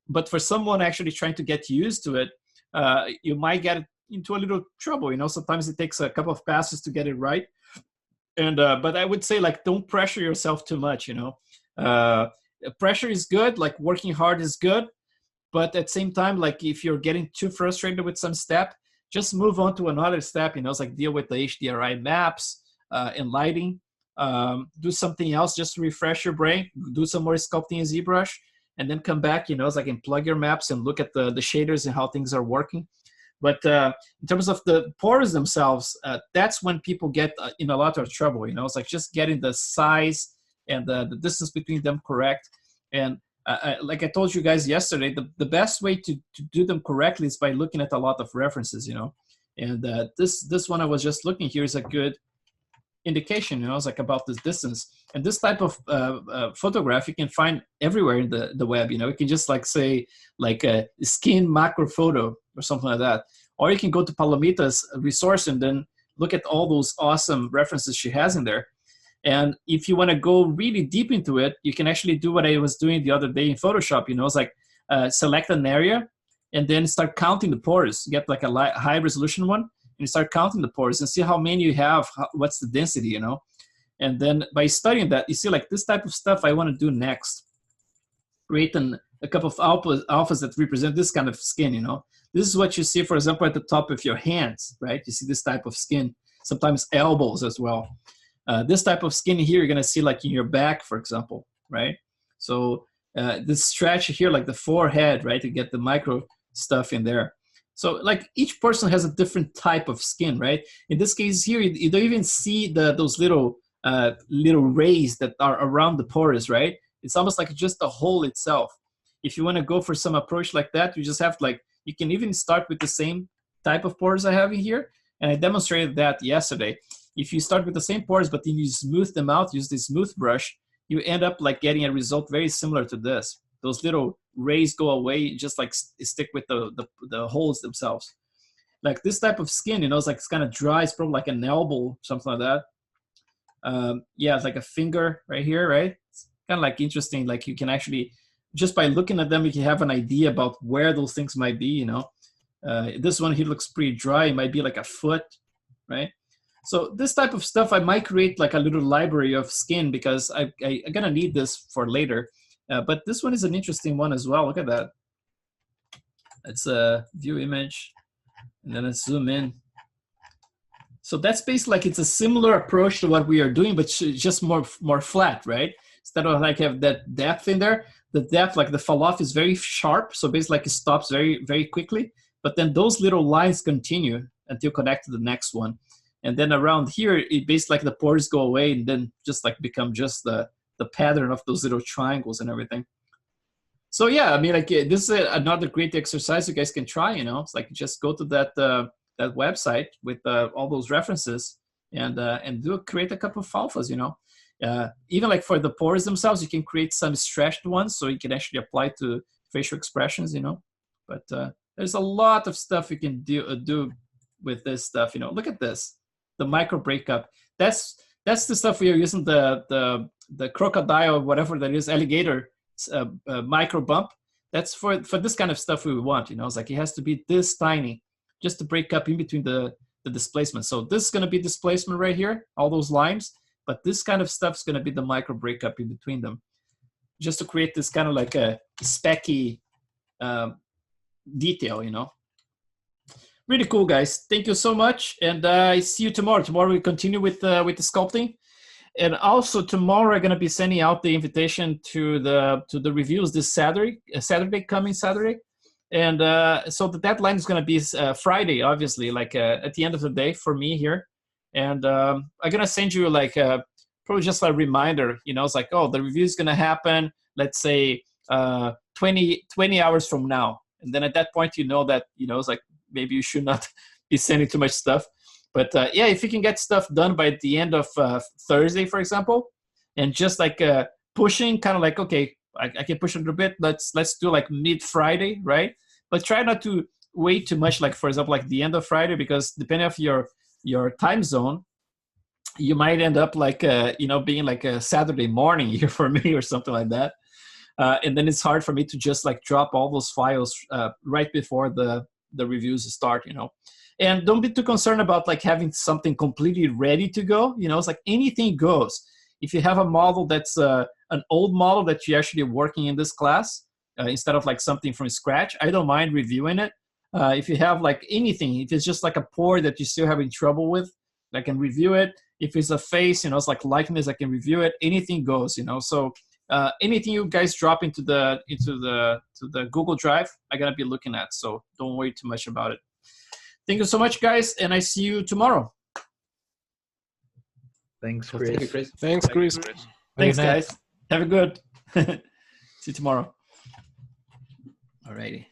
But for someone actually trying to get used to it, you might get into a little trouble, you know. Sometimes it takes a couple of passes to get it right. And but I would say, like, don't pressure yourself too much, you know. Pressure is good, like working hard is good, but at the same time, like if you're getting too frustrated with some step, just move on to another step, it's like deal with the HDRI maps and lighting. Do something else just to refresh your brain, do some more sculpting in ZBrush, and then come back, it's like, and plug your maps and look at the shaders and how things are working. But in terms of the pores themselves, that's when people get in a lot of trouble, it's like just getting the size and the distance between them correct. And like I told you guys yesterday, the best way to do them correctly is by looking at a lot of references, and this one I was just looking here is a good indication, it's like about this distance. And this type of photograph you can find everywhere in the web, you can just like say like a skin macro photo or something like that. Or you can go to Palomita's resource and then look at all those awesome references she has in there. And if you want to go really deep into it, you can actually do what I was doing the other day in Photoshop, it's like select an area and then start counting the pores, get like a high resolution one, and you start counting the pores and see how many you have, what's the density, And then by studying that, you see like this type of stuff I want to do next. Create a couple of alphas that represent this kind of skin, This is what you see, for example, at the top of your hands, right? You see this type of skin, sometimes elbows as well. This type of skin here, you're going to see like in your back, for example, right? So this stretch here, like the forehead, right? To get the micro stuff in there. So like each person has a different type of skin, right? In this case here, you don't even see those little rays that are around the pores, right? It's almost like just the hole itself. If you want to go for some approach like that, you just have like, you can even start with the same type of pores I have in here. And I demonstrated that yesterday. If you start with the same pores, but then you smooth them out, use the smooth brush, you end up like getting a result very similar to this. Those little rays go away, just like stick with the holes themselves. Like this type of skin, it's like it's kind of dry. It's probably like an elbow, something like that. Yeah, it's like a finger right here, right? It's kind of like interesting. Like you can actually, just by looking at them, you can have an idea about where those things might be, This one here looks pretty dry. It might be like a foot, right? So this type of stuff, I might create like a little library of skin because I'm gonna need this for later. But this one is an interesting one as well. Look at that. It's a view image, and then let's zoom in. So that's basically like it's a similar approach to what we are doing, but just more flat, right? Instead of like have that depth in there, the depth, like the fall off is very sharp. So basically like it stops very, very quickly. But then those little lines continue until connect to the next one. And then around here, it basically like the pores go away and then just like become just the pattern of those little triangles and everything. So yeah, I mean, like this is another great exercise you guys can try, It's like just go to that website with all those references and create a couple of alphas, Even like for the pores themselves, you can create some stretched ones so you can actually apply to facial expressions, But there's a lot of stuff you can do with this stuff, Look at this. The micro breakup. That's the stuff we are using the crocodile, whatever that is, alligator micro bump. That's for this kind of stuff we want. It's like it has to be this tiny, just to break up in between the displacement. So this is going to be displacement right here, all those lines. But this kind of stuff is going to be the micro breakup in between them, just to create this kind of like a specky detail. Really cool, guys. Thank you so much, and I see you tomorrow. Tomorrow we continue with the sculpting, and also tomorrow I'm gonna be sending out the invitation to the reviews this Saturday, coming Saturday, and so the deadline is gonna be Friday, obviously, like at the end of the day for me here, and I'm gonna send you like probably just a reminder. It's like, oh, the review is gonna happen. Let's say 20 hours from now, and then at that point that it's like, maybe you should not be sending too much stuff. But yeah, if you can get stuff done by the end of Thursday, for example, and just like pushing, kind of like, okay, I can push a little bit. Let's do like mid-Friday, right? But try not to wait too much, like for example, like the end of Friday, because depending on your time zone, you might end up like being like a Saturday morning here for me or something like that. And then it's hard for me to just like drop all those files right before the reviews start, And don't be too concerned about like having something completely ready to go. It's like anything goes. If you have a model that's an old model that you're actually working in this class, instead of like something from scratch, I don't mind reviewing it. If you have like anything, if it's just like a pore that you're still having trouble with, I can review it. If it's a face, you know, it's like likeness, I can review it. Anything goes, you know. So anything you guys drop into the Google Drive, I'm gonna be looking at. So don't worry too much about it. Thank you so much, guys, and I see you tomorrow. Thanks, Chris. Thank you, Chris. Thanks, Chris. Thanks, guys. Have a good. See you tomorrow. Alrighty.